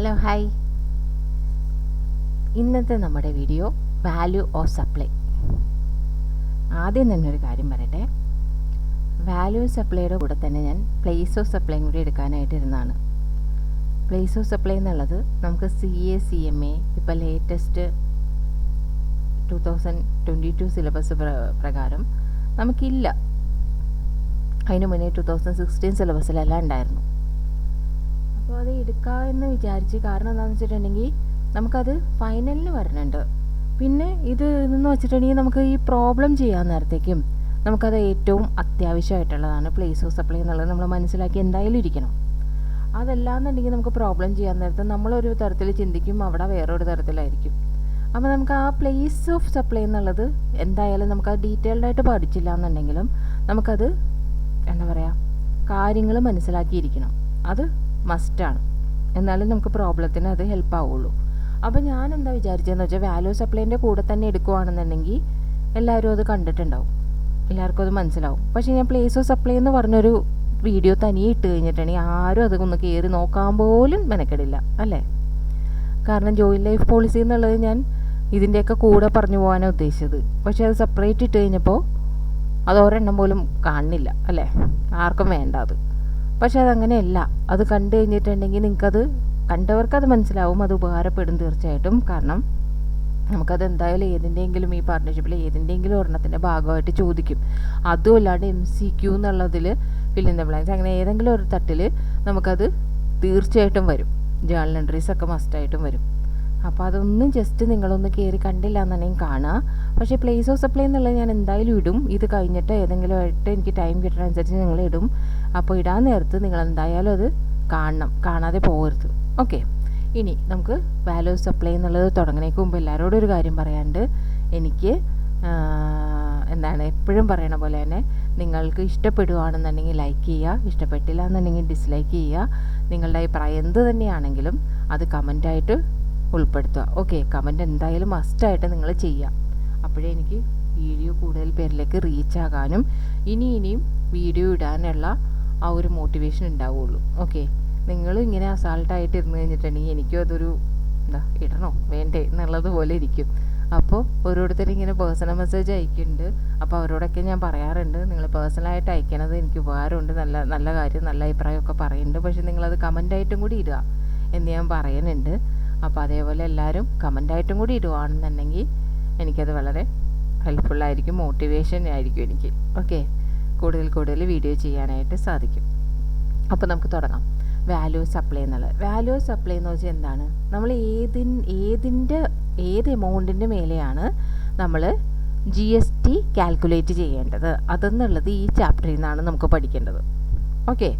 Hello hi. ഇന്നത്തെ നമ്മുടെ video value of supply. ആദ്യം തന്നെ ഒരു കാര്യം പറയട്ടെ, വാല്യൂ ഓഫ് സപ്ലൈയുടെ കൂടെ തന്നെ ഞാൻ പ്ലേസ് ഓഫ് സപ്ലൈയും കൂടി എടുക്കാനായിട്ട് ഇരുന്നതാണ്. പ്ലേസ് ഓഫ് സപ്ലൈ എന്നുള്ളത് നമുക്ക് CA CMA ഇപ്പോൾ ലേറ്റസ്റ്റ് 2022 സിലബസ് പ്രകാരം നമുക്കില്ല. അതിന് മുന്നേ 2016 സിലബസിലെല്ലാം ഉണ്ടായിരുന്നു. അപ്പോൾ അത് എടുക്കാമെന്ന് വിചാരിച്ച്, കാരണം എന്താണെന്ന് വെച്ചിട്ടുണ്ടെങ്കിൽ നമുക്കത് ഫൈനലിന് വരണുണ്ട്. പിന്നെ ഇതെന്ന് വെച്ചിട്ടുണ്ടെങ്കിൽ നമുക്ക് ഈ പ്രോബ്ലം ചെയ്യാൻ നേരത്തേക്കും നമുക്കത് ഏറ്റവും അത്യാവശ്യമായിട്ടുള്ളതാണ് പ്ലേസ് ഓഫ് സപ്ലൈ എന്നുള്ളത് നമ്മൾ മനസ്സിലാക്കി എന്തായാലും ഇരിക്കണം. അതല്ലാന്നുണ്ടെങ്കിൽ നമുക്ക് പ്രോബ്ലം ചെയ്യാൻ നേരത്തെ നമ്മളൊരു തരത്തിൽ ചിന്തിക്കും, അവിടെ വേറൊരു തരത്തിലായിരിക്കും. അപ്പോൾ നമുക്ക് ആ പ്ലേസ് ഓഫ് സപ്ലൈ എന്നുള്ളത് എന്തായാലും നമുക്ക് ആ ഡീറ്റെയിൽഡായിട്ട് പഠിച്ചില്ല എന്നുണ്ടെങ്കിലും നമുക്കത് എന്താ പറയുക, കാര്യങ്ങൾ മനസ്സിലാക്കിയിരിക്കണം. അത് മസ്റ്റാണ്. എന്നാലും നമുക്ക് പ്രോബ്ലത്തിന് അത് ഹെൽപ്പ് ആവുള്ളൂ. അപ്പോൾ ഞാൻ എന്താ വിചാരിച്ചതെന്ന് വെച്ചാൽ, വാല്യൂ സപ്ലൈൻ്റെ കൂടെ തന്നെ എടുക്കുകയാണെന്നുണ്ടെങ്കിൽ എല്ലാവരും അത് കണ്ടിട്ടുണ്ടാവും, എല്ലാവർക്കും അത് മനസ്സിലാവും. പക്ഷേ ഞാൻ പ്ലേസ് ഓഫ് സപ്ലൈ എന്ന് പറഞ്ഞൊരു വീഡിയോ തനിയെ ഇട്ട് കഴിഞ്ഞിട്ടുണ്ടെങ്കിൽ ആരും അതൊന്ന് കയറി നോക്കാൻ പോലും മെനക്കെടില്ല, അല്ലേ? കാരണം ജോയിൻ ലൈഫ് പോളിസി എന്നുള്ളത് ഞാൻ ഇതിൻ്റെയൊക്കെ കൂടെ പറഞ്ഞു പോകാനാണ് ഉദ്ദേശിച്ചത്. പക്ഷേ അത് സെപ്പറേറ്റ് ഇട്ട് കഴിഞ്ഞപ്പോൾ അത് ഒരെണ്ണം പോലും കാണുന്നില്ല, അല്ലേ? ആർക്കും വേണ്ട അത്. പക്ഷെ അതങ്ങനെയല്ല. അത് കണ്ടു കഴിഞ്ഞിട്ടുണ്ടെങ്കിൽ നിങ്ങൾക്കത് കണ്ടവർക്കത് മനസ്സിലാവും, അത് ഉപകാരപ്പെടും തീർച്ചയായിട്ടും. കാരണം നമുക്കത് എന്തായാലും ഏതിൻ്റെയെങ്കിലും ഈ പാർട്ട്ണർഷിപ്പിൽ ഏതിൻ്റെയെങ്കിലും ഒരെണ്ണത്തിൻ്റെ ഭാഗമായിട്ട് ചോദിക്കും. അതും അല്ലാണ്ട് MCQ എന്നുള്ളതിൽ ഫിൽ ഇൻ ദ ബ്ലാങ്ക്സ് അങ്ങനെ ഏതെങ്കിലും ഒരു തട്ടിൽ നമുക്കത് തീർച്ചയായിട്ടും വരും. ജേർണൽ എൻട്രീസ് ഒക്കെ മസ്റ്റായിട്ടും വരും. അപ്പോൾ അതൊന്നും ജസ്റ്റ് നിങ്ങളൊന്ന് കയറി കണ്ടില്ല എന്നുണ്ടെങ്കിൽ കാണുക. പക്ഷേ പ്ലേസ് ഓഫ് സപ്ലൈ എന്നുള്ളത് ഞാൻ എന്തായാലും ഇടും. ഇത് കഴിഞ്ഞിട്ട് ഏതെങ്കിലും ആയിട്ട് എനിക്ക് ടൈം കിട്ടുന്ന അനുസരിച്ച് നിങ്ങൾ ഇടും. അപ്പോൾ ഇടാൻ നേരത്ത് നിങ്ങൾ എന്തായാലും അത് കാണണം, കാണാതെ പോകരുത്. ഓക്കെ, ഇനി നമുക്ക് വാല്യൂ ഓഫ് സപ്ലൈ എന്നുള്ളത് തുടങ്ങുന്നതിന് മുമ്പ് എല്ലാവരോടും ഒരു കാര്യം പറയാണ്ട്, എനിക്ക് എപ്പോഴും പറയണ പോലെ തന്നെ നിങ്ങൾക്ക് ഇഷ്ടപ്പെടുകയാണെന്നുണ്ടെങ്കിൽ ലൈക്ക് ചെയ്യുക, ഇഷ്ടപ്പെട്ടില്ല എന്നുണ്ടെങ്കിൽ ഡിസ്ലൈക്ക് ചെയ്യുക. നിങ്ങളുടെ അഭിപ്രായം എന്ത് തന്നെയാണെങ്കിലും അത് കമൻറ്റായിട്ട് ഉൾപ്പെടുത്തുക. ഓക്കെ, കമൻറ്റ് എന്തായാലും മസ്റ്റായിട്ട് നിങ്ങൾ ചെയ്യുക. അപ്പോഴേ എനിക്ക് വീഡിയോ കൂടുതൽ പേരിലേക്ക് റീച്ച് ആകാനും ഇനിയും വീഡിയോ ഇടാനുള്ള ആ ഒരു മോട്ടിവേഷൻ ഉണ്ടാവുള്ളൂ. ഓക്കെ, നിങ്ങൾ ഇങ്ങനെ അസാൾട്ടായിട്ട് ഇരുന്ന് കഴിഞ്ഞിട്ടുണ്ടെങ്കിൽ എനിക്കും അതൊരു ഇടണോ വേണ്ടേ എന്നുള്ളത് പോലെ ഇരിക്കും. അപ്പോൾ ഓരോരുത്തരും ഇങ്ങനെ പേഴ്സണൽ മെസ്സേജ് അയക്കുന്നുണ്ട്. അപ്പോൾ അവരോടൊക്കെ ഞാൻ പറയാറുണ്ട്, നിങ്ങൾ പേഴ്സണലായിട്ട് അയക്കണത് എനിക്ക് ഉപകാരമുണ്ട്, നല്ല കാര്യം, നല്ല അഭിപ്രായമൊക്കെ പറയുന്നുണ്ട്. പക്ഷേ നിങ്ങളത് കമൻ്റായിട്ടും കൂടി ഇടുക എന്ന് ഞാൻ പറയുന്നുണ്ട്. അപ്പോൾ അതേപോലെ എല്ലാവരും കമൻ്റായിട്ടും കൂടി ഇടുകയാണെന്നുണ്ടെങ്കിൽ എനിക്കത് വളരെ ഹെൽപ്ഫുള്ളായിരിക്കും, മോട്ടിവേഷൻ ആയിരിക്കും എനിക്ക്. ഓക്കെ, കൂടുതൽ വീഡിയോ ചെയ്യാനായിട്ട് സാധിക്കും. അപ്പോൾ നമുക്ക് തുടങ്ങാം. വാല്യൂ സപ്ലൈ എന്നുള്ളത്. വാല്യൂ സപ്ലൈ എന്ന് വെച്ചാൽ എന്താണ്? നമ്മൾ ഏത് എമൗണ്ടിൻ്റെ മേലെയാണ് നമ്മൾ GST കാൽക്കുലേറ്റ് ചെയ്യേണ്ടത് അതെന്നുള്ളത് ഈ ചാപ്റ്ററിൽ നിന്നാണ് നമുക്ക് പഠിക്കേണ്ടത്. ഓക്കെ,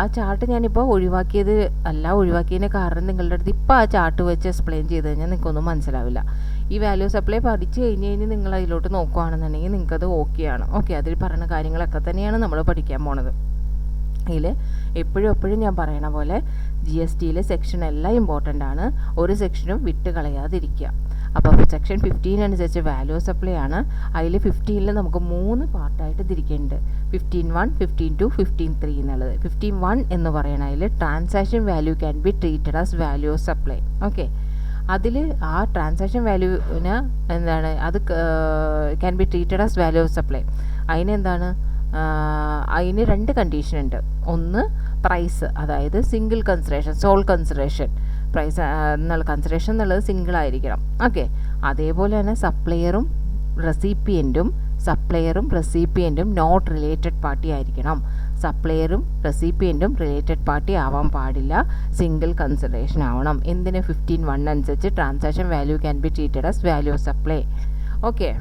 ആ ചാർട്ട് ഞാനിപ്പോൾ ഒഴിവാക്കിയതിന് കാരണം നിങ്ങളുടെ അടുത്ത് ഇപ്പോൾ ആ ചാർട്ട് വെച്ച് എക്സ്പ്ലെയിൻ ചെയ്ത് കഴിഞ്ഞാൽ നിങ്ങൾക്കൊന്നും മനസ്സിലാവില്ല. ഈ വാല്യൂ സപ്ലൈ പഠിച്ചു കഴിഞ്ഞ് നിങ്ങൾ അതിലോട്ട് നോക്കുകയാണെന്നുണ്ടെങ്കിൽ നിങ്ങൾക്കത് ഓക്കെയാണ്. ഓക്കെ, അതിൽ പറയുന്ന കാര്യങ്ങളൊക്കെ തന്നെയാണ് നമ്മൾ പഠിക്കാൻ പോണത്. ഇതിൽ എപ്പോഴും ഞാൻ പറയണ പോലെ GSTയിലെ സെക്ഷൻ എല്ലാം ഇമ്പോർട്ടൻ്റ് ആണ്. ഒരു സെക്ഷനും വിട്ട് കളയാതിരിക്കുക. അപ്പോൾ സെക്ഷൻ 15 അനുസരിച്ച് വാല്യൂ സപ്ലൈ ആണ്. അതിൽ 15ൽ നമുക്ക് 3 പാർട്ടായിട്ട് തിരിക്കുന്നുണ്ട്. 15.1, 15.2, 15.3 എന്നുള്ളത്. 15.1 എന്ന് പറയുന്ന അതിൽ transaction value can be treated as value supply. Okay, അതിൽ ആ ട്രാൻസാക്ഷൻ വാല്യൂവിന് അത് can be treated as value supply. അതിനെന്താണ്? അതിന് 2 കണ്ടീഷൻ ഉണ്ട്. ഒന്ന് പ്രൈസ്, അതായത് single consideration, sole consideration. Price എന്നുള്ള കൺസിഡറേഷൻ എന്നുള്ളത് സിംഗിൾ ആയിരിക്കണം. ഓക്കെ, അതേപോലെ തന്നെ സപ്ലയറും റെസിപ്പിയൻറ്റും നോട്ട് റിലേറ്റഡ് പാർട്ടി ആയിരിക്കണം. സപ്ലയറും റെസിപ്പിയൻറ്റും റിലേറ്റഡ് പാർട്ടി ആവാൻ പാടില്ല, സിംഗിൾ കൺസിഡറേഷൻ ആവണം. എന്തിന്? 15.1 അനുസരിച്ച് transaction value can be treated as value supply. Okay,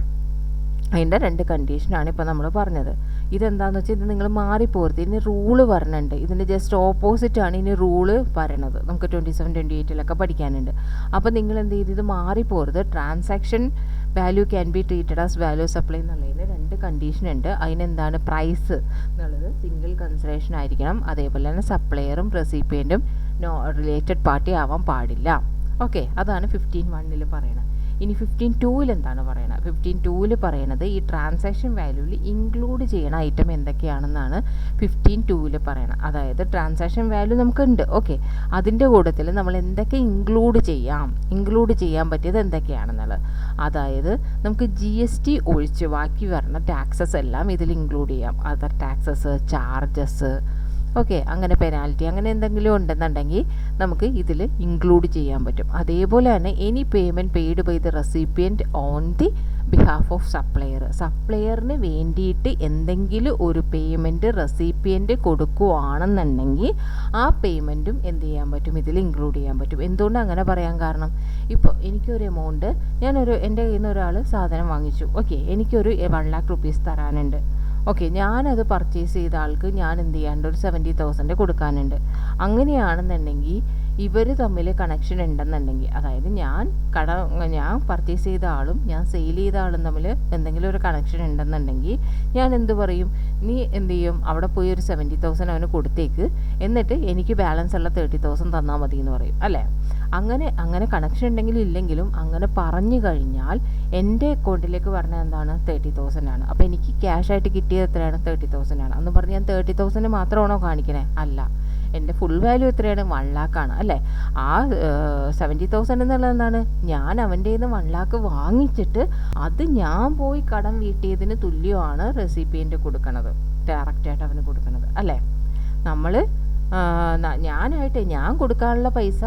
അതിൻ്റെ 2 കണ്ടീഷനാണ് ഇപ്പോൾ നമ്മൾ പറഞ്ഞത്. ഇതെന്താണെന്ന് വെച്ചാൽ ഇത് നിങ്ങൾ മാറിപ്പോരുത്. ഇതിന് റൂള് വരണുണ്ട്. ഇതിൻ്റെ ജസ്റ്റ് ഓപ്പോസിറ്റാണ് ഇനി റൂള് വരണത്. നമുക്ക് 27, 28 പഠിക്കാനുണ്ട്. അപ്പോൾ നിങ്ങൾ എന്ത് ചെയ്ത് ഇത് മാറിപ്പോരുത്. Transaction value can be treated as value supply എന്നുള്ളതിന് 2 കണ്ടീഷൻ ഉണ്ട്. അതിനെന്താണ്? പ്രൈസ് എന്നുള്ളത് സിംഗിൾ കൺസിഡറേഷൻ ആയിരിക്കണം. അതേപോലെ തന്നെ സപ്ലയറും റെസിപ്പിയൻറ്റും റിലേറ്റഡ് പാർട്ടി ആവാൻ പാടില്ല. ഓക്കെ, അതാണ് 15.1 പറയണത്. ഇനി 15(2)ൽ എന്താണ് പറയുന്നത്? 15(2)ൽ പറയുന്നത് ഈ ട്രാൻസാക്ഷൻ വാല്യൂവിൽ ഇൻക്ലൂഡ് ചെയ്യണ ഐറ്റം എന്തൊക്കെയാണെന്നാണ് 15(2)ൽ പറയണം. അതായത് ട്രാൻസാക്ഷൻ വാല്യൂ നമുക്കുണ്ട്, ഓക്കെ, അതിൻ്റെ കൂട്ടത്തിൽ നമ്മൾ എന്തൊക്കെ ഇൻക്ലൂഡ് ചെയ്യാൻ പറ്റിയത് എന്തൊക്കെയാണെന്നുള്ളത്. അതായത് നമുക്ക് GST ഒഴിച്ച് ബാക്കി വരുന്ന ടാക്സസ് എല്ലാം ഇതിൽ ഇൻക്ലൂഡ് ചെയ്യാം. അതർ ടാക്സസ്, ചാർജസ്, ഓക്കെ, അങ്ങനെ പെനാൽറ്റി അങ്ങനെ എന്തെങ്കിലും ഉണ്ടെന്നുണ്ടെങ്കിൽ നമുക്ക് ഇതിൽ ഇൻക്ലൂഡ് ചെയ്യാൻ പറ്റും. അതേപോലെ തന്നെ any payment paid by the recipient on the behalf of സപ്ലയറിന് വേണ്ടിയിട്ട് എന്തെങ്കിലും ഒരു പേയ്മെൻറ്റ് റെസിപ്പിയൻറ്റ് കൊടുക്കുകയാണെന്നുണ്ടെങ്കിൽ ആ പേയ്മെൻറ്റും എന്ത് ചെയ്യാൻ പറ്റും, ഇതിൽ ഇൻക്ലൂഡ് ചെയ്യാൻ പറ്റും. എന്തുകൊണ്ട് അങ്ങനെ പറയാൻ കാരണം, ഇപ്പോൾ എനിക്കൊരു എമൗണ്ട്, എൻ്റെ കയ്യിൽ നിന്ന് ഒരാൾ സാധനം വാങ്ങിച്ചു, ഓക്കെ, എനിക്കൊരു 1 lakh rupees തരാനുണ്ട്, ഓക്കെ, ഞാനത് പർച്ചേസ് ചെയ്ത ആൾക്ക് ഞാൻ എന്ത് ചെയ്യാണ്ട് ഒരു 70,000 കൊടുക്കാനുണ്ട്. അങ്ങനെയാണെന്നുണ്ടെങ്കിൽ ഇവർ തമ്മിൽ കണക്ഷൻ ഉണ്ടെന്നുണ്ടെങ്കിൽ, അതായത് ഞാൻ പർച്ചേസ് ചെയ്ത ആളും ഞാൻ സെയിൽ ചെയ്ത ആളും തമ്മിൽ എന്തെങ്കിലും ഒരു കണക്ഷൻ ഉണ്ടെന്നുണ്ടെങ്കിൽ ഞാൻ എന്ത് പറയും, നീ എന്ത് ചെയ്യും, അവിടെ പോയി ഒരു 70,000 അവന് കൊടുത്തേക്ക്, എന്നിട്ട് എനിക്ക് ബാലൻസ് ഉള്ള 30,000 തന്നാൽ മതി എന്ന് പറയും, അല്ലേ? അങ്ങനെ കണക്ഷൻ ഉണ്ടെങ്കിലും ഇല്ലെങ്കിലും അങ്ങനെ പറഞ്ഞു കഴിഞ്ഞാൽ എൻ്റെ അക്കൗണ്ടിലേക്ക് പറഞ്ഞാൽ എന്താണ്, 30,000 ആണ്. അപ്പോൾ എനിക്ക് ക്യാഷായിട്ട് കിട്ടിയത് എത്രയാണ്, 30,000 ആണ്. അന്ന് പറഞ്ഞ് ഞാൻ 30,000 മാത്രമാണോ കാണിക്കണേ? അല്ല, എൻ്റെ ഫുൾ വാല്യൂ എത്രയാണ്, 1 lakh ആണ്, അല്ലേ? ആ 70,000 എന്നുള്ളത് എന്താണ്, ഞാൻ അവൻ്റെ കയ്യിൽ നിന്ന് 1 lakh വാങ്ങിച്ചിട്ട് അത് ഞാൻ പോയി കടം വീട്ടിയതിന് തുല്യമാണ് റെസിപ്പിയൻ്റ് കൊടുക്കണത്, ഡയറക്റ്റായിട്ട് അവന് കൊടുക്കണത്, അല്ലേ? നമ്മൾ ഞാൻ കൊടുക്കാനുള്ള പൈസ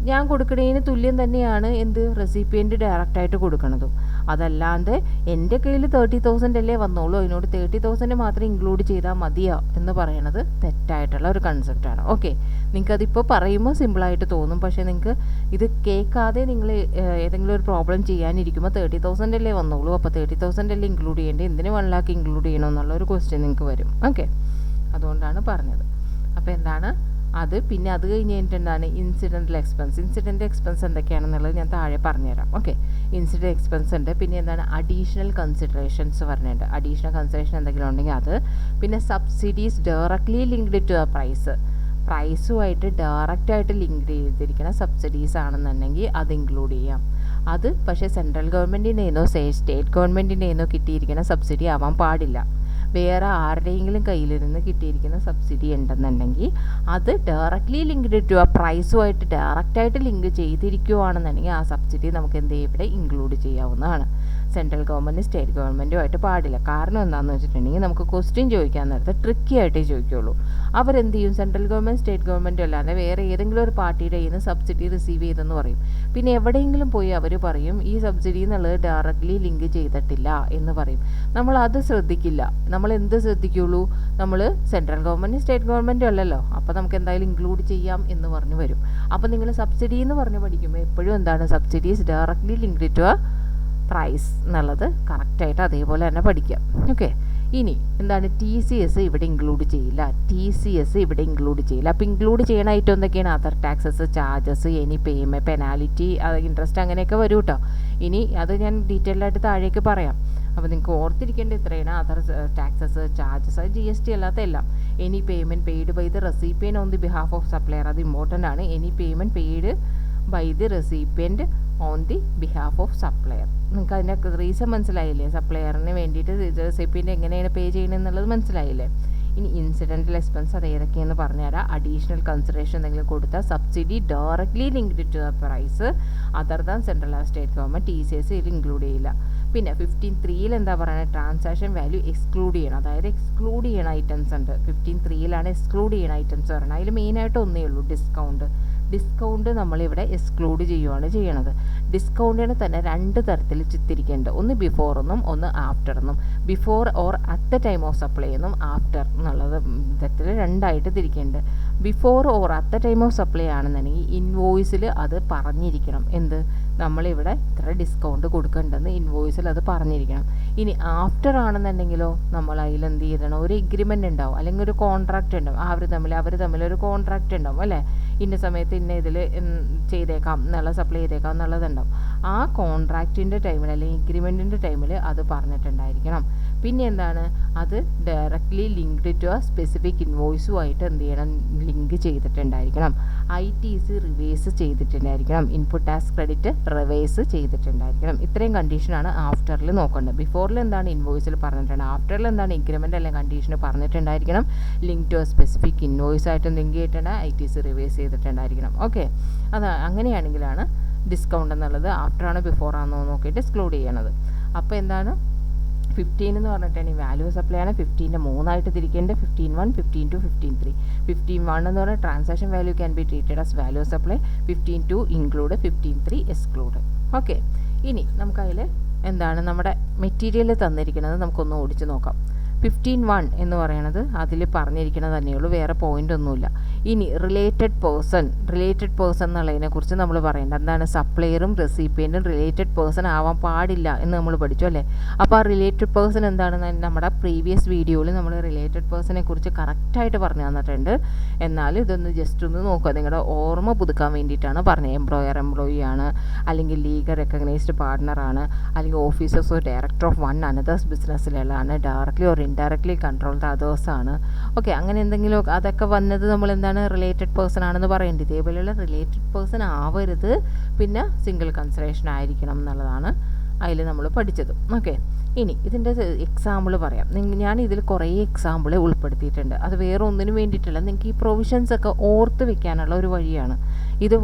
ഞാൻ കൊടുക്കണതിന് തുല്യം തന്നെയാണ് എന്ത്, റെസിപ്പിയൻ്റ് ഡയറക്റ്റായിട്ട് കൊടുക്കണതും. അതല്ലാണ്ട് എൻ്റെ കയ്യിൽ 30,000 അല്ലേ വന്നോളൂ, അതിനോട് 30,000 മാത്രം ഇൻക്ലൂഡ് ചെയ്താൽ മതിയോ എന്ന് പറയണത് തെറ്റായിട്ടുള്ള ഒരു കൺസെപ്റ്റാണ്. ഓക്കെ, നിങ്ങൾക്കതിപ്പോൾ പറയുമ്പോൾ സിമ്പിളായിട്ട് തോന്നും, പക്ഷേ നിങ്ങൾക്ക് ഇത് കേൾക്കാതെ നിങ്ങൾ ഏതെങ്കിലും ഒരു പ്രോബ്ലം ചെയ്യാനിരിക്കുമ്പോൾ 30,000 അല്ലേ വന്നോളൂ, അപ്പോൾ 30,000 അല്ലേ ഇൻക്ലൂഡ് ചെയ്യേണ്ടത്, എന്തിന് 1 lakh ഇൻക്ലൂഡ് ചെയ്യണമെന്നുള്ള ഒരു ക്വസ്റ്റ്യൻ നിങ്ങൾക്ക് വരും. ഓക്കെ, അതുകൊണ്ടാണ് പറഞ്ഞത്. അപ്പോൾ എന്താണ് അത്, പിന്നെ അത് കഴിഞ്ഞിട്ട് എന്താണ് ഇൻസിഡൻ്റൽ എക്സ്പെൻസ് എന്തൊക്കെയാണെന്നുള്ളത് ഞാൻ താഴെ പറഞ്ഞുതരാം. ഓക്കെ, ഇൻസിഡൻ്റ് എക്സ്പെൻസ് ഉണ്ട്, പിന്നെ എന്താണ് അഡീഷണൽ കൺസിഡറേഷൻസ് പറഞ്ഞിട്ടുണ്ട്. അഡീഷണൽ കൺസിഡറേഷൻ എന്തെങ്കിലും ഉണ്ടെങ്കിൽ അത്, പിന്നെ സബ്സിഡീസ് ഡയറക്ട്ലി ലിങ്ക്ഡ് ടു പ്രൈസുമായിട്ട് ഡയറക്റ്റായിട്ട് ലിങ്ക് ചെയ്തിരിക്കുന്ന സബ്സിഡീസ് ആണെന്നുണ്ടെങ്കിൽ അത് ഇൻക്ലൂഡ് ചെയ്യാം. അത് പക്ഷേ സെൻട്രൽ ഗവൺമെൻറ്റിൻ്റെന്നോ സ്റ്റേറ്റ് ഗവൺമെൻറ്റിൻ്റെന്നോ കിട്ടിയിരിക്കുന്ന സബ്സിഡി ആവാൻ പാടില്ല. വേറെ ആരുടെയെങ്കിലും കയ്യിൽ നിന്ന് കിട്ടിയിരിക്കുന്ന സബ്സിഡി ഉണ്ടെന്നുണ്ടെങ്കിൽ അത് ഡയറക്ട്ലി ലിങ്ക്ഡ് ടു പ്രൈസുമായിട്ട് ഡയറക്റ്റായിട്ട് ലിങ്ക് ചെയ്തിരിക്കുകയാണെന്നുണ്ടെങ്കിൽ ആ സബ്സിഡി നമുക്ക് എന്ത് ചെയ്യും, ഇവിടെ ഇൻക്ലൂഡ് ചെയ്യാവുന്നതാണ്. സെൻട്രൽ ഗവൺമെൻറ് സ്റ്റേറ്റ് ഗവൺമെൻറ്റുമായിട്ട് പാടില്ല. കാരണം എന്താണെന്ന് വെച്ചിട്ടുണ്ടെങ്കിൽ നമുക്ക് ക്വസ്റ്റ്യൻ ചോദിക്കാൻ നേരത്തെ ട്രിക്കി ആയിട്ടേ ചോദിക്കുകയുള്ളൂ. അവരെന്ത് ചെയ്യും, സെൻട്രൽ ഗവൺമെൻറ് സ്റ്റേറ്റ് ഗവൺമെൻറ് അല്ലാതെ വേറെ ഏതെങ്കിലും ഒരു പാർട്ടിയുടെ കയ്യിൽ നിന്ന് സബ്സിഡി റിസീവ് ചെയ്തെന്ന് പറയും. പിന്നെ എവിടെയെങ്കിലും പോയി അവർ പറയും ഈ സബ്സിഡി എന്നുള്ളത് ഡയറക്ട്ലി ലിങ്ക് ചെയ്തിട്ടില്ല എന്ന് പറയും. നമ്മൾ അത് ശ്രദ്ധിക്കില്ല. നമ്മൾ എന്ത് ശ്രദ്ധിക്കുള്ളൂ, നമ്മൾ സെൻട്രൽ ഗവൺമെൻറ് സ്റ്റേറ്റ് ഗവൺമെൻറ്റും അല്ലല്ലോ, അപ്പോൾ നമുക്ക് എന്തായാലും ഇൻക്ലൂഡ് ചെയ്യാം എന്ന് പറഞ്ഞു വരും. അപ്പോൾ നിങ്ങൾ സബ്സിഡി എന്ന് പറഞ്ഞ് പഠിക്കുമ്പോൾ എപ്പോഴും എന്താണ്, subsidies directly linked to price എന്നുള്ളത് കറക്റ്റായിട്ട് അതേപോലെ തന്നെ പഠിക്കാം. ഓക്കെ, ഇനി എന്താണ് TCS ഇവിടെ ഇൻക്ലൂഡ് ചെയ്യില്ല. അപ്പോൾ ഇൻക്ലൂഡ് ചെയ്യണ ഐറ്റം എന്തൊക്കെയാണ്, other taxes, charges, any penalty, interest അങ്ങനെയൊക്കെ വരും കേട്ടോ. ഇനി അത് ഞാൻ ഡീറ്റെയിൽ ആയിട്ട് താഴേക്ക് പറയാം. അപ്പോൾ നിങ്ങൾക്ക് ഓർത്തിരിക്കേണ്ട ഇത്രയാണ്, അതർ ടാക്സസ്, ചാർജസ്, GST അല്ലാത്ത എല്ലാം. Any payment paid by the recipient on the behalf of supplier, അത് ഇമ്പോർട്ടൻ്റ് ആണ്. Any payment paid by the recipient on the behalf of supplier. നിങ്ങൾക്ക് അതിൻ്റെ റീസൺ മനസ്സിലായില്ലേ, സപ്ലയറിന് വേണ്ടിയിട്ട് റെസിപ്പിയൻ്റ് എങ്ങനെയാണ് പേ ചെയ്യണമെന്നുള്ളത് മനസ്സിലായില്ലേ? ഇനി ഇൻസിഡൻ്റൽ എക്സ്പെൻസ് അത് ഏതൊക്കെയെന്ന് പറഞ്ഞുതരാം. അഡീഷണൽ കൺസിഡറേഷൻ എന്തെങ്കിലും കൊടുത്താൽ subsidy directly linked to the price other than central and state government, TCS ഇതിൽ ഇൻക്ലൂഡ് ചെയ്യില്ല. പിന്നെ 15(3)ൽ എന്താ പറയുന്നത്, ട്രാൻസാക്ഷൻ വാല്യൂ എക്സ്ക്ലൂഡ് ചെയ്യണം. അതായത് എക്സ്ക്ലൂഡ് ചെയ്യണ ഐറ്റംസ് ഉണ്ട്. 15(3)ലാണ് എക്സ്ക്ലൂഡ് ചെയ്യണ ഐറ്റംസ് പറയുന്നത്. അതിൽ മെയിനായിട്ട് ഒന്നേ ഉള്ളൂ, ഡിസ്കൗണ്ട് നമ്മളിവിടെ എക്സ്ക്ലൂഡ് ചെയ്യുകയാണ് ചെയ്യണത്. ഡിസ്കൗണ്ടിന് തന്നെ 2 തരത്തിൽ ചിത്തിരിക്കേണ്ടത്, ഒന്ന് ബിഫോർ എന്നും ഒന്ന് ആഫ്റ്റർ എന്നും. Before or at the time of supply എന്നും ആഫ്റ്റർ എന്നുള്ളത് വിധത്തിൽ 2ആയിട്ട് തിരിക്കേണ്ടത്. Before or at the time of supply ആണെന്നുണ്ടെങ്കിൽ ഇൻവോയ്സിൽ അത് പറഞ്ഞിരിക്കണം. എന്ത്, നമ്മളിവിടെ ഇത്ര ഡിസ്കൗണ്ട് കൊടുക്കേണ്ടതെന്ന് ഇൻവോയ്സിൽ അത് പറഞ്ഞിരിക്കണം. ഇനി ആഫ്റ്റർ ആണെന്നുണ്ടെങ്കിലോ നമ്മൾ അതിൽ എന്ത് ചെയ്യണം, ഒരു എഗ്രിമെൻ്റ് ഉണ്ടാവും, അല്ലെങ്കിൽ ഒരു കോൺട്രാക്റ്റ് ഉണ്ടാവും. അവർ തമ്മിൽ ഒരു കോൺട്രാക്റ്റ് ഉണ്ടാവും, അല്ലേ? ഇന്ന സമയത്ത് പിന്നെ ഇതിൽ ചെയ്തേക്കാം എന്നുള്ള സപ്ലൈ ചെയ്തേക്കാം എന്നുള്ളതുണ്ടാവും. ആ കോൺട്രാക്റ്റിൻ്റെ ടൈമിൽ അല്ലെങ്കിൽ എഗ്രിമെൻറ്റിൻ്റെ ടൈമിൽ അത് പറഞ്ഞിട്ടുണ്ടായിരിക്കണം. പിന്നെ എന്താണ്, അത് ഡയറക്റ്റ്ലി ലിങ്ക്ഡ് ടു ആ സ്പെസിഫിക് ഇൻവോയ്സുമായിട്ട് എന്ത് ചെയ്യണം, ലിങ്ക് ചെയ്തിട്ടുണ്ടായിരിക്കണം. ITC റിവേഴ്സ് ചെയ്തിട്ടുണ്ടായിരിക്കണം. ഇൻപുട്ട് ടാക്സ് ക്രെഡിറ്റ് റിവേഴ്സ് ചെയ്തിട്ടുണ്ടായിരിക്കണം. ഇത്രയും കണ്ടീഷനാണ് ആഫ്റ്ററിൽ നോക്കേണ്ടത്. ബിഫോറിൽ എന്താണ് ഇൻവോയ്സിൽ പറഞ്ഞിട്ടുണ്ട്, ആഫ്റ്ററിൽ എന്താണ് എഗ്രിമെൻ്റ് അല്ലെങ്കിൽ കണ്ടീഷന് പറഞ്ഞിട്ടുണ്ടായിരിക്കണം. ലിങ്ക് ടു ആ സ്പെസിഫിക് ഇൻവോയ്സ് ആയിട്ട് ലിങ്ക് ചെയ്തിട്ടുണ്ട്, ITC റിവേഴ്സ് ചെയ്തിട്ടുണ്ടായിരിക്കണം. ഓക്കെ, അത് അങ്ങനെയാണെങ്കിലാണ് ഡിസ്കൗണ്ട് എന്നുള്ളത് ആഫ്റ്ററാണോ ബിഫോറാണോ നോക്കിയിട്ട് എക്സ്ക്ലൂഡ് ചെയ്യണത്. അപ്പോൾ എന്താണ് 15 എന്ന് പറഞ്ഞിട്ടാണ് ഈ വാല്യൂ സപ്ലൈ ആണ്. 15 മൂന്നായിട്ട് തിരിക്കേണ്ടത്, 15(1), 15(2), 15(3). 15(1) എന്ന് പറഞ്ഞാൽ transaction value can be treated as value supply, 15(2) include, 15(3) exclude. Okay, ഇനി നമുക്കതിൽ എന്താണ് നമ്മുടെ മെറ്റീരിയൽ തന്നിരിക്കുന്നത് നമുക്കൊന്ന് ഓടിച്ച് നോക്കാം. 15(1) എന്ന് പറയണത് അതിൽ പറഞ്ഞിരിക്കുന്നത് തന്നെയുള്ളൂ, വേറെ പോയിൻ്റ് ഒന്നുമില്ല. ഇനി റിലേറ്റഡ് പേഴ്സൺ എന്നുള്ളതിനെക്കുറിച്ച് നമ്മൾ പറയേണ്ട എന്താണ്, സപ്ലയറും റെസിപ്പിയൻറ്റും റിലേറ്റഡ് പേഴ്സൺ ആവാൻ പാടില്ല എന്ന് നമ്മൾ പഠിച്ചു അല്ലേ. അപ്പോൾ ആ റിലേറ്റഡ് പേഴ്സൺ എന്താണെന്ന് നമ്മുടെ പ്രീവിയസ് വീഡിയോയിൽ നമ്മൾ റിലേറ്റഡ് പേഴ്സണെ കുറിച്ച് കറക്റ്റായിട്ട് പറഞ്ഞു തന്നിട്ടുണ്ട്. എന്നാലും ഇതൊന്ന് ജസ്റ്റ് ഒന്ന് നോക്കുക, നിങ്ങളുടെ ഓർമ്മ പുതുക്കാൻ വേണ്ടിയിട്ടാണ് പറഞ്ഞത്. എംപ്ലോയി ആണ്, അല്ലെങ്കിൽ ലീഗൽ റെക്കഗ്നൈസ്ഡ് പാർട്ട്ണറാണ്, അല്ലെങ്കിൽ officers or director of one another's ബിസിനസ്സിലുള്ളതാണ്, directly or indirectly control the അതേഴ്സാണ്. ഓക്കെ, അങ്ങനെ എന്തെങ്കിലും അതൊക്കെ വന്നത് നമ്മൾ എന്താണ് റിലേറ്റഡ് പേഴ്സൺ ആണെന്ന് പറയേണ്ടത്. ഇതേപോലെയുള്ള റിലേറ്റഡ് പേഴ്സൺ ആവരുത്, പിന്നെ സിംഗിൾ കൺസിഡറേഷൻ ആയിരിക്കണം എന്നുള്ളതാണ് അതിൽ നമ്മൾ പഠിച്ചത്. ഓക്കെ, ഇനി ഇതിൻ്റെ എക്സാമ്പിൾ പറയാം. ഞാൻ ഇതിൽ കുറേ എക്സാമ്പിൾ ഉൾപ്പെടുത്തിയിട്ടുണ്ട്. അത് വേറെ ഒന്നിനും വേണ്ടിയിട്ടല്ല, നിങ്ങൾക്ക് ഈ പ്രൊവിഷൻസ് ഒക്കെ ഓർത്ത് വെക്കാനുള്ള ഒരു വഴിയാണ് ഇത്.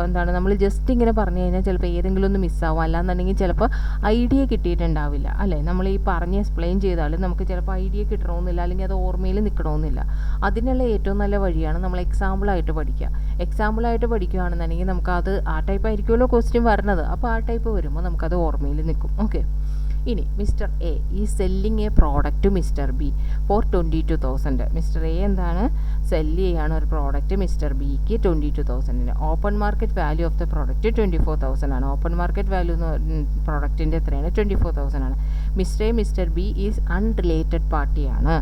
എന്താണ്, നമ്മൾ ജസ്റ്റ് ഇങ്ങനെ പറഞ്ഞു കഴിഞ്ഞാൽ ചിലപ്പോൾ ഏതെങ്കിലും ഒന്ന് മിസ്സാവും, അല്ലാന്നുണ്ടെങ്കിൽ ചിലപ്പോൾ ഐഡിയ കിട്ടിയിട്ടുണ്ടാവില്ല അല്ലേ. നമ്മൾ ഈ പറഞ്ഞ് എക്സ്പ്ലെയിൻ ചെയ്താലും നമുക്ക് ചിലപ്പോൾ ഐഡിയ കിട്ടണമെന്നില്ല, അല്ലെങ്കിൽ അത് ഓർമ്മയിൽ നിൽക്കണമെന്നില്ല. അതിനുള്ള ഏറ്റവും നല്ല വഴിയാണ് നമ്മൾ എക്സാമ്പിളായിട്ട് പഠിക്കുക. എക്സാമ്പിളായിട്ട് പഠിക്കുകയാണെന്നുണ്ടെങ്കിൽ നമുക്കത് ആ ടൈപ്പ് ആയിരിക്കുമല്ലോ ക്വസ്റ്റ്യൻ വരുന്നത്, അപ്പോൾ ആ ടൈപ്പ് വരുമ്പോൾ നമുക്കത് ഓർമ്മയിൽ നിൽക്കും. ഓക്കെ, ഇനി മിസ്റ്റർ എ ഈ selling a product to mister B for 22,000. Mister A എന്താണ്, സെല്ല് ചെയ്യാണ് ഒരു പ്രോഡക്റ്റ് മിസ്റ്റർ ബിക്ക് 22,000. Open market value of the product 24,000 ആണ്. ഓപ്പൺ മാർക്കറ്റ് വാല്യൂ പ്രോഡക്റ്റിൻ്റെ എത്രയാണ്, 24,000 ആണ്. മിസ്റ്റർ ബി ഈസ് അൺറിലേറ്റഡ് പാർട്ടിയാണ്.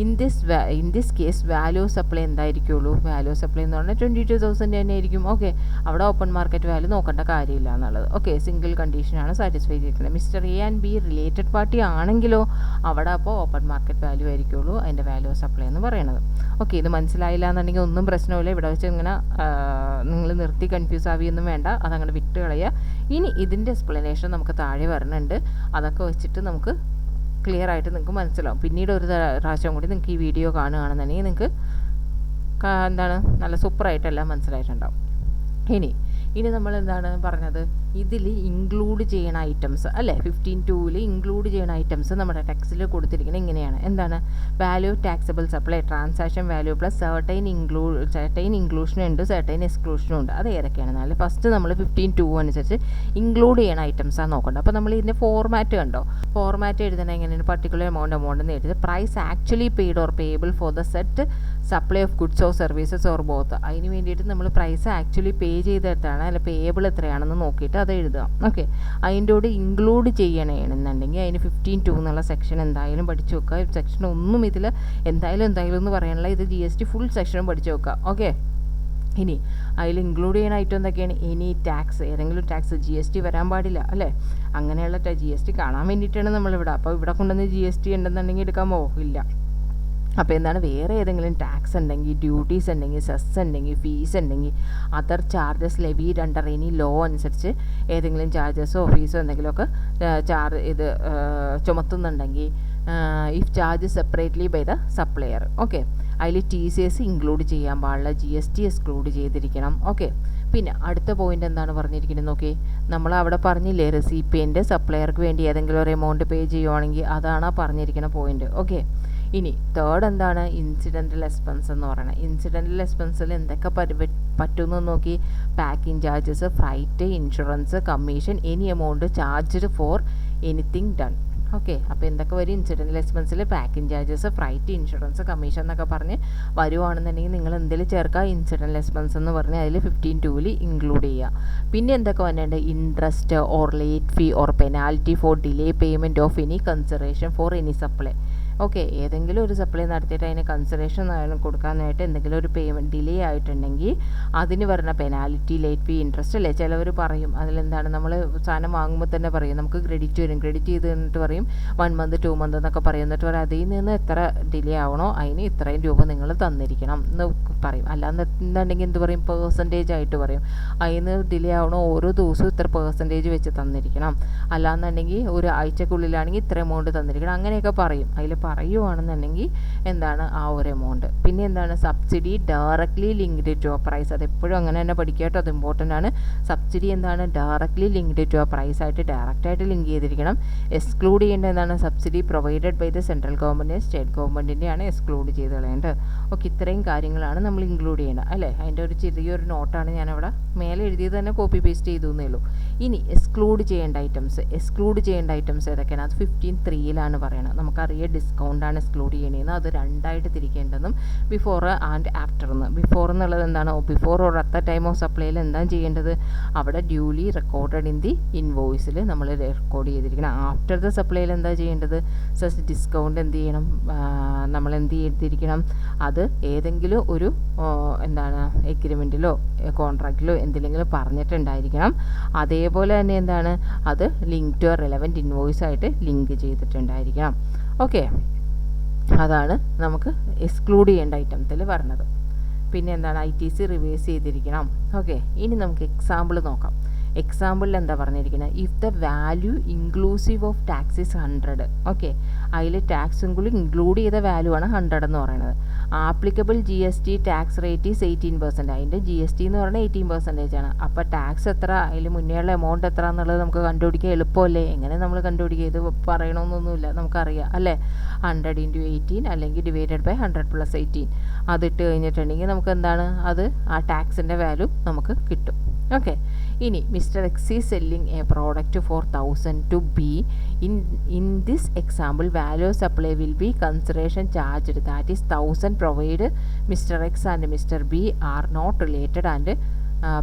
In this case value supply എന്തായിരിക്കുള്ളൂ, വാല്യൂ സപ്ലൈ എന്ന് പറഞ്ഞാൽ 22,000 തന്നെ ആയിരിക്കും. ഓക്കെ, അവിടെ ഓപ്പൺ മാർക്കറ്റ് വാല്യൂ നോക്കേണ്ട കാര്യമില്ല എന്നുള്ളത്. ഓക്കെ, സിംഗിൾ കണ്ടീഷനാണ് സാറ്റിസ്ഫൈ ചെയ്തിരിക്കുന്നത്. Mister A and be related party ആണെങ്കിലോ അവിടെ അപ്പോൾ ഓപ്പൺ മാർക്കറ്റ് വാല്യൂ ആയിരിക്കുള്ളൂ അതിൻ്റെ വാല്യൂ സപ്ലൈ എന്ന് പറയുന്നത്. ഓക്കെ, ഇത് മനസ്സിലായില്ല എന്നുണ്ടെങ്കിൽ ഒന്നും പ്രശ്നമില്ല, ഇവിടെ വെച്ച് ഇങ്ങനെ നിങ്ങൾ നിർത്തി കൺഫ്യൂസ് ആവിയൊന്നും വേണ്ട, അതങ്ങനെ വിട്ട് കളയുക. ഇനി ഇതിൻ്റെ എക്സ്പ്ലനേഷൻ നമുക്ക് താഴെ വരുന്നുണ്ട്, അതൊക്കെ വെച്ചിട്ട് നമുക്ക് ക്ലിയർ ആയിട്ട് നിങ്ങൾക്ക് മനസ്സിലാവും. പിന്നീട് ഒരു പ്രാവശ്യം കൂടി നിങ്ങൾക്ക് ഈ വീഡിയോ കാണുകയാണെന്നുണ്ടെങ്കിൽ നിങ്ങൾക്ക് എന്താണ് നല്ല സൂപ്പറായിട്ടെല്ലാം മനസ്സിലായിട്ടുണ്ടാവും. ഇനി നമ്മൾ എന്താണ് പറഞ്ഞത്, ഇതിൽ ഇൻക്ലൂഡ് ചെയ്യണ ഐറ്റംസ് അല്ലേ, 15(2)ൽ ഇൻക്ലൂഡ് ചെയ്യണ ഐറ്റംസ് നമ്മുടെ ടെക്സ്റ്റിൽ കൊടുത്തിരിക്കുന്നത് ഇങ്ങനെയാണ്. എന്താണ്, value taxable supply, transaction value plus certain ഇൻക്ലൂഷനും ഉണ്ട്, സെർട്ടൈൻ എക്സ്ക്ലൂഷനും ഉണ്ട്. അത് ഏതൊക്കെയാണെന്നാൽ ഫസ്റ്റ് നമ്മൾ 15(2) അനുസരിച്ച് ഇൻക്ലൂഡ് ചെയ്യണ ഐറ്റംസാണ് നോക്കേണ്ടത്. അപ്പോൾ നമ്മൾ ഇതിൻ്റെ ഫോർമാറ്റ് കണ്ടോ, ഫോർമാറ്റ് എഴുതണ എങ്ങനെയാണ്, പർട്ടിക്കുലർ എമൗണ്ട് എന്ന് എഴുതി price actually paid or payable for the set supply of goods or services or both. അതിന് വേണ്ടിയിട്ട് നമ്മൾ പ്രൈസ് ആക്ച്വലി പേ ചെയ്തിട്ടാണ് അല്ല പേയബിൾ എത്രയാണെന്ന് നോക്കിയിട്ട് അത് എഴുതുക. ഓക്കെ, അതിൻ്റെ കൂടെ ഇൻക്ലൂഡ് ചെയ്യണമെന്നുണ്ടെങ്കിൽ അതിന് 15(2) എന്നുള്ള സെക്ഷൻ എന്തായാലും പഠിച്ചു വെക്കുക. സെക്ഷൻ ഒന്നും ഇതിൽ എന്തായാലും എന്ന് പറയാനുള്ള, ഇത് GST ഫുൾ സെക്ഷനും പഠിച്ചു വെക്കുക. ഓക്കെ, ഇനി അതിൽ ഇൻക്ലൂഡ് ചെയ്യുന്ന ഐറ്റം എന്തൊക്കെയാണ്, എനി ടാക്സ്, ഏതെങ്കിലും ടാക്സ്, GST വരാൻ പാടില്ല അല്ലേ. അങ്ങനെയുള്ള GST കാണാൻ വേണ്ടിയിട്ടാണ് നമ്മളിവിടെ. അപ്പോൾ ഇവിടെ കൊണ്ടുവന്ന് GST ഉണ്ടെന്നുണ്ടെങ്കിൽ എടുക്കാൻ പോകില്ല. അപ്പോൾ എന്താണ്, വേറെ ഏതെങ്കിലും ടാക്സ് ഉണ്ടെങ്കിൽ, ഡ്യൂട്ടീസ് ഉണ്ടെങ്കിൽ, സെസ് ഉണ്ടെങ്കിൽ, ഫീസ് ഉണ്ടെങ്കിൽ, other charges levied under any law അനുസരിച്ച് ഏതെങ്കിലും ചാർജസോ ഫീസോ എന്തെങ്കിലുമൊക്കെ ചുമത്തുന്നുണ്ടെങ്കിൽ, if charge separately by the supplier. Okay, അതിൽ TCS ഇൻക്ലൂഡ് ചെയ്യാൻ പാടില്ല, GST എക്സ്ക്ലൂഡ് ചെയ്തിരിക്കണം. ഓക്കെ, പിന്നെ അടുത്ത പോയിന്റ് എന്താണ് പറഞ്ഞിരിക്കുന്നത് നോക്കി, നമ്മൾ അവിടെ പറഞ്ഞില്ലേ റെസിപ്പിയൻ്റ് സപ്ലയർക്ക് വേണ്ടി ഏതെങ്കിലും ഒരു എമൗണ്ട് പേ ചെയ്യുവാണെങ്കിൽ അതാണ് പറഞ്ഞിരിക്കുന്ന പോയിന്റ്. ഓക്കെ, ഇനി തേർഡ് എന്താണ്, ഇൻസിഡൻ്റൽ എക്സ്പെൻസ് എന്ന് പറയുന്നത്. ഇൻസിഡൻ്റൽ എക്സ്പെൻസിൽ എന്തൊക്കെ പറ്റുമെന്ന് നോക്കി, packing charges, freight, insurance, commission, any amount charged for anything done. Okay, അപ്പോൾ എന്തൊക്കെ വരും, ഇൻസിഡൻ്റൽ എക്സ്പെൻസിൽ packing charges, freight, insurance, commission എന്നൊക്കെ പറഞ്ഞ് വരുവാണെന്നുണ്ടെങ്കിൽ നിങ്ങൾ എന്തെങ്കിലും ചേർക്കുക, ഇൻസിഡൻ്റൽ എക്സ്പെൻസ് എന്ന് പറഞ്ഞ് അതിൽ 15(2)ൽ ഇൻക്ലൂഡ് ചെയ്യുക. പിന്നെ എന്തൊക്കെ വന്നിട്ടുണ്ട്, interest or late fee or penalty for delay payment of any consideration for any supply. Okay, ഏതെങ്കിലും ഒരു സപ്ലൈ നടത്തിയിട്ട് അതിന് കൺസിഡറേഷൻ കൊടുക്കാനായിട്ട് എന്തെങ്കിലും ഒരു പേയ്മെൻറ്റ് ഡിലേ ആയിട്ടുണ്ടെങ്കിൽ അതിന് വരുന്ന പെനാലിറ്റി, ലേറ്റ് ഫീ, ഇൻട്രസ്റ്റ് അല്ലേ ചിലവർ പറയും. അതിലെന്താണ് നമ്മൾ സാധനം വാങ്ങുമ്പോൾ തന്നെ പറയും നമുക്ക് ക്രെഡിറ്റ് വരും, ക്രെഡിറ്റ് ചെയ്ത് എന്നിട്ട് പറയും 1 മന്ത് 2 മന്ത് എന്നൊക്കെ പറയും. എന്നിട്ട് പറയും അതിൽ നിന്ന് എത്ര ഡിലേ ആവണോ അതിന് ഇത്രയും രൂപ നിങ്ങൾ തന്നിരിക്കണം എന്ന് പറയും. അല്ലാന്ന് എന്നുണ്ടെങ്കിൽ എന്ത് പറയും, പേഴ്സൻറ്റേജ് ആയിട്ട് പറയും. അതിന് ഡിലേ ആവണോ ഓരോ ദിവസവും ഇത്ര പേഴ്സൻറ്റേജ് വെച്ച് തന്നിരിക്കണം, അല്ലാന്നുണ്ടെങ്കിൽ ഒരു ആഴ്ചക്കുള്ളിലാണെങ്കിൽ ഇത്ര എമൗണ്ട് തന്നിരിക്കണം, അങ്ങനെയൊക്കെ പറയും. അതിൽ പറയുവാണെന്നുണ്ടെങ്കിൽ എന്താണ് ആ ഒരു എമൗണ്ട്. പിന്നെ എന്താണ് subsidy directly linked to a price. അതെപ്പോഴും അങ്ങനെ തന്നെ പഠിക്കുക കേട്ടോ, അത് ഇമ്പോർട്ടൻ്റ് ആണ്. സബ്സിഡി എന്താണ് directly linked to a price ആയിട്ട് ഡയറക്റ്റായിട്ട് ലിങ്ക് ചെയ്തിരിക്കണം. എക്സ്ക്ലൂഡ് ചെയ്യേണ്ടത് എന്താണ് subsidy provided by the central government, state ഗവൺമെൻറ്റിൻ്റെയാണ് എക്സ്ക്ലൂഡ് ചെയ്ത് കളയേണ്ടത്. ഓക്കെ, ഇത്രയും കാര്യങ്ങളാണ് നമ്മൾ ഇൻക്ലൂഡ് ചെയ്യേണ്ടത് അല്ലേ. അതിൻ്റെ ഒരു ചെറിയൊരു നോട്ടാണ് ഞാനവിടെ മേലെ എഴുതിയത് തന്നെ കോപ്പി പേസ്റ്റ് ചെയ്തു എന്നേ ഉള്ളൂ. ഇനി എക്സ്ക്ലൂഡ് ചെയ്യേണ്ട ഐറ്റംസ് ഏതൊക്കെയാണ്? അത് 15(3)ലാണ് പറയണത്. നമുക്കറിയാം ഡിസ്കൗണ്ടാണ് എക്സ്ക്ലൂഡ് ചെയ്യണതെന്ന്. അത് രണ്ടായിട്ട് തിരിക്കേണ്ടതും ബിഫോർ ആൻഡ് ആഫ്റ്റർ എന്ന്. ബിഫോർ എന്നുള്ളത് എന്താണ്, before or at the time of സപ്ലൈയിൽ എന്താണ് ചെയ്യേണ്ടത്, അവിടെ ഡ്യൂലി റെക്കോർഡഡ് ഇൻ ദി ഇൻവോയ്സിൽ നമ്മൾ റെക്കോർഡ് ചെയ്തിരിക്കണം. ആഫ്റ്റർ ദ സപ്ലൈയിൽ എന്താ ചെയ്യേണ്ടത്, സച്ച് ഡിസ്കൗണ്ട് എന്ത് ചെയ്യണം, നമ്മൾ എന്ത് ചെയ്തിരിക്കണം, അത് ഏതെങ്കിലും ഒരു എന്താണ് എഗ്രിമെൻറ്റിലോ കോൺട്രാക്റ്റിലോ എന്തിലെങ്കിലും പറഞ്ഞിട്ടുണ്ടായിരിക്കണം. അതേപോലെ തന്നെ എന്താണ് അത് ലിങ്ക് ടു റെലവൻറ്റ് ഇൻവോയ്സ് ആയിട്ട് ലിങ്ക് ചെയ്തിട്ടുണ്ടായിരിക്കണം. ഓക്കെ, അതാണ് നമുക്ക് എക്സ്ക്ലൂഡ് ചെയ്യേണ്ട ഐറ്റംസിൽ പറഞ്ഞത്. പിന്നെ എന്താണ് ITC റിവേഴ്സ് ചെയ്തിരിക്കണം. ഓക്കെ, ഇനി നമുക്ക് എക്സാമ്പിൾ നോക്കാം. എക്സാമ്പിളിൽ എന്താ പറഞ്ഞിരിക്കുന്നത്, if the value inclusive of tax is 100. Okay, അതിൽ ടാക്സും കൂടി ഇൻക്ലൂഡ് ചെയ്ത വാല്യൂ ആണ് 100 എന്ന് പറയുന്നത്. Applicable GST tax rate is 18%. അതിൻ്റെ GST എന്ന് പറയുന്നത് 18% ആണ്. അപ്പോൾ ടാക്സ് എത്ര, അതിൽ മുന്നേയുള്ള എമൗണ്ട് എത്ര എന്നുള്ളത് നമുക്ക് കണ്ടുപിടിക്കാൻ എളുപ്പമല്ലേ. എങ്ങനെ നമ്മൾ കണ്ടുപിടിക്കുക, ഇത് പറയണമെന്നൊന്നുമില്ല, നമുക്കറിയാം അല്ലേ. 100 × 18 അല്ലെങ്കിൽ ഡിവൈഡഡ് ബൈ 100 + 18 അതിട്ട് കഴിഞ്ഞിട്ടുണ്ടെങ്കിൽ നമുക്ക് എന്താണ് അത് ആ ടാക്സിൻ്റെ വാല്യൂ നമുക്ക് കിട്ടും. ഓക്കെ, ഇനി mister X is selling a product for 1000 to B. In this example value of supply will be consideration charged that is 1000 provide mister X and mister B are not related and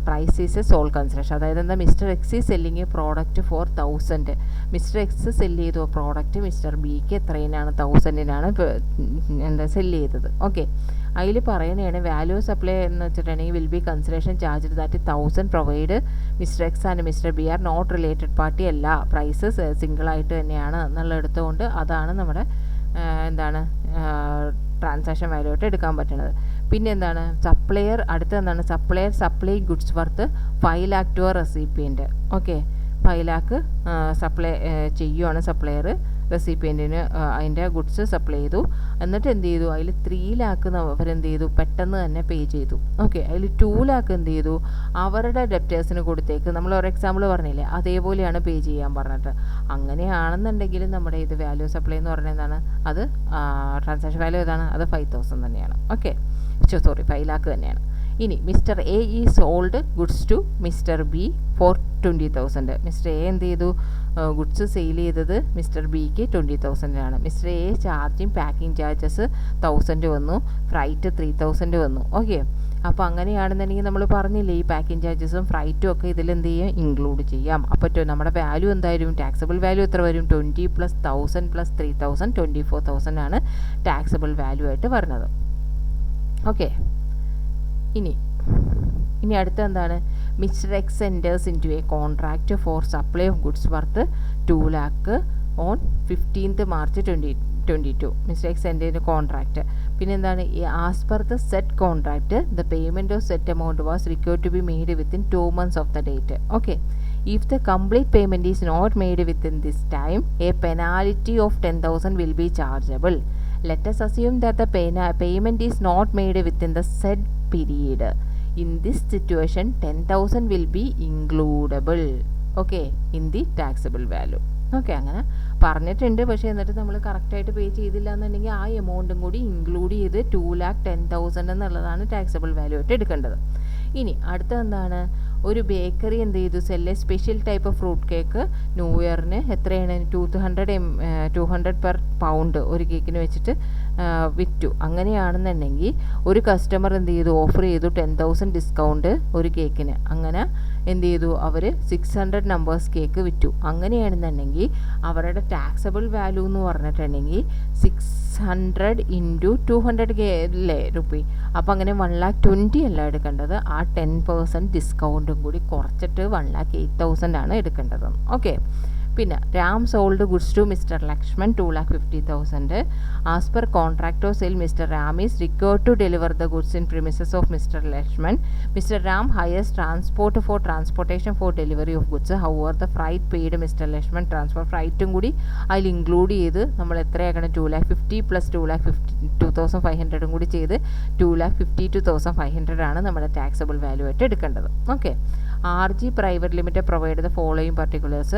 price is a sole consideration. അതായത് എന്താ, mister X is selling a product for 1000. Mister X sell ചെയ്തു product mister ബിക്ക് എത്രയിനാണ്, 1000-നാണ് എന്താ cell ചെയ്തത്. Okay, അതിൽ പറയുന്നതാണ് value supply എന്ന് വെച്ചിട്ടുണ്ടെങ്കിൽ will be consideration charge that 1000 provide mister X and mister B are not related party അല്ല, പ്രൈസ് സിംഗിളായിട്ട് തന്നെയാണ് എന്നുള്ള എടുത്തുകൊണ്ട് അതാണ് നമ്മുടെ എന്താണ് ട്രാൻസാക്ഷൻ വാല്യൂ ആയിട്ട് എടുക്കാൻ പറ്റുന്നത്. പിന്നെ എന്താണ് സപ്ലയർ, അടുത്ത എന്താണ് supplier supply goods worth 5 lakh to recipient. Okay, 5 lakh supply ചെയ്യുവാണ് സപ്ലയർ റെസിപ്പിയൻറ്റിന് അതിൻ്റെ ഗുഡ്സ് സപ്ലൈ ചെയ്തു. എന്നിട്ട് എന്ത് ചെയ്തു, അതിൽ 3 lakh അവരെന്ത് ചെയ്തു പെട്ടെന്ന് തന്നെ പേ ചെയ്തു. ഓക്കെ, അതിൽ 2 lakh എന്ത് ചെയ്തു അവരുടെ ഡെപ്റ്റേഴ്സിന് കൊടുത്തേക്ക്. നമ്മൾ ഒരു എക്സാമ്പിൾ പറഞ്ഞില്ലേ, അതേപോലെയാണ് പേ ചെയ്യാൻ പറഞ്ഞിട്ട്. അങ്ങനെയാണെന്നുണ്ടെങ്കിൽ നമ്മുടെ ഇത് വാല്യൂ സപ്ലൈ എന്ന് പറഞ്ഞാൽ എന്താണ്, അത് ട്രാൻസാക്ഷൻ വാല്യൂ ഏതാണ്, അത് 5000 തന്നെയാണ്. ഓക്കെ, 5 lakh തന്നെയാണ്. ഇനി മിസ്റ്റർ എ ഈ sold goods to mister B for 20,000. Mister A എന്ത് ചെയ്തു ഗുഡ്സ് സെയിൽ ചെയ്തത് മിസ്റ്റർ ബിക്ക് 20,000-നാണ്. Mister A charging packing charges 1000 വന്നു, ഫ്രൈറ്റ് 3000 വന്നു. ഓക്കെ, അപ്പോൾ അങ്ങനെയാണെന്നുണ്ടെങ്കിൽ നമ്മൾ പറഞ്ഞില്ലേ ഈ പാക്കിംഗ് ചാർജസും ഫ്രൈറ്റും ഒക്കെ ഇതിൽ എന്ത് ചെയ്യാം ഇൻക്ലൂഡ് ചെയ്യാം. അപ്പോൾ നമ്മുടെ വാല്യൂ എന്തായാലും ടാക്സബിൾ വാല്യൂ എത്ര വരും, 20 + 1000 + 3000 24,000 ആണ് ടാക്സബിൾ വാല്യൂ ആയിട്ട് വരുന്നത്. ഓക്കെ, ഇനി അടുത്ത എന്താണ്, mister X enters into a contract for supply of goods worth 2 lakh on 15th March 2022. Mister X എൻറ്റേഴ്സിൻ്റെ കോൺട്രാക്റ്റ്. പിന്നെ എന്താണ്, as per the set contract the payment of set amount was required to be made within 2 months of the date. Okay, if the complete payment is not made within this time, a penalty of 10,000 will be chargeable. Let us assume that the payment is not made within the said period. In this situation, 10,000 will be includable, okay, in the taxable value. Okay, അങ്ങനെ പറഞ്ഞിട്ടുണ്ട്. പക്ഷേ എന്നിട്ട് നമ്മൾ കറക്റ്റായിട്ട് പേ ചെയ്തില്ല എന്നുണ്ടെങ്കിൽ ആ എമൗണ്ടും കൂടി ഇൻക്ലൂഡ് ചെയ്ത് 2,10,000 എന്നുള്ളതാണ് ടാക്സബിൾ വാല്യൂ ആയിട്ട് എടുക്കേണ്ടത്. ഇനി അടുത്ത എന്താണ്, ഒരു ബേക്കറി എന്ത് ചെയ്തു, sell special type of fruit cake new ഇയറിന് എത്രയാണ് 200 പെർ പൗണ്ട് ഒരു കേക്കിന് വെച്ചിട്ട് വിറ്റു. അങ്ങനെയാണെന്നുണ്ടെങ്കിൽ ഒരു കസ്റ്റമർ എന്ത് ചെയ്തു, ഓഫർ ചെയ്തു 10,000 ഡിസ്കൗണ്ട് ഒരു കേക്കിന്. അങ്ങനെ എന്ത് ചെയ്തു, അവർ 600 നമ്പേഴ്സ് കേക്ക് വിറ്റു. അങ്ങനെയാണെന്നുണ്ടെങ്കിൽ അവരുടെ ടാക്സബിൾ വാല്യൂ എന്ന് പറഞ്ഞിട്ടുണ്ടെങ്കിൽ 600 ഇൻറ്റു 200 അല്ലേ റുപ്പി. അപ്പോൾ അങ്ങനെ 1,20,000 അല്ല എടുക്കേണ്ടത്, ആ 10% ഡിസ്കൗണ്ടും കൂടി കുറച്ചിട്ട് 1,08,000 ആണ് എടുക്കേണ്ടത്. ഓക്കെ. പിന്നെ Ram sold goods to mister Lakshman 2,50,000. As per contract of sale mister Ram is required to deliver the goods in premises of mister Lakshman. Mister Ram hires transportation for delivery of goods. However the freight paid mister Lakshman transport ഫ്രൈറ്റും കൂടി അതിൽ include ചെയ്ത് നമ്മൾ എത്രയാക്കണം, 2,50,000 plus 2,52,500 കൂടി ചെയ്ത് 2,52,500 ആണ് നമ്മുടെ taxable value ആയിട്ട് എടുക്കേണ്ടത്. Okay. RG Private Limited provide the following particulars.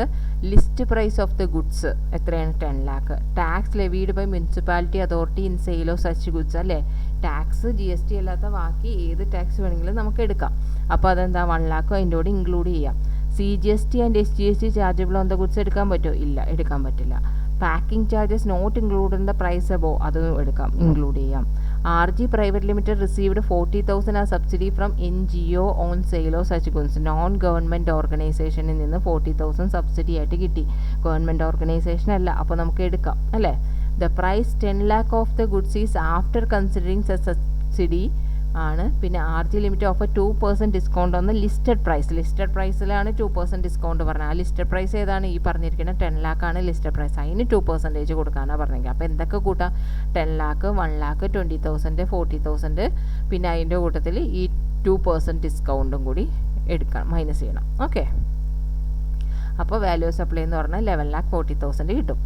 List price of the goods എത്രയാണ്, 10 lakh. Tax levied by municipality authority in sale of such goods. അല്ലേ, ടാക്സ് GST അല്ലാത്ത ബാക്കി ഏത് ടാക്സ് വേണമെങ്കിലും നമുക്ക് എടുക്കാം. അപ്പോൾ അതെന്താ, 1 lakh അതിൻ്റെ കൂടെ ഇൻക്ലൂഡ് ചെയ്യാം. CGST and SGST chargeable on the goods എടുക്കാൻ പറ്റുമോ? ഇല്ല, എടുക്കാൻ പറ്റില്ല. Packing charges not include in the price above, അതും എടുക്കാം, ഇൻക്ലൂഡ് ചെയ്യാം. RG Private Limited received 40,000 as subsidy from NGO on sale of such goods. Non government ഓർഗനൈസേഷനിൽ നിന്ന് 40,000 സബ്സിഡി ആയിട്ട് കിട്ടി. ഗവൺമെൻറ് ഓർഗനൈസേഷൻ അല്ല, അപ്പോൾ നമുക്ക് എടുക്കാം അല്ലേ. The price 10 lakh of the goods is after considering subsidy ആണ്. പിന്നെ RG limit offer 2% discount on the listed പ്രൈസിലാണ് 2% ഡിസ്കൗണ്ട് പറഞ്ഞത്. ആ ലിസ്റ്റഡ് പ്രൈസ് ഏതാണ്, ഈ പറഞ്ഞിരിക്കുന്നത് 10 lakh ആണ് ലിസ്റ്റഡ് പ്രൈസ്, അതിന് 2% കൊടുക്കാനാണ് പറഞ്ഞെങ്കിൽ. അപ്പോൾ എന്തൊക്കെ കൂട്ടാം, 10 lakh, 1 lakh, 20,000, 40,000, പിന്നെ അതിൻ്റെ കൂട്ടത്തിൽ ഈ 2% ഡിസ്കൗണ്ടും കൂടി എടുക്കണം, മൈനസ് ചെയ്യണം. ഓക്കെ. അപ്പോൾ വാല്യൂ സപ്ലൈ എന്ന് പറഞ്ഞാൽ 11,40,000 കിട്ടും.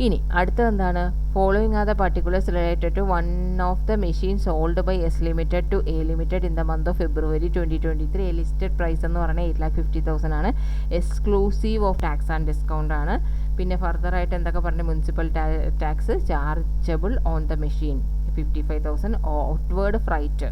ഇനി അടുത്തത് എന്താണ്, following are the particulars related to one of the machine sold by S limited to A limited in the month of February 2023. Listed price എന്ന് പറഞ്ഞാൽ 8,50,000 ആണ്. Exclusive of tax and discount ആണ്. പിന്നെ ഫർദറായിട്ട് എന്തൊക്കെ പറഞ്ഞ, municipal tax chargeable on the machine 55,000. Outward freight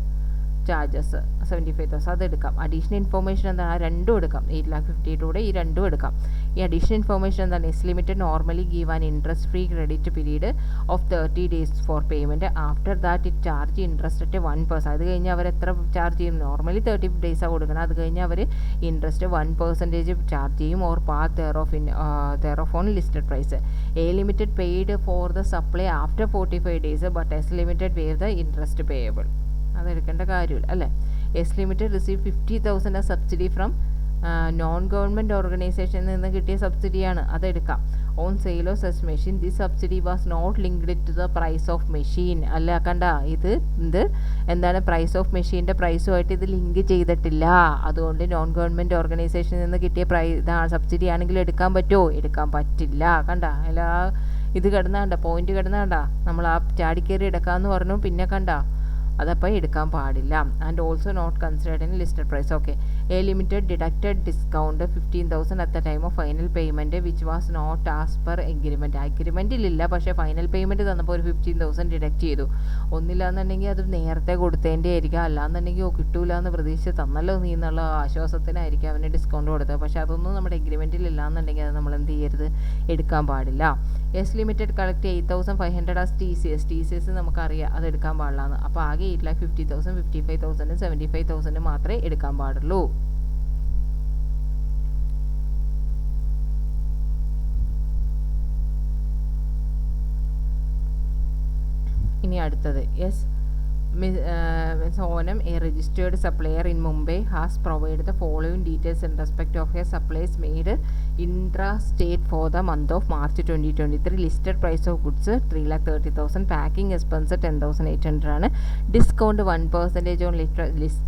charges 75,000, അത് എടുക്കാം. അഡീഷണൽ ഇൻഫോർമേഷൻ എന്താണ്, രണ്ടും എടുക്കാം. 8,50,000 ഈ രണ്ടും എടുക്കാം. ഈ അഡീഷണൽ ഇൻഫോർമേഷൻ എന്താണ്, S limited normally give an interest free credit period of 30 days for payment. After that it charge interest at 1%. അത് കഴിഞ്ഞ് അവർ എത്ര ചാർജ് ചെയ്യും, നോർമലി 30 days കൊടുക്കണം. അത് കഴിഞ്ഞ് അവർ ഇൻട്രസ്റ്റ് 1% ചാർജ് ചെയ്യും. Or part thereof on listed price. A limited paid for the supply after 45 days, but S limited waive the interest payable. അതെടുക്കേണ്ട കാര്യമില്ല അല്ലേ. S limited receive 50,000 subsidy from non government ഓർഗനൈസേഷനിൽ നിന്ന് കിട്ടിയ സബ്സിഡിയാണ്, അതെടുക്കാം. On sale of such machine this subsidy was not linked to the price of machine. അല്ല, കണ്ട, ഇത് എന്താണ്, പ്രൈസ് ഓഫ് മെഷീൻ്റെ പ്രൈസുമായിട്ട് ഇത് ലിങ്ക് ചെയ്തിട്ടില്ല. അതുകൊണ്ട് നോൺ ഗവൺമെൻറ് ഓർഗനൈസേഷനിൽ നിന്ന് കിട്ടിയ ഇതാണ് സബ്സിഡി ആണെങ്കിൽ എടുക്കാൻ പറ്റുമോ, എടുക്കാൻ പറ്റില്ല. കണ്ട, എല്ലാ ഇത് കിടന്നാണ്ട, പോയിന്റ് കിടന്നാണ്ട, നമ്മൾ ആ ചാടിക്കേറി എടുക്കാമെന്ന് പറഞ്ഞു, പിന്നെ കണ്ട അതപ്പോൾ എടുക്കാൻ പാടില്ല. And also not considered in listed price. Okay. A limited deducted discount 15,000 at the time of final payment which was not as per agreement. അഗ്രിമെൻറ്റിലില്ല, പക്ഷേ ഫൈനൽ പേയ്മെൻറ്റ് തന്നപ്പോൾ ഒരു 15,000 ഡിഡക്റ്റ് ചെയ്തു. ഒന്നില്ലാന്നുണ്ടെങ്കിൽ അത് നേരത്തെ കൊടുത്തതിൻ്റെ ആയിരിക്കും, അല്ലാന്നുണ്ടെങ്കിൽ കിട്ടൂല എന്ന് പ്രതീക്ഷിച്ച് തന്നല്ലോ നീ എന്നുള്ള ആശ്വാസത്തിനായിരിക്കും അവന് ഡിസ്കൗണ്ട് കൊടുത്തത്. പക്ഷേ അതൊന്നും നമ്മുടെ എഗ്രിമെൻറ്റിൽ ഇല്ലാന്നുണ്ടെങ്കിൽ അത് നമ്മൾ എന്ത് ചെയ്യരുത്, എടുക്കാൻ പാടില്ല. S limited collect 8,500 as TCS നമുക്കറിയാം, അത് എടുക്കാൻ പാടില്ലാന്ന്. അപ്പോൾ ആകെ 8,50,000, 55,000, 75,000 മാത്രമേ എടുക്കാൻ പാടുള്ളൂ. ഇനി അടുത്തത്, yes Sonam, a registered supplier in Mumbai, has provided the following details in respect of her supplies made intra-state for the month of March 2023. Listed price of goods 3,30,000, packing expense 10,800, discount 1% on list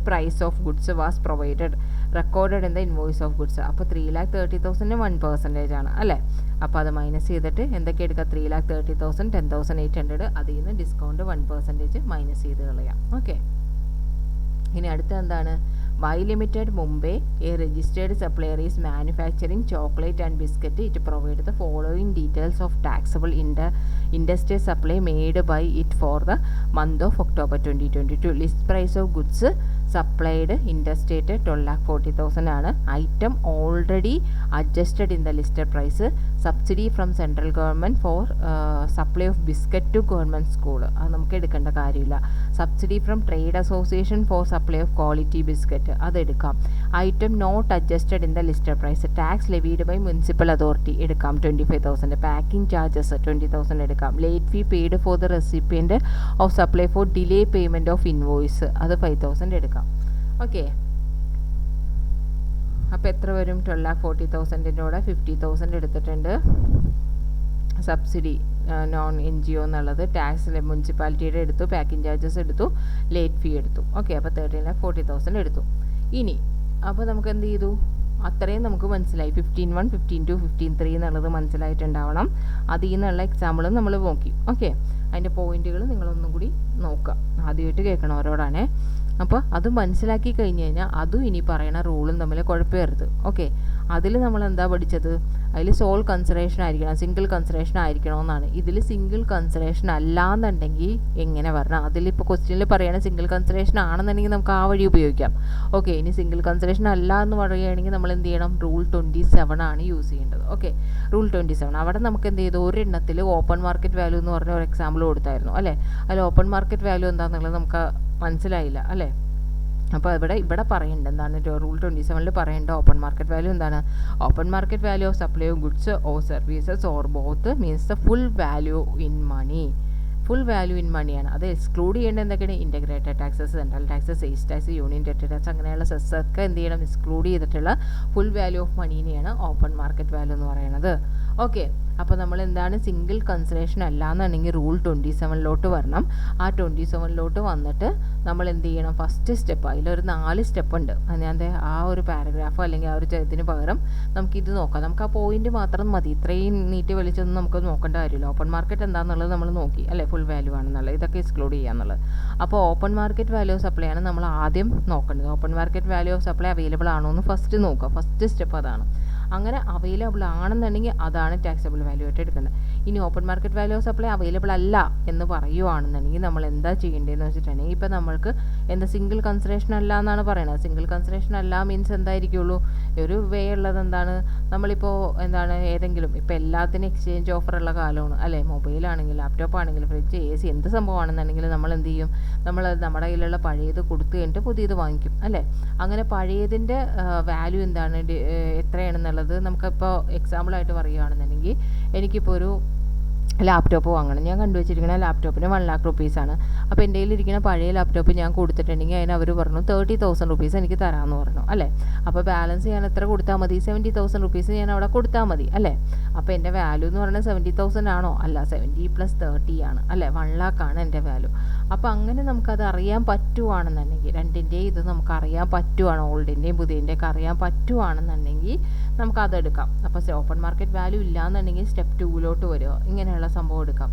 price of goods was provided, recorded in the invoice of goods. അപ്പോൾ 3,30,000 1% ആണ് അല്ലേ. അപ്പോൾ അത് minus ചെയ്തിട്ട് എന്തൊക്കെ എടുക്കുക, 3,30,000, 10,800, അതിൽ നിന്ന് ഡിസ്കൗണ്ട് 1% മൈനസ് ചെയ്ത് കളയാം. ഓക്കെ. ഇനി അടുത്ത എന്താണ്, Y Limited, Mumbai, a registered supplier, is manufacturing chocolate and biscuit. It provides the following details of taxable interstate supply made by it for the month of October 2022. List price of goods supplied interstate 12,40,000 ആണ്. Item already adjusted in the listed price. Subsidy from central government for supply of biscuit to government school. അത് നമുക്ക് എടുക്കേണ്ട കാര്യമില്ല. Subsidy from trade association for supply of quality biscuit. അത് എടുക്കാം. Item not adjusted in the listed price. Tax levied by municipal authority എടുക്കാം 25,000. Packing charges 20,000 എടുക്കാം. Late fee paid for the recipient of supply for delay payment of invoice അത് 5,000 എടുക്കാം. Okay, അപ്പോൾ എത്ര വരും? 12,40,000 കൂടെ 50,000 എടുത്തിട്ടുണ്ട്. സബ്സിഡി നോൺ NGO എന്നുള്ളത്, ടാക്സ് മുനിസിപ്പാലിറ്റിയുടെ എടുത്തു, പാക്കിംഗ് ചാർജസ് എടുത്തു, ലേറ്റ് ഫീ എടുത്തു. ഓക്കെ, അപ്പോൾ 13,40,000 എടുത്തു. ഇനി അപ്പോൾ നമുക്ക് എന്ത് ചെയ്തു? അത്രയും നമുക്ക് മനസ്സിലായി. 15(1), 15(2), 15(3) എന്നുള്ളത് മനസ്സിലായിട്ടുണ്ടാവണം. അതിൽ നിന്നുള്ള എക്സാമ്പിളും നമ്മൾ നോക്കി. ഓക്കെ, അതിൻ്റെ പോയിന്റുകൾ നിങ്ങളൊന്നും കൂടി നോക്കുക. ആദ്യമായിട്ട് കേൾക്കണവരോടാണേ. അപ്പോൾ അത് മനസ്സിലാക്കി കഴിഞ്ഞ് കഴിഞ്ഞാൽ അതും ഇനി പറയുന്ന റൂളും തമ്മിൽ കുഴപ്പമരുത്. ഓക്കെ, അതിൽ നമ്മൾ എന്താ പഠിച്ചത്? അതിൽ സോൾ കൺസിഡറേഷൻ ആയിരിക്കണം, സിംഗിൾ കൺസിഡറേഷൻ ആയിരിക്കണമെന്നാണ്. ഇതിൽ സിംഗിൾ കൺസിഡറേഷൻ അല്ലാന്നുണ്ടെങ്കിൽ എങ്ങനെ വരണം? അതിലിപ്പോൾ ക്വസ്റ്റ്യനിൽ പറയുകയാണ് സിംഗിൾ കൺസിഡറേഷൻ ആണെന്നുണ്ടെങ്കിൽ നമുക്ക് ആ വഴി ഉപയോഗിക്കാം. ഓക്കെ, ഇനി സിംഗിൾ കൺസിഡറേഷൻ അല്ല എന്ന് പറയുകയാണെങ്കിൽ നമ്മൾ എന്ത് ചെയ്യണം? റൂൾ 27 ആണ് യൂസ് ചെയ്യേണ്ടത്. ഓക്കെ, റൂൾ 27 അവിടെ നമുക്ക് എന്ത് ചെയ്തു? ഒരെണ്ണത്തിൽ ഓപ്പൺ മാർക്കറ്റ് വാല്യൂ എന്ന് പറഞ്ഞ ഒരു എക്സാമ്പിൾ കൊടുത്തായിരുന്നു അല്ലേ? അതിൽ ഓപ്പൺ മാർക്കറ്റ് വാല്യൂ എന്താണെന്നുള്ളത് നമുക്ക് മനസ്സിലായില്ല അല്ലേ? അപ്പോൾ ഇവിടെ പറയേണ്ടത് എന്താണ്? റൂൾ 27 പറയേണ്ട ഓപ്പൺ മാർക്കറ്റ് വാല്യൂ എന്താണ്? Open market value of supply of goods or services or both means the full value in money. Full value in മണിയാണ്. അത് എക്സ്ക്ലൂഡ് ചെയ്യേണ്ടത് എന്തൊക്കെയാണ്? Integrated taxes, central taxes, sales tax, union territory tax, അങ്ങനെയുള്ള സെസ്സൊക്കെ എന്ത് ചെയ്യണം? Exclude ചെയ്തിട്ടുള്ള full value of മണീനെയാണ് ഓപ്പൺ മാർക്കറ്റ് വാല്യൂ എന്ന് പറയുന്നത്. ഓക്കെ, അപ്പോൾ നമ്മൾ എന്താണ്? സിംഗിൾ കൺസിഡറേഷൻ അല്ല എന്നുണ്ടെങ്കിൽ റൂൾ 27 വരണം. ആ 27 വന്നിട്ട് നമ്മൾ എന്ത് ചെയ്യണം? ഫസ്റ്റ് സ്റ്റെപ്പ്, അതിലൊരു 4 സ്റ്റെപ്പ് ഉണ്ട്. ഞാൻ ആ ഒരു പാരഗ്രാഫോ അല്ലെങ്കിൽ ആ ഒരു ഇതിന് പകരം നമുക്കിത് നോക്കാം. നമുക്ക് ആ പോയിന്റ് മാത്രം മതി. ഇത്രയും നീട്ടി വലിച്ചൊന്നും നമുക്ക് നോക്കേണ്ട കാര്യമില്ല. ഓപ്പൺ മാർക്കറ്റ് എന്താണെന്നുള്ളത് നമ്മൾ നോക്കി അല്ലേ? ഫുൾ വാല്യൂ ആണെന്നുള്ളത്, ഇതൊക്കെ എക്സ്ക്ലൂഡ് ചെയ്യാന്നുള്ളത്. അപ്പോൾ open market value of supply ആണ് നമ്മൾ ആദ്യം നോക്കേണ്ടത്. Open market value of supply available ആണോ എന്ന് ഫസ്റ്റ് നോക്കുക. ഫസ്റ്റ് സ്റ്റെപ്പ് അതാണ്. അങ്ങനെ അവൈലബിൾ ആണെന്നുണ്ടെങ്കിൽ അതാണ് ടാക്സബിൾ വാല്യൂ ആയിട്ട് എടുക്കേണ്ടത്. ഇനി open market value of supply available അല്ല എന്ന് പറയുവാണെന്നുണ്ടെങ്കിൽ നമ്മൾ എന്താ ചെയ്യേണ്ടതെന്ന് വെച്ചിട്ടുണ്ടെങ്കിൽ ഇപ്പോൾ നമ്മൾക്ക് എന്താ സിംഗിൾ കൺസിഡറേഷൻ അല്ല എന്നാണ് പറയുന്നത്. സിംഗിൾ കൺസിഡറേഷൻ അല്ല മീൻസ് എന്തായിരിക്കുള്ളൂ? ഒരു വേ ഉള്ളത് എന്താണ്? നമ്മളിപ്പോൾ എന്താണ് ഏതെങ്കിലും ഇപ്പോൾ എല്ലാത്തിനും എക്സ്ചേഞ്ച് ഓഫർ ഉള്ള കാലമാണ് അല്ലേ? മൊബൈലാണെങ്കിലും ലാപ്ടോപ്പ് ആണെങ്കിലും ഫ്രിഡ്ജ്, AC എന്ത് സംഭവമാണെന്നുണ്ടെങ്കിൽ നമ്മൾ എന്ത് ചെയ്യും? നമ്മുടെ കയ്യിലുള്ള പഴയത് കൊടുത്തു കഴിഞ്ഞിട്ട് പുതിയത് വാങ്ങിക്കും അല്ലേ? അങ്ങനെ പഴയതിൻ്റെ വാല്യൂ എന്താണ്, എത്രയാണെന്നുള്ളത് നമുക്കിപ്പോൾ എക്സാമ്പിളായിട്ട് പറയുകയാണെന്നുണ്ടെങ്കിൽ എനിക്കിപ്പോൾ ഒരു ലാപ്ടോപ്പ് വാങ്ങണം. ഞാൻ കണ്ടുവച്ചിരിക്കുന്ന ലാപ്ടോപ്പിന് 1 lakh rupees. അപ്പോൾ എൻ്റെ കയ്യിലിരിക്കുന്ന പഴയ ലാപ്ടോപ്പ് ഞാൻ കൊടുത്തിട്ടുണ്ടെങ്കിൽ അതിന് അവർ പറഞ്ഞു 30,000 rupees എനിക്ക് തരാമെന്ന് പറഞ്ഞു അല്ലേ? അപ്പോൾ ബാലൻസ് ഞാൻ എത്ര കൊടുത്താൽ മതി? 70,000 rupees ഞാൻ അവിടെ കൊടുത്താൽ മതി അല്ലേ? അപ്പോൾ എൻ്റെ വാല്യൂ എന്ന് പറയുന്നത് 70,000 ആണോ? അല്ല, 70 + 30 ആണ് അല്ലേ? 1 lakh ആണ് എൻ്റെ വാല്യൂ. അപ്പോൾ അങ്ങനെ നമുക്കത് അറിയാൻ പറ്റുവാണെന്നുണ്ടെങ്കിൽ, രണ്ടിൻ്റെയും ഇത് നമുക്ക് അറിയാൻ പറ്റുവാണ്, ഓൾഡിൻ്റെയും പുതിയതിൻ്റെയൊക്കെ അറിയാൻ പറ്റുവാണെന്നുണ്ടെങ്കിൽ നമുക്കതെടുക്കാം. അപ്പോൾ ഓപ്പൺ മാർക്കറ്റ് വാല്യൂ ഇല്ലയെന്നുണ്ടെങ്കിൽ സ്റ്റെപ്പ് 2 വരിക. ഇങ്ങനെയുള്ള സംഭവം എടുക്കാം.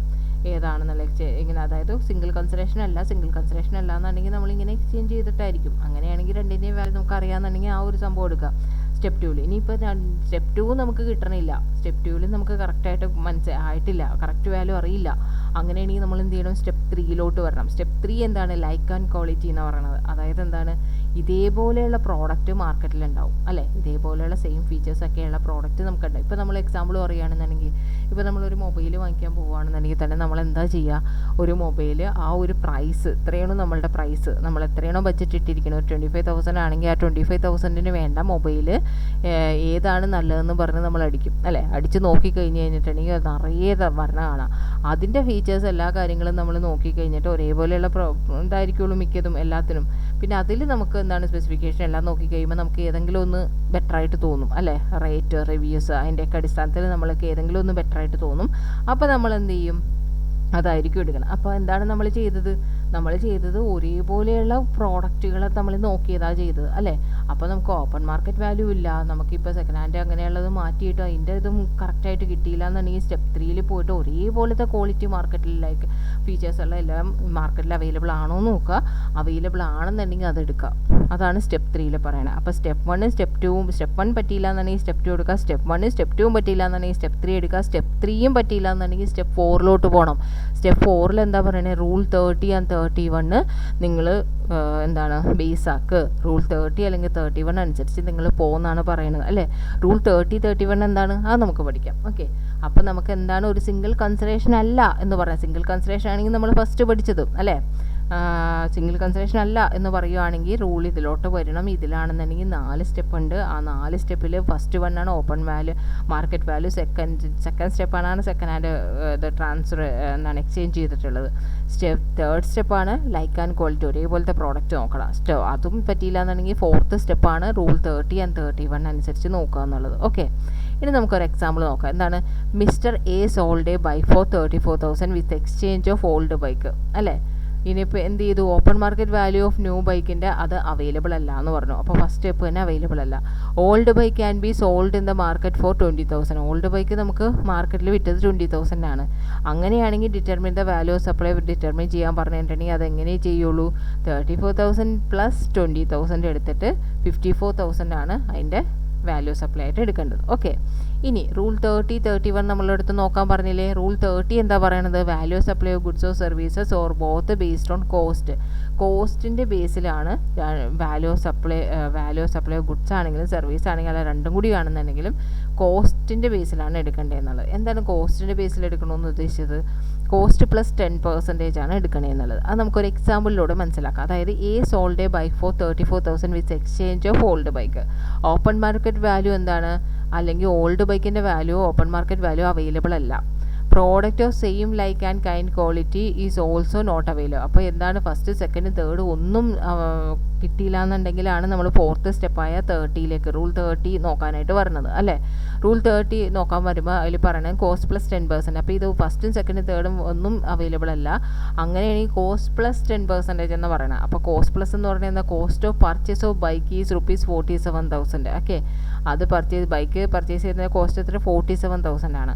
ഏതാണെന്നുള്ള ഇങ്ങനെ, അതായത് സിംഗിൾ കൺസിഡറേഷൻ അല്ല എന്നുണ്ടെങ്കിൽ നമ്മളിങ്ങനെ എക്സ്ചേഞ്ച് ചെയ്തിട്ടായിരിക്കും. അങ്ങനെയാണെങ്കിൽ രണ്ടിൻ്റെയും വാല്യൂ നമുക്ക് അറിയാമെന്നുണ്ടെങ്കിൽ ആ ഒരു സംഭവം എടുക്കാം സ്റ്റെപ്പ് 2. ഇനിയിപ്പോൾ സ്റ്റെപ്പ് 2 നമുക്ക് കിട്ടണില്ല. സ്റ്റെപ്പ് 2 നമുക്ക് കറക്റ്റായിട്ട് ആയിട്ടില്ല, കറക്റ്റ് വാല്യൂ അറിയില്ല. അങ്ങനെയാണെങ്കിൽ നമ്മൾ എന്ത് ചെയ്യണം? സ്റ്റെപ്പ് 3 വരണം. സ്റ്റെപ്പ് 3 എന്താണ്? ലൈക്ക് ആൻഡ് ക്വാളിറ്റി എന്ന് പറയുന്നത്. അതായത് എന്താണ്? ഇതേപോലെയുള്ള പ്രോഡക്റ്റ് മാർക്കറ്റിലുണ്ടാവും അല്ലേ? ഇതേപോലെയുള്ള സെയിം ഫീച്ചേഴ്സൊക്കെയുള്ള പ്രോഡക്റ്റ് നമുക്കുണ്ടാവും. ഇപ്പോൾ നമ്മൾ എക്സാമ്പിൾ പറയുകയാണെന്നുണ്ടെങ്കിൽ, ഇപ്പോൾ നമ്മളൊരു മൊബൈൽ വാങ്ങിക്കാൻ പോവുകയാണെന്നുണ്ടെങ്കിൽ തന്നെ നമ്മൾ എന്താ ചെയ്യുക? ഒരു മൊബൈൽ ആ ഒരു പ്രൈസ്, ഇത്രയാണോ നമ്മളുടെ പ്രൈസ്, നമ്മൾ എത്രയാണോ ബഡ്ജറ്റ് ഇട്ടിരിക്കുന്നത്, 25,000 ആണെങ്കിൽ ആ 25,000 വേണ്ട മൊബൈൽ ഏതാണ് നല്ലതെന്ന് പറഞ്ഞ് നമ്മൾ അടിക്കും അല്ലേ? അടിച്ച് നോക്കിക്കഴിഞ്ഞ് കഴിഞ്ഞിട്ടുണ്ടെങ്കിൽ അത് നിറയെ വരണം കാണാം. അതിൻ്റെ ഫീച്ചേഴ്സ് എല്ലാ കാര്യങ്ങളും നമ്മൾ നോക്കിക്കഴിഞ്ഞിട്ട് ഒരേപോലെയുള്ള ഇതായിരിക്കുള്ളൂ മിക്കതും എല്ലാത്തിനും. പിന്നെ അതിൽ നമുക്ക് എന്താണ് സ്പെസിഫിക്കേഷൻ എല്ലാം നോക്കിക്കഴിയുമ്പോൾ നമുക്ക് ഏതെങ്കിലും ഒന്ന് ബെറ്ററായിട്ട് തോന്നും അല്ലേ? റേറ്റ്, റിവ്യൂസ്, അതിൻ്റെയൊക്കെ അടിസ്ഥാനത്തിൽ നമ്മൾക്ക് ഏതെങ്കിലും ഒന്ന് ബെറ്ററായിട്ട് തോന്നും. അപ്പോൾ നമ്മൾ എന്ത് ചെയ്യും? അതായിരിക്കും എടുക്കണം. അപ്പോൾ എന്താണ് നമ്മൾ ചെയ്തത്? നമ്മൾ ചെയ്തത് ഒരേപോലെയുള്ള പ്രോഡക്റ്റുകൾ നമ്മൾ നോക്കിയതാണ് ചെയ്തത് അല്ലേ. അപ്പോൾ നമുക്ക് ഓപ്പൺ മാർക്കറ്റ് വാല്യൂ ഇല്ല, നമുക്കിപ്പോൾ സെക്കൻഡ് ഹാൻഡ് അങ്ങനെയുള്ളത് മാറ്റിയിട്ട് അതിൻ്റെ ഇതും കറക്റ്റായിട്ട് കിട്ടിയില്ല എന്നുണ്ടെങ്കിൽ സ്റ്റെപ്പ് 3യിൽ പോയിട്ട് ഒരേപോലത്തെ ക്വാളിറ്റി മാർക്കറ്റിൽ ലൈക്ക് ഫീച്ചേഴ്സുള്ള എല്ലാം മാർക്കറ്റിൽ അവൈലബിൾ ആണോ എന്ന് നോക്കുക. അവൈലബിൾ ആണെന്നുണ്ടെങ്കിൽ അത് എടുക്കുക. അതാണ് സ്റ്റെപ്പ് 3യിൽ പറയണത്. അപ്പോൾ സ്റ്റെപ്പ് 1 സ്റ്റെപ്പ് 2 സ്റ്റെപ്പ് 1 പറ്റിയില്ല എന്നുണ്ടെങ്കിൽ സ്റ്റെപ്പ് 2 എടുക്കുക, സ്റ്റെപ്പ് 1 സ്റ്റെപ്പ് 2 പറ്റിയില്ല എന്നുണ്ടെങ്കിൽ സ്റ്റെപ്പ് 3 എടുക്കുക, സ്റ്റെപ്പ് 3യും പറ്റിയില്ല എന്നുണ്ടെങ്കിൽ സ്റ്റെപ്പ് 4ലോട്ട് പോകണം. സ്റ്റെപ്പ് 4ൽ എന്താ പറയുന്നത്, റൂൾ 30 ആൻഡ് 31 നിങ്ങൾ എന്താണ് ബേസ് ആക്ക്. റൂൾ 30 അല്ലെങ്കിൽ 31 അനുസരിച്ച് നിങ്ങൾ പോകുന്നതാണ് പറയുന്നത് അല്ലേ. റൂൾ 30 31 എന്താണ് അത് നമുക്ക് പഠിക്കാം. ഓക്കെ, അപ്പോൾ നമുക്ക് എന്താണ് ഒരു സിംഗിൾ കൺസിഡറേഷൻ അല്ല എന്ന് പറയാം. സിംഗിൾ കൺസിഡറേഷൻ ആണെങ്കിൽ നമ്മൾ ഫസ്റ്റ് പഠിച്ചതും അല്ലേ. സിംഗിൾ കൺസിഡറേഷൻ അല്ല എന്ന് പറയുവാണെങ്കിൽ റൂൾ ഇതിലോട്ട് വരണം. ഇതിലാണെന്നുണ്ടെങ്കിൽ 4 സ്റ്റെപ്പ് ഉണ്ട്. ആ 4 സ്റ്റെപ്പിൽ ഫസ്റ്റ് വണ്ണാണ് open value market value, second സ്റ്റെപ്പാണ് സെക്കൻഡ് ഹാൻഡ് ഇത് ട്രാൻസ്ഫർ എന്താണ് എക്സ്ചേഞ്ച് ചെയ്തിട്ടുള്ളത്. തേർഡ് സ്റ്റെപ്പാണ് ലൈക്ക് ആൻഡ് ക്വാളിറ്റി, ഒരേപോലത്തെ പ്രോഡക്റ്റ് നോക്കണം. അതും പറ്റിയില്ല എന്നുണ്ടെങ്കിൽ ഫോർത്ത് സ്റ്റെപ്പാണ് റൂൾ 30 ആൻഡ് 31 അനുസരിച്ച് നോക്കുക എന്നുള്ളത്. ഓക്കെ, ഇനി നമുക്കൊരു എക്സാമ്പിൾ നോക്കാം. എന്താണ്, mister A sold a bike for 34,000 with exchange of old bike അല്ലേ. ഇനിയിപ്പോൾ എന്ത് ചെയ്തു, open market value of new ബൈക്കിൻ്റെ അത് അവൈലബിൾ അല്ല എന്ന് പറഞ്ഞു. അപ്പോൾ ഫസ്റ്റ് സ്റ്റെപ്പ് തന്നെ അവൈലബിൾ അല്ല. Old bike can be sold in the market for 20,000. Old bike നമുക്ക് മാർക്കറ്റിൽ വിറ്റത് 20,000 ആണ്. അങ്ങനെയാണെങ്കിൽ determine the value of supply determine ചെയ്യാൻ പറഞ്ഞിട്ടുണ്ടെങ്കിൽ അതെങ്ങനെ ചെയ്യുള്ളൂ, 34,000 പ്ലസ് 20,000 എടുത്തിട്ട് 54,000 ആണ് അതിൻ്റെ വാല്യൂ സപ്ലൈ ആയിട്ട് എടുക്കേണ്ടത്. ഓക്കെ, ഇനി റൂൾ 30 31 നമ്മളെടുത്ത് നോക്കാൻ പറഞ്ഞില്ലേ. റൂൾ 30 എന്താ പറയണത്, value supply of goods or services or both based on cost. കോസ്റ്റിൻ്റെ ബേസിലാണ് വാല്യൂ സപ്ലൈ ഓഫ് ഗുഡ്സ് ആണെങ്കിലും സർവീസ് ആണെങ്കിലും അല്ല രണ്ടും കൂടി ആണെന്നുണ്ടെങ്കിലും കോസ്റ്റിൻ്റെ ബേസിലാണ് എടുക്കേണ്ടതെന്നുള്ളത്. എന്താണ് കോസ്റ്റിൻ്റെ ബേസിൽ എടുക്കണമെന്ന് ഉദ്ദേശിച്ചത്, കോസ്റ്റ് പ്ലസ് 10% ആണ് എടുക്കണേന്നുള്ളത്. അത് നമുക്കൊരു എക്സാമ്പിളിലൂടെ മനസ്സിലാക്കാം. അതായത് A sold a bike for 34,000 with exchange of old bike. Open market value എന്താണ്, അല്ലെങ്കിൽ ഓൾഡ് ബൈക്കിൻ്റെ value open market value available അല്ല. Product of same like and kind quality is also not available. അപ്പോൾ എന്താണ്, ഫസ്റ്റ് സെക്കൻഡ് തേർഡ് ഒന്നും കിട്ടിയില്ല എന്നുണ്ടെങ്കിലാണ് നമ്മൾ fourth സ്റ്റെപ്പായ 30ലേക്ക് rule 30 നോക്കാനായിട്ട് വരുന്നത് അല്ലേ. റൂൾ 30 നോക്കാൻ വരുമ്പോൾ അതിൽ പറയണത് കോസ്റ്റ് പ്ലസ് 10%. അപ്പോൾ ഇത് ഫസ്റ്റും സെക്കൻഡും തേർഡും ഒന്നും അവൈലബിൾ അല്ല. അങ്ങനെയാണെങ്കിൽ കോസ്റ്റ് പ്ലസ് 10% എന്ന് പറയണം. അപ്പോൾ കോസ്റ്റ് പ്ലസ് എന്ന് പറഞ്ഞാൽ എന്താ, cost of purchase of bike is ₹47,000. Okay, അത് ബൈക്ക് പർച്ചേസ് ചെയ്യുന്ന കോസ്റ്റ് എത്ര, 47,000 ആണ്.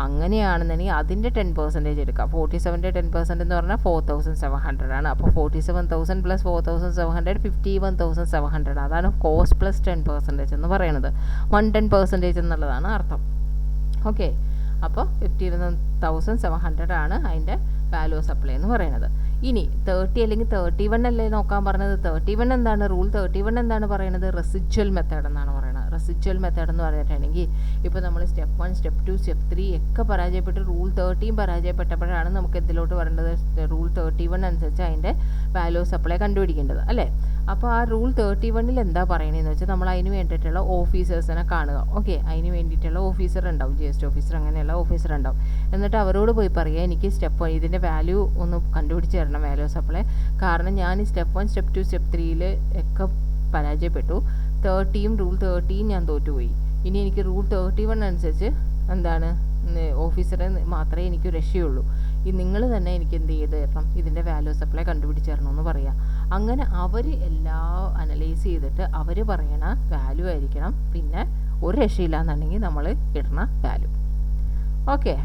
അങ്ങനെയാണെന്നുണ്ടെങ്കിൽ അതിൻ്റെ 10% എടുക്കാം. 47ൻ്റെ 10% എന്ന് പറഞ്ഞാൽ 4,700 ആണ്. അപ്പോൾ 47,000 പ്ലസ് 4,700 51,700. അതാണ് കോസ്റ്റ് പ്ലസ് 10% എന്ന് പറയുന്നത്. 110% എന്നുള്ളതാണ് അർത്ഥം. ഓക്കെ, അപ്പോൾ 51,700 ആണ് അതിൻ്റെ വാല്യൂ സപ്ലൈ എന്ന് പറയുന്നത്. ഇനി 30 അല്ലെങ്കിൽ 31 അല്ലേ നോക്കാൻ പറഞ്ഞത്. 31 എന്താണ്, റൂൾ 31 എന്താണ് പറയുന്നത്, റെസിജ്വൽ മെത്തേഡ് എന്നാണ് പറയുന്നത്. റെസിജ്വൽ മെത്തേഡ് എന്ന് പറഞ്ഞിട്ടുണ്ടെങ്കിൽ ഇപ്പോൾ നമ്മൾ സ്റ്റെപ്പ് 1 സ്റ്റെപ്പ് 2 സ്റ്റെപ്പ് 3 ഒക്കെ പരാജയപ്പെട്ട് റൂൾ 30 പരാജയപ്പെട്ടപ്പോഴാണ് നമുക്ക് എന്തിലോട്ട് വരേണ്ടത്, റൂൾ 31 അനുസരിച്ച് അതിൻ്റെ വാല്യൂ സപ്ലൈ കണ്ടുപിടിക്കേണ്ടത് അല്ലേ. അപ്പോൾ ആ റൂൾ 31ൽ എന്താ പറയണതെന്ന് വെച്ചാൽ നമ്മൾ അതിന് വേണ്ടിയിട്ടുള്ള ഓഫീസേഴ്സിനെ കാണുക. ഓക്കെ, അതിന് വേണ്ടിയിട്ടുള്ള ഓഫീസർ ഉണ്ടാവും, GST ഓഫീസർ അങ്ങനെയുള്ള ഓഫീസർ ഉണ്ടാവും. എന്നിട്ട് അവരോട് പോയി പറയുക, എനിക്ക് സ്റ്റെപ്പ് ഇതിൻ്റെ വാല്യൂ ഒന്ന് കണ്ടുപിടിച്ച് തരണം വാല്യൂ സപ്ലൈ. കാരണം ഞാൻ ഈ സ്റ്റെപ്പ് 1 സ്റ്റെപ്പ് 2 സ്റ്റെപ്പ് 3ൽ ഒക്കെ പരാജയപ്പെട്ടു. 30യും റൂൾ 30യും ഞാൻ തോറ്റുപോയി. ഇനി എനിക്ക് റൂൾ 31 അനുസരിച്ച് എന്താണ് ഓഫീസറെ മാത്രമേ എനിക്ക് രക്ഷയുള്ളൂ. നിങ്ങൾ തന്നെ എനിക്ക് എന്ത് ചെയ്ത് തരണം, ഇതിൻ്റെ വാല്യൂ സപ്ലൈ കണ്ടുപിടിച്ച് തരണമെന്ന് പറയാം. അങ്ങനെ അവർ എല്ലാം അനലൈസ് ചെയ്തിട്ട് അവർ പറയണ വാല്യൂ ആയിരിക്കണം പിന്നെ ഒരു രക്ഷയില്ല എന്നുണ്ടെങ്കിൽ നമ്മൾ ഇടണ വാല്യൂ. ഓക്കെ,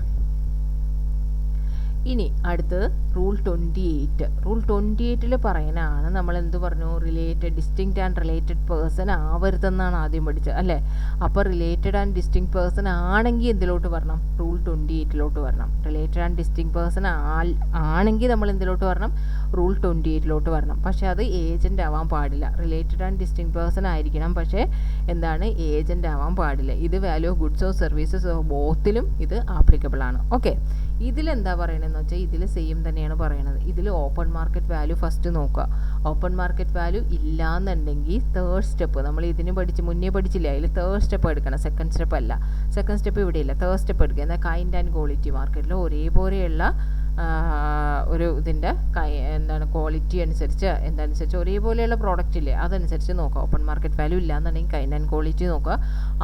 ഇനി അടുത്തത് റൂൾ 28. റൂൾ 28ൽ പറയുന്നതാണ് നമ്മൾ എന്ത് പറഞ്ഞു, related distinct and related person ആവരുതെന്നാണ് ആദ്യം പഠിച്ചത് അല്ലേ. അപ്പോൾ റിലേറ്റഡ് ആൻഡ് ഡിസ്റ്റിങ്ക്റ്റ് പേഴ്സൺ ആണെങ്കിൽ എന്തിലോട്ട് വരണം, റൂൾ 28ലോട്ട് വരണം. റിലേറ്റഡ് ആൻഡ് ഡിസ്റ്റിങ്ക്റ്റ് പേഴ്സൺ ആണെങ്കിൽ നമ്മൾ എന്തിലോട്ട് വരണം, റൂൾ 28ലോട്ട് വരണം. പക്ഷേ അത് ഏജൻ്റ് ആവാൻ പാടില്ല. റിലേറ്റഡ് ആൻഡ് ഡിസ്റ്റിങ്ക്റ്റ് പേഴ്സൺ ആയിരിക്കണം, പക്ഷേ എന്താണ് ഏജൻ്റ് ആവാൻ പാടില്ല. ഇത് value of goods or services ബോത്തിലും ഇത് ആപ്ലിക്കബിൾ ആണ്. ഓക്കെ, ഇതിലെന്താ പറയണതെന്ന് വെച്ചാൽ ഇതിൽ സെയിം തന്നെയാണ് പറയണത്. ഇതിൽ ഓപ്പൺ മാർക്കറ്റ് വാല്യൂ ഫസ്റ്റ് നോക്കുക. ഓപ്പൺ മാർക്കറ്റ് വാല്യൂ ഇല്ലാന്നുണ്ടെങ്കിൽ തേർഡ് സ്റ്റെപ്പ് നമ്മൾ ഇതിന് മുന്നേ പഠിച്ചില്ല, അതിൽ തേർഡ് സ്റ്റെപ്പ് എടുക്കണം, സെക്കൻഡ് സ്റ്റെപ്പ് അല്ല. സെക്കൻഡ് സ്റ്റെപ്പ് ഇവിടെ ഇല്ല, തേർഡ് സ്റ്റെപ്പ് എടുക്കുക. എന്നാൽ കൈൻഡ് ആൻഡ് ക്വാളിറ്റി മാർക്കറ്റിൽ ഒരേപോലെയുള്ള ഒരു ഇതിൻ്റെ എന്താണ് ക്വാളിറ്റി അനുസരിച്ച് എന്തനുസരിച്ച് ഒരേപോലെയുള്ള പ്രോഡക്റ്റ് ഇല്ലേ അതനുസരിച്ച് നോക്കുക. ഓപ്പൺ മാർക്കറ്റ് വാല്യൂ ഇല്ല എന്നുണ്ടെങ്കിൽ കൈൻഡ് ആൻഡ് ക്വാളിറ്റി നോക്കുക.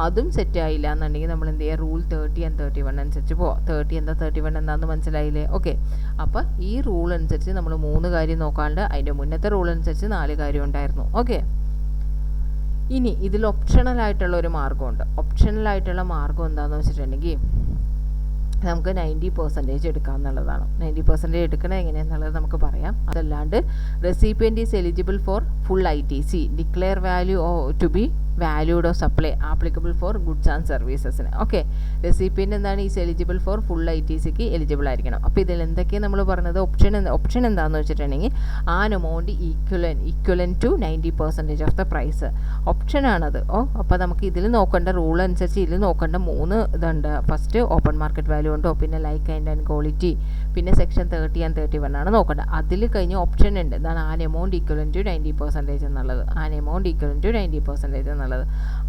അതും സെറ്റ് ആയില്ല എന്നുണ്ടെങ്കിൽ നമ്മൾ എന്ത് ചെയ്യുക, റൂൾ 30 and 31 അനുസരിച്ച് പോവാം. 30 എന്താ 31 എന്താണെന്ന് മനസ്സിലായില്ലേ? ഓക്കെ. അപ്പോൾ ഈ റൂൾ അനുസരിച്ച് നമ്മൾ 3 കാര്യം നോക്കാണ്ട് അതിൻ്റെ മുന്നത്തെ റൂൾ അനുസരിച്ച് 4 കാര്യം ഉണ്ടായിരുന്നു. ഓക്കെ. ഇനി ഇതിൽ ഓപ്ഷണലായിട്ടുള്ള ഒരു മാർഗ്ഗമുണ്ട്. ഓപ്ഷണലായിട്ടുള്ള മാർഗ്ഗം എന്താണെന്ന് വെച്ചിട്ടുണ്ടെങ്കിൽ നമുക്ക് 90% എടുക്കാം എന്നുള്ളതാണ്. 90% എടുക്കണത് എങ്ങനെയാണെന്നുള്ളത് നമുക്ക് പറയാം. അതല്ലാണ്ട് recipient is eligible for full ITC, declare value to be valued of supply applicable for goods and സർവീസസിന്. ഓക്കെ. റെസിപ്പിയൻ്റ് എന്താണ്? ഈസ് എലിജിബിൾ ഫോർ ഫുൾ ITCക്ക് എലിജിബിൾ ആയിരിക്കണം. അപ്പോൾ ഇതിൽ എന്തൊക്കെയാണ് നമ്മൾ പറഞ്ഞത്? ഓപ്ഷൻ എന്താണെന്ന് വെച്ചിട്ടുണ്ടെങ്കിൽ an amount ഈക്വലൻ to 90% of the price. ഓപ്ഷനാണത്. അപ്പോൾ നമുക്ക് ഇതിൽ നോക്കേണ്ട റൂൾ അനുസരിച്ച് ഇതിൽ നോക്കേണ്ട 3 ഇതുണ്ട്. ഫസ്റ്റ് ഓപ്പൺ മാർക്കറ്റ് വാല്യൂ ഉണ്ടോ, പിന്നെ ലൈക്ക് ആൻഡ് ക്വാളിറ്റി, പിന്നെ സെക്ഷൻ 30 and 31 ആണ് നോക്കേണ്ടത്. അതിൽ കഴിഞ്ഞ് ഓപ്ഷൻ ഉണ്ട്. ഇതാണ് ആൻ എമൗണ്ട് ഈക്വലൻ ടു 90% എന്നുള്ളത്. ആൻ എമൗണ്ട് ഈക്വലൻ ടു 90% എന്നുള്ളത്.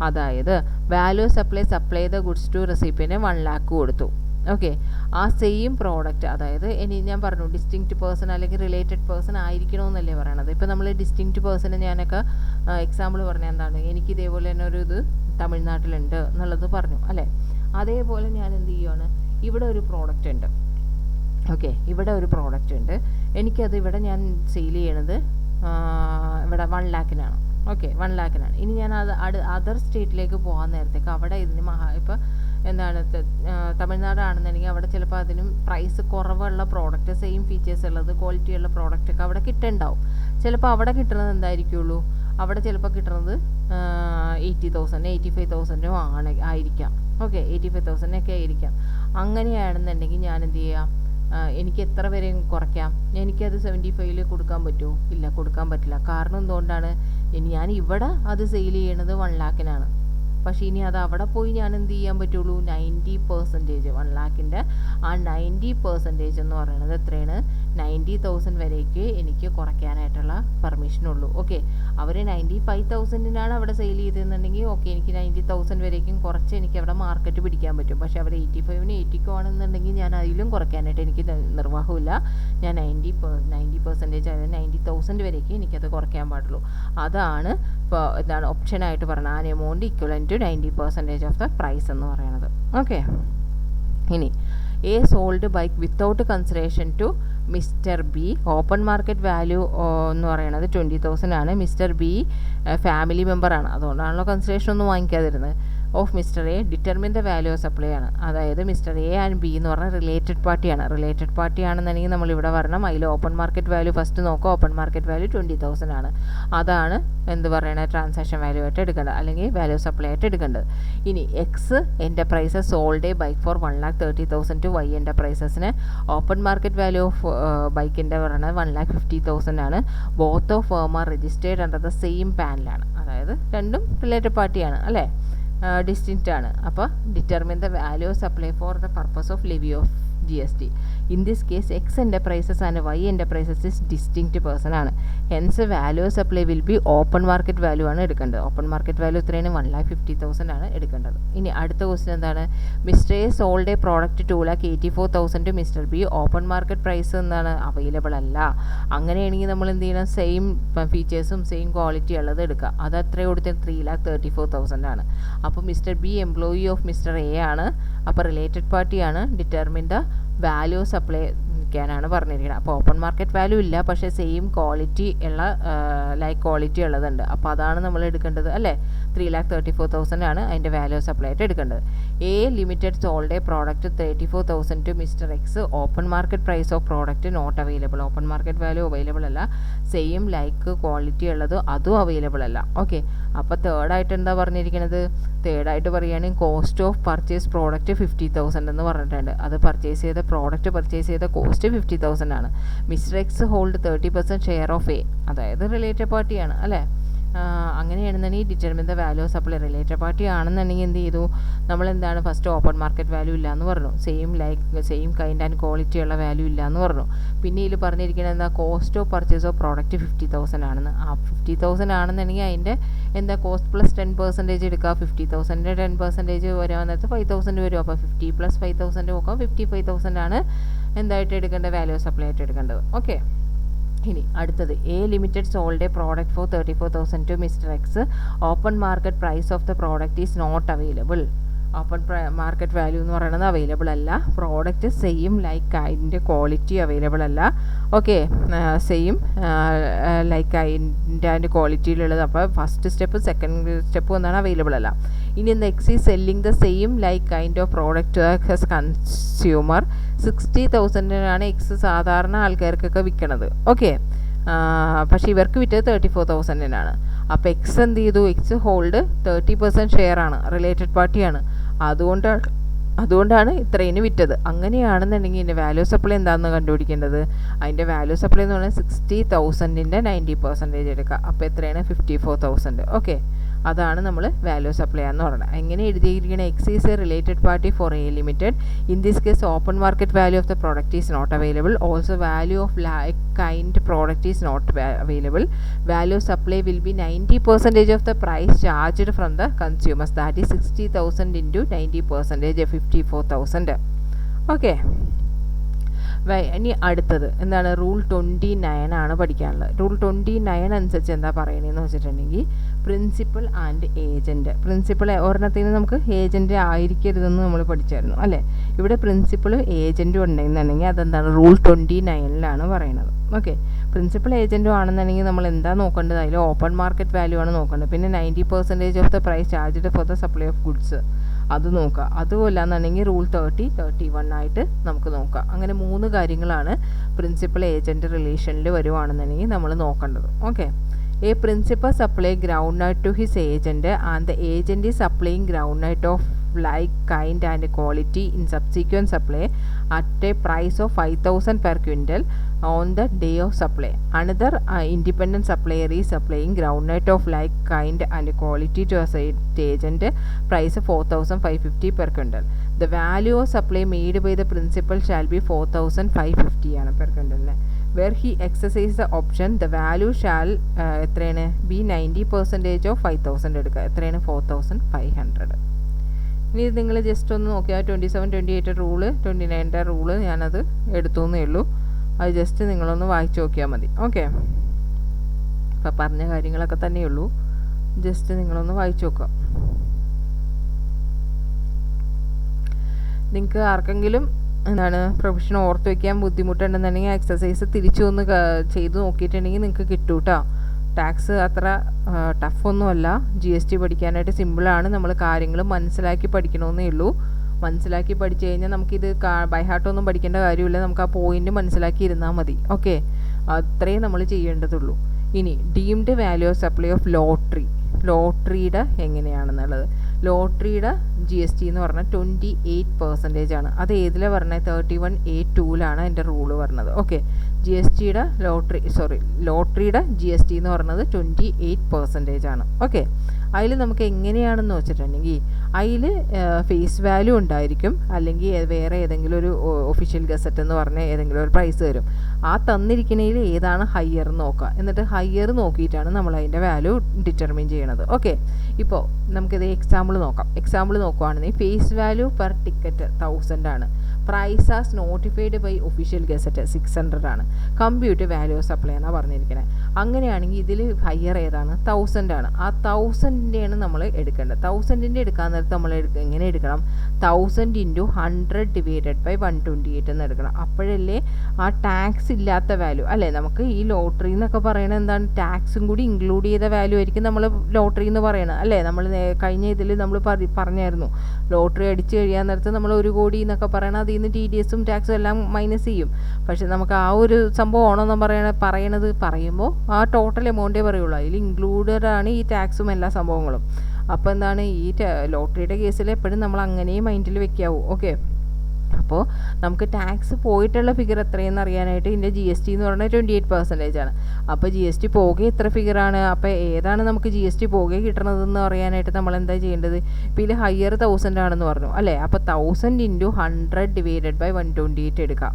അതായത് വാല്യൂ സപ്ലൈ ചെയ്ത ഗുഡ്സ് ടു റെസിപ്പിയൻ്റ് 1 lakh കൊടുത്തു. ഓക്കെ. ആ സെയിം പ്രോഡക്റ്റ്, അതായത് ഇനി ഞാൻ പറഞ്ഞു ഡിസ്റ്റിങ്ക്റ്റ് പേഴ്സൺ അല്ലെങ്കിൽ റിലേറ്റഡ് പേഴ്സൺ ആയിരിക്കണമെന്നല്ലേ പറയണത്. ഇപ്പോൾ നമ്മൾ ഡിസ്റ്റിങ്ക്റ്റ് പേഴ്സണ് ഞാനൊക്കെ എക്സാമ്പിൾ പറഞ്ഞാൽ എന്താണ്, എനിക്ക് ഇതേപോലെ തന്നെ ഒരു ഇത് തമിഴ്നാട്ടിലുണ്ട് എന്നുള്ളത് പറഞ്ഞു അല്ലേ. അതേപോലെ ഞാൻ എന്ത് ചെയ്യുവാണ്, ഇവിടെ ഒരു പ്രോഡക്റ്റ് ഉണ്ട്. ഓക്കെ. ഇവിടെ ഒരു പ്രോഡക്റ്റ് ഉണ്ട്. എനിക്കത് ഇവിടെ ഞാൻ സെയിൽ ചെയ്യണത് ഇവിടെ 1 lakhനാണ്. ഓക്കെ. 1 lakhനാണ്. ഇനി ഞാൻ അത് അതർ സ്റ്റേറ്റിലേക്ക് പോകാൻ നേരത്തേക്ക് അവിടെ ഇതിന് ഇപ്പോൾ എന്താണ് തമിഴ്നാടാണെന്നുണ്ടെങ്കിൽ അവിടെ ചിലപ്പോൾ അതിനും പ്രൈസ് കുറവുള്ള പ്രോഡക്റ്റ്, സെയിം ഫീച്ചേഴ്സ് ഉള്ളത്, ക്വാളിറ്റി ഉള്ള പ്രോഡക്റ്റൊക്കെ അവിടെ കിട്ടുന്നുണ്ടാവും. ചിലപ്പോൾ അവിടെ കിട്ടുന്നത് എന്തായിരിക്കുള്ളൂ, അവിടെ ചിലപ്പോൾ കിട്ടുന്നത് 80,000 85,000 ആയിരിക്കാം. ഓക്കെ. 85,000 ഒക്കെ ആയിരിക്കാം. അങ്ങനെയാണെന്നുണ്ടെങ്കിൽ ഞാൻ എന്ത് ചെയ്യാം, എനിക്ക് എത്ര വരെ കുറയ്ക്കാം? എനിക്കത് 75 കൊടുക്കാൻ പറ്റുമോ? ഇല്ല, കൊടുക്കാൻ പറ്റില്ല. കാരണം എന്തുകൊണ്ടാണ്, ഞാൻ ഇവിടെ അത് സെയിൽ ചെയ്യണത് 1 lakhനാണ്. പക്ഷേ ഇനി അത് അവിടെ പോയി ഞാൻ എന്ത് ചെയ്യാൻ പറ്റുള്ളൂ, 90%. 1 lakhൻ്റെ ആ 90% എന്ന് പറയുന്നത് എത്രയാണ്, 90,000 വരേക്ക് എനിക്ക് കുറയ്ക്കാനായിട്ടുള്ള പെർമിഷനുള്ളൂ. ഓക്കെ. അവർ 95,000-നാണ് അവിടെ സെയിൽ ചെയ്തിരുന്നുണ്ടെങ്കിൽ ഓക്കെ, എനിക്ക് 90,000 വരേക്കും കുറച്ച് എനിക്ക് അവിടെ മാർക്കറ്റ് പിടിക്കാൻ പറ്റും. പക്ഷേ അവർ 85-നും 80-ക്കും ആണെന്നുണ്ടെങ്കിൽ ഞാൻ അതിലും കുറയ്ക്കാനായിട്ട് എനിക്ക് നിർവാഹമില്ല. ഞാൻ 90% അതായത് 90,000 വരേക്ക് എനിക്കത് കുറയ്ക്കാൻ പാടുള്ളൂ. അതാണ് ഇപ്പോൾ എന്താണ് ഓപ്ഷനായിട്ട് പറഞ്ഞത്, an amount ഈക്വലൻ to 90% of the price എന്ന് പറയുന്നത്. ഓക്കെ. ഇനി A sold bike without consideration to mister B. Open market value എന്ന് പറയുന്നത് 20,000 ആണ്. മിസ്റ്റർ ബി ഫാമിലി മെമ്പറാണ്, അതുകൊണ്ടാണല്ലോ കൺസിഡറേഷൻ ഒന്നും വാങ്ങിക്കാതിരുന്നത്. Of mister A determine the value of supply ആണ്. അതായത് മിസ്റ്റർ എ ആൻഡ് ബി എന്ന് പറഞ്ഞാൽ റിലേറ്റഡ് പാർട്ടിയാണ്. റിലേറ്റഡ് പാർട്ടി ആണെന്നുണ്ടെങ്കിൽ നമ്മളിവിടെ വരണം. അതിൽ ഓപ്പൺ മാർക്കറ്റ് വാല്യൂ ഫസ്റ്റ് നോക്കുക. ഓപ്പൺ മാർക്കറ്റ് വാല്യൂ 20,000 ആണ്. അതാണ് എന്ത് പറയണത്, ട്രാൻസാക്ഷൻ വാല്യൂ ആയിട്ട് എടുക്കേണ്ടത്, അല്ലെങ്കിൽ വാല്യൂ സപ്ലൈ ആയിട്ട് എടുക്കേണ്ടത്. ഇനി X enterprises sold a bike for 1,30,000 to Y എൻ്റർപ്രൈസസിന് ഓപ്പൺ മാർക്കറ്റ് വാല്യൂ ഓഫ് ബൈക്കിൻ്റെ പറയുന്നത് 1,50,000 ആണ്. Both of firm are registered under the same പാനലാണ്. അതായത് രണ്ടും റിലേറ്റഡ് പാർട്ടിയാണ് അല്ലേ, ഡിസ്റ്റിങ്ക്റ്റ് ആണ്. അപ്പോൾ determine the value of supply for the purpose of levy of GST. In this case, X enterprises and Y enterprises is distinct person ആണ്. Hence value supply will be open market value ആണ് എടുക്കേണ്ടത്. Open market value എത്രയാണ്, 1,50,000 ആണ് എടുക്കേണ്ടത്. ഇനി അടുത്ത question എന്താണ്, mister A sold a product 2,84,000 to mister B. Open market price എന്താണ്, അവൈലബിൾ അല്ല. അങ്ങനെയാണെങ്കിൽ നമ്മൾ എന്ത് ചെയ്യണം, സെയിം ഫീച്ചേഴ്സും സെയിം ക്വാളിറ്റി ഉള്ളത് എടുക്കുക. അത് എത്ര കൊടുത്തത്, 3,34,000 ആണ്. അപ്പോൾ mister B employee of mister A ആണ്. അപ്പോൾ റിലേറ്റഡ് പാർട്ടിയാണ്. ഡിറ്റർമിൻ ദ വാല്യൂ സപ്ലൈ ാണ് പറഞ്ഞിരിക്കുന്നത്. അപ്പോൾ ഓപ്പൺ മാർക്കറ്റ് വാല്യൂ ഇല്ല, പക്ഷേ സെയിം ക്വാളിറ്റി ഉള്ള ലൈക്ക് ക്വാളിറ്റി ഉള്ളതുണ്ട്. അപ്പോൾ അതാണ് നമ്മൾ എടുക്കേണ്ടത് അല്ലേ. 3,34,000 ആണ് അതിൻ്റെ വാല്യൂ സപ്ലൈ ആയിട്ട് എടുക്കേണ്ടത്. A limited sold a product 34,000 to mister X. Open market price of product not available. Open market value available അല്ല. സെയിം ലൈക്ക് ക്വാളിറ്റി ഉള്ളത് അതും അവൈലബിൾ അല്ല. ഓക്കെ. അപ്പോൾ തേർഡായിട്ട് എന്താ പറഞ്ഞിരിക്കുന്നത്, തേർഡായിട്ട് പറയുകയാണെങ്കിൽ കോസ്റ്റ് ഓഫ് പർച്ചേസ് പ്രോഡക്റ്റ് 50,000 എന്ന് പറഞ്ഞിട്ടുണ്ട്. അത് പർച്ചേസ് ചെയ്ത പ്രോഡക്റ്റ് പർച്ചേസ് ചെയ്ത കോസ്റ്റ് 50,000 ആണ്. Mister X hold 30% share of A, അതായത് റിലേറ്റഡ് പാർട്ടിയാണ് അല്ലേ. അങ്ങനെയാണെന്നുണ്ടെങ്കിൽ determine the value of supply. Related party ആണെന്നുണ്ടെങ്കിൽ എന്ത് ചെയ്തു, നമ്മളെന്താണ് ഫസ്റ്റ് ഓപ്പൺ മാർക്കറ്റ് വാല്യൂ ഇല്ല എന്ന് പറഞ്ഞു, സെയിം കൈൻഡ് ആൻഡ് ക്വാളിറ്റി ഉള്ള വാല്യൂ ഇല്ല എന്ന് പറഞ്ഞു. പിന്നെ ഇതിൽ പറഞ്ഞിരിക്കുന്നത് എന്താ, cost of purchase of product 50,000 ആണെന്ന്. ആ 50,000 ആണെന്നുണ്ടെങ്കിൽ അതിൻ്റെ എന്താ കോസ്റ്റ് പ്ലസ് 10% എടുക്കുക. 50,000 10% വരാൻ നേരത്ത് 5,000 വരും. അപ്പോൾ 50 + 5,000 നോക്കാം, 55,000 ആണ് എന്തായിട്ട് എടുക്കേണ്ടത്, വാല്യൂ ഓഫ് സപ്ലൈ ആയിട്ട് എടുക്കേണ്ടത്. ഓക്കെ, ഇനി അടുത്തത് A limited sold a product for 34,000 to mister X. Open market price of the product is not available. Open market value എന്ന് പറയുന്നത് അവൈലബിൾ അല്ല. പ്രോഡക്റ്റ് സെയിം ലൈക്ക് അതിൻ്റെ ക്വാളിറ്റി അവൈലബിൾ അല്ല. Okay, same like അതിൻ്റെ ക്വാളിറ്റിയിലുള്ളത്. അപ്പോൾ ഫസ്റ്റ് സ്റ്റെപ്പ് സെക്കൻഡ് സ്റ്റെപ്പ് ഒന്നാണ് available അല്ല. ഇനി എന്താ, എക്സ് ഈ selling the same like kind of product as consumer. 60,000-നാണ് എക്സ് സാധാരണ ആൾക്കാർക്കൊക്കെ വിൽക്കണത്. ഓക്കെ, പക്ഷേ ഇവർക്ക് വിറ്റത് 34,000-നാണ്. അപ്പോൾ എക്സ് എന്ത് ചെയ്തു, എക്സ് ഹോൾഡ് 30% ഷെയർ ആണ്, റിലേറ്റഡ് പാർട്ടിയാണ്. അതുകൊണ്ടാണ് ഇത്രയും വിറ്റത്. അങ്ങനെയാണെന്നുണ്ടെങ്കിൽ ഇതിൻ്റെ വാല്യൂ സപ്ലൈ എന്താണെന്ന് കണ്ടുപിടിക്കേണ്ടത്. അതിൻ്റെ വാല്യൂ സപ്ലൈ എന്ന് പറഞ്ഞാൽ 60,000-ൻ്റെ 90% എടുക്കുക. അപ്പോൾ എത്രയാണ്, 54,000. ഓക്കെ, അതാണ് നമ്മൾ വാല്യൂ സപ്ലൈ എന്ന് പറയുന്നത്. എങ്ങനെ എഴുതിയിരിക്കുന്ന, X is a related party for A limited. In this case open market value of the product is not available. Also value of like kind product is not available. Value supply will be 90% of the price charged from the consumers. That is 60,000 into 90%, 54,000. Okay, ഇനി അടുത്തത് എന്താണ്, rule 29 ആണ് പഠിക്കാനുള്ളത്. Rule 29 അനുസരിച്ച് എന്താ പറയണതെന്ന് വെച്ചിട്ടുണ്ടെങ്കിൽ, principal and agent. Principal ഒരെണ്ണത്തിൽ നിന്ന് നമുക്ക് ഏജൻറ്റ് ആയിരിക്കരുതെന്ന് നമ്മൾ പഠിച്ചായിരുന്നു അല്ലേ. ഇവിടെ പ്രിൻസിപ്പളും ഏജൻറ്റും ഉണ്ടെന്നുണ്ടെങ്കിൽ അതെന്താണ്, റൂൾ 29 പറയുന്നത്. ഓക്കെ, പ്രിൻസിപ്പൽ ഏജൻറ്റും ആണെന്നുണ്ടെങ്കിൽ നമ്മൾ എന്താ നോക്കേണ്ടത്, അതിൽ ഓപ്പൺ മാർക്കറ്റ് വാല്യൂ ആണ് നോക്കേണ്ടത്. പിന്നെ 90% of the price charged for the supply of goods അത് നോക്കുക. അതുമല്ല എന്നുണ്ടെങ്കിൽ റൂൾ 30, 31 ആയിട്ട് നമുക്ക് നോക്കാം. അങ്ങനെ 3 കാര്യങ്ങളാണ് പ്രിൻസിപ്പൽ ഏജൻറ്റ് റിലേഷനിൽ വരുവാണെന്നുണ്ടെങ്കിൽ നമ്മൾ നോക്കേണ്ടത്. Okay, A principal supply ground nut to his agent and the agent is supplying ground nut of like kind and quality in subsequent supply at a price of 5,000 per quintal on the day of supply. Another independent supplier is supplying groundnut of like kind and quality to a state agent, price 4,550 per quintal. The value of supply made by the principal shall be 4,550 per quintal. Where he exercises the option, the value shall be 90% of 5,000 എടുക്കുക. എത്രയാണ്, 4,500. ഇനി നിങ്ങൾ just ഒന്ന് നോക്കിയാൽ 27, 28 rule, 29 rule ഞാനത് എടുത്തുവെന്നേ ഉള്ളൂ. അത് just നിങ്ങളൊന്ന് വായിച്ച് നോക്കിയാൽ മതി. ഓക്കെ, അപ്പം പറഞ്ഞ കാര്യങ്ങളൊക്കെ തന്നെയുള്ളൂ, ജസ്റ്റ് നിങ്ങളൊന്ന് വായിച്ച് നോക്കുക. നിങ്ങൾക്ക് ആർക്കെങ്കിലും എന്താണ് പ്രൊഫഷൻ ഓർത്ത് വയ്ക്കാൻ ബുദ്ധിമുട്ടുണ്ടെന്നുണ്ടെങ്കിൽ എക്സസൈസ് തിരിച്ചു ഒന്ന് ചെയ്ത് നോക്കിയിട്ടുണ്ടെങ്കിൽ നിങ്ങൾക്ക് കിട്ടും കേട്ടോ. ടാക്സ് അത്ര ടഫൊന്നുമല്ല. GST പഠിക്കാനായിട്ട് സിമ്പിളാണ്. നമ്മൾ കാര്യങ്ങൾ മനസ്സിലാക്കി പഠിക്കണമെന്നേ ഉള്ളൂ. മനസ്സിലാക്കി പഠിച്ചു കഴിഞ്ഞാൽ നമുക്കിത് ബൈഹാർട്ടൊന്നും പഠിക്കേണ്ട കാര്യമില്ല. നമുക്ക് ആ പോയിന്റ് മനസ്സിലാക്കി ഇരുന്നാൽ മതി. ഓക്കെ, അത്രയും നമ്മൾ ചെയ്യേണ്ടതുള്ളൂ. ഇനി deemed value of supply of ലോട്ടറിയുടെ എങ്ങനെയാണെന്നുള്ളത്. ലോട്ടറിയുടെ GST എന്ന് പറഞ്ഞാൽ 28% ആണ്. അത് ഏതിലാണ് പറഞ്ഞത്, 31A2 അതിൻ്റെ റൂള് പറഞ്ഞത്. ഓക്കെ, ലോട്ടറിയുടെ GST എന്ന് പറയുന്നത് 28% ആണ്. ഓക്കെ, അതിൽ നമുക്ക് എങ്ങനെയാണെന്ന് വെച്ചിട്ടുണ്ടെങ്കിൽ അതിൽ ഫേസ് വാല്യൂ ഉണ്ടായിരിക്കും, അല്ലെങ്കിൽ വേറെ ഏതെങ്കിലും ഒരു ഒഫീഷ്യൽ ഗസറ്റ് എന്ന് പറഞ്ഞ ഏതെങ്കിലും ഒരു പ്രൈസ് തരും. ആ തന്നിരിക്കുന്നതിൽ ഏതാണ് ഹയർ നോക്കുക. എന്നിട്ട് ഹയർ നോക്കിയിട്ടാണ് നമ്മൾ അതിൻ്റെ വാല്യൂ ഡിറ്റർമിൻ ചെയ്യണത്. ഓക്കെ, ഇപ്പോൾ നമുക്കിത് എക്സാമ്പിൾ നോക്കാം. എക്സാമ്പിൾ നോക്കുകയാണെങ്കിൽ ഫേസ് വാല്യൂ പെർ ടിക്കറ്റ് 1000 ആണ്. Price as notified by official gazette 600 ആണ്. കമ്പ്യൂട്ട് വാല്യൂ ഓഫ് സപ്ലൈ എന്നാണ് പറഞ്ഞിരിക്കുന്നത്. അങ്ങനെയാണെങ്കിൽ ഇതിൽ ഹയർ ഏതാണ്, 1000 ആണ്. ആ 1000-ൻ്റെയാണ് നമ്മൾ എടുക്കേണ്ടത്. 1000-ൻ്റെ എടുക്കാൻ നേരത്ത് നമ്മൾ എങ്ങനെ എടുക്കണം, 1000 × 100 ഡിവൈഡഡ് ബൈ 128 എന്ന് എടുക്കണം. അപ്പോഴല്ലേ ആ ടാക്സ് ഇല്ലാത്ത വാല്യൂ അല്ലേ. നമുക്ക് ഈ ലോട്ടറി എന്നൊക്കെ പറയണത് എന്താണ്, ടാക്സും കൂടി ഇൻക്ലൂഡ് ചെയ്ത വാല്യൂ ആയിരിക്കും നമ്മൾ ലോട്ടറി എന്ന് പറയണത് അല്ലേ. നമ്മൾ കഴിഞ്ഞ ഇതിൽ നമ്മൾ പറഞ്ഞായിരുന്നു, ലോട്ടറി അടിച്ച് കഴിയാൻ നേരത്ത് നമ്മൾ 1 കോടി എന്നൊക്കെ പറയണത് അതിൽ നിന്ന് TDSഉം ടാക്സും എല്ലാം മൈനസ് ചെയ്യും. പക്ഷെ നമുക്ക് ആ ഒരു സംഭവം ആണോന്ന് പറയുമ്പോൾ ആ ടോട്ടൽ എമൗണ്ടേ പറയുള്ളൂ. അതിൽ ഇൻക്ലൂഡഡ് ആണ് ഈ ടാക്സും എല്ലാ സംഭവങ്ങളും. അപ്പോൾ എന്താണ്, ഈ ലോട്ടറിയുടെ കേസിൽ എപ്പോഴും നമ്മൾ അങ്ങനെയും മൈൻഡിൽ വെക്കാവൂ. ഓക്കെ, അപ്പോൾ നമുക്ക് ടാക്സ് പോയിട്ടുള്ള ഫിഗർ എത്രയെന്ന് അറിയാനായിട്ട് ഇതിൻ്റെ GST എന്ന് പറയുന്നത് 28% ആണ്. അപ്പോൾ GST പോകെ എത്ര ഫിഗറാണ്, അപ്പോൾ ഏതാണ് നമുക്ക് GST പോകെ കിട്ടണതെന്ന് അറിയാനായിട്ട് നമ്മൾ എന്താ ചെയ്യേണ്ടത്? ഇപ്പോൾ ഇതിൽ ഹയർ 1000 ആണെന്ന് പറഞ്ഞു അല്ലേ, അപ്പോൾ 1000 × 100 ഡിവൈഡഡ് ബൈ 128 എടുക്കാം.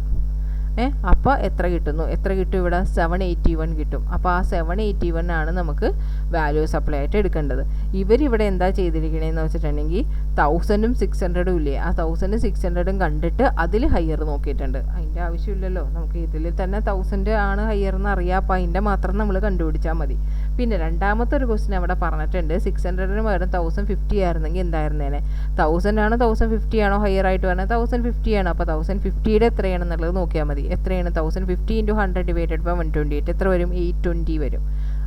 അപ്പോൾ എത്ര കിട്ടുന്നു? എത്ര കിട്ടും ഇവിടെ? 781 കിട്ടും. അപ്പോൾ ആ 781 ആണ് നമുക്ക് വാല്യൂ സപ്ലൈ ആയിട്ട് എടുക്കേണ്ടത്. ഇവരിവിടെ എന്താ ചെയ്തിരിക്കണേന്ന് വെച്ചിട്ടുണ്ടെങ്കിൽ 1000ഉം 600ഉം ഇല്ലേ, ആ 1600ഉം കണ്ടിട്ട് അതിൽ ഹയർ നോക്കിയിട്ടുണ്ട്. അതിൻ്റെ ആവശ്യമില്ലല്ലോ, നമുക്ക് ഇതിൽ തന്നെ 1000 ആണ് ഹയർ എന്ന് അറിയാം. അപ്പോൾ അതിൻ്റെ മാത്രം നമ്മൾ കണ്ടുപിടിച്ചാൽ മതി. പിന്നെ രണ്ടാമത്തെ ഒരു ക്വസ്റ്റ്യൻ അവിടെ പറഞ്ഞിട്ടുണ്ട്, 600ന് പകരം 1050 ആയിരുന്നെങ്കിൽ എന്തായിരുന്നേനെ? 1000 ആണോ 1050 ആണോ ഹയർ ആയിട്ട് പറഞ്ഞത്? 1050 ആണ്. അപ്പോൾ 1050യുടെ എത്രയാണെന്നുള്ളത് നോക്കിയാൽ മതി. എത്രയാണ്? 1050 × 100 ഡിവൈഡഡ് ബൈ 128 എത്ര വരും? 820 വരും.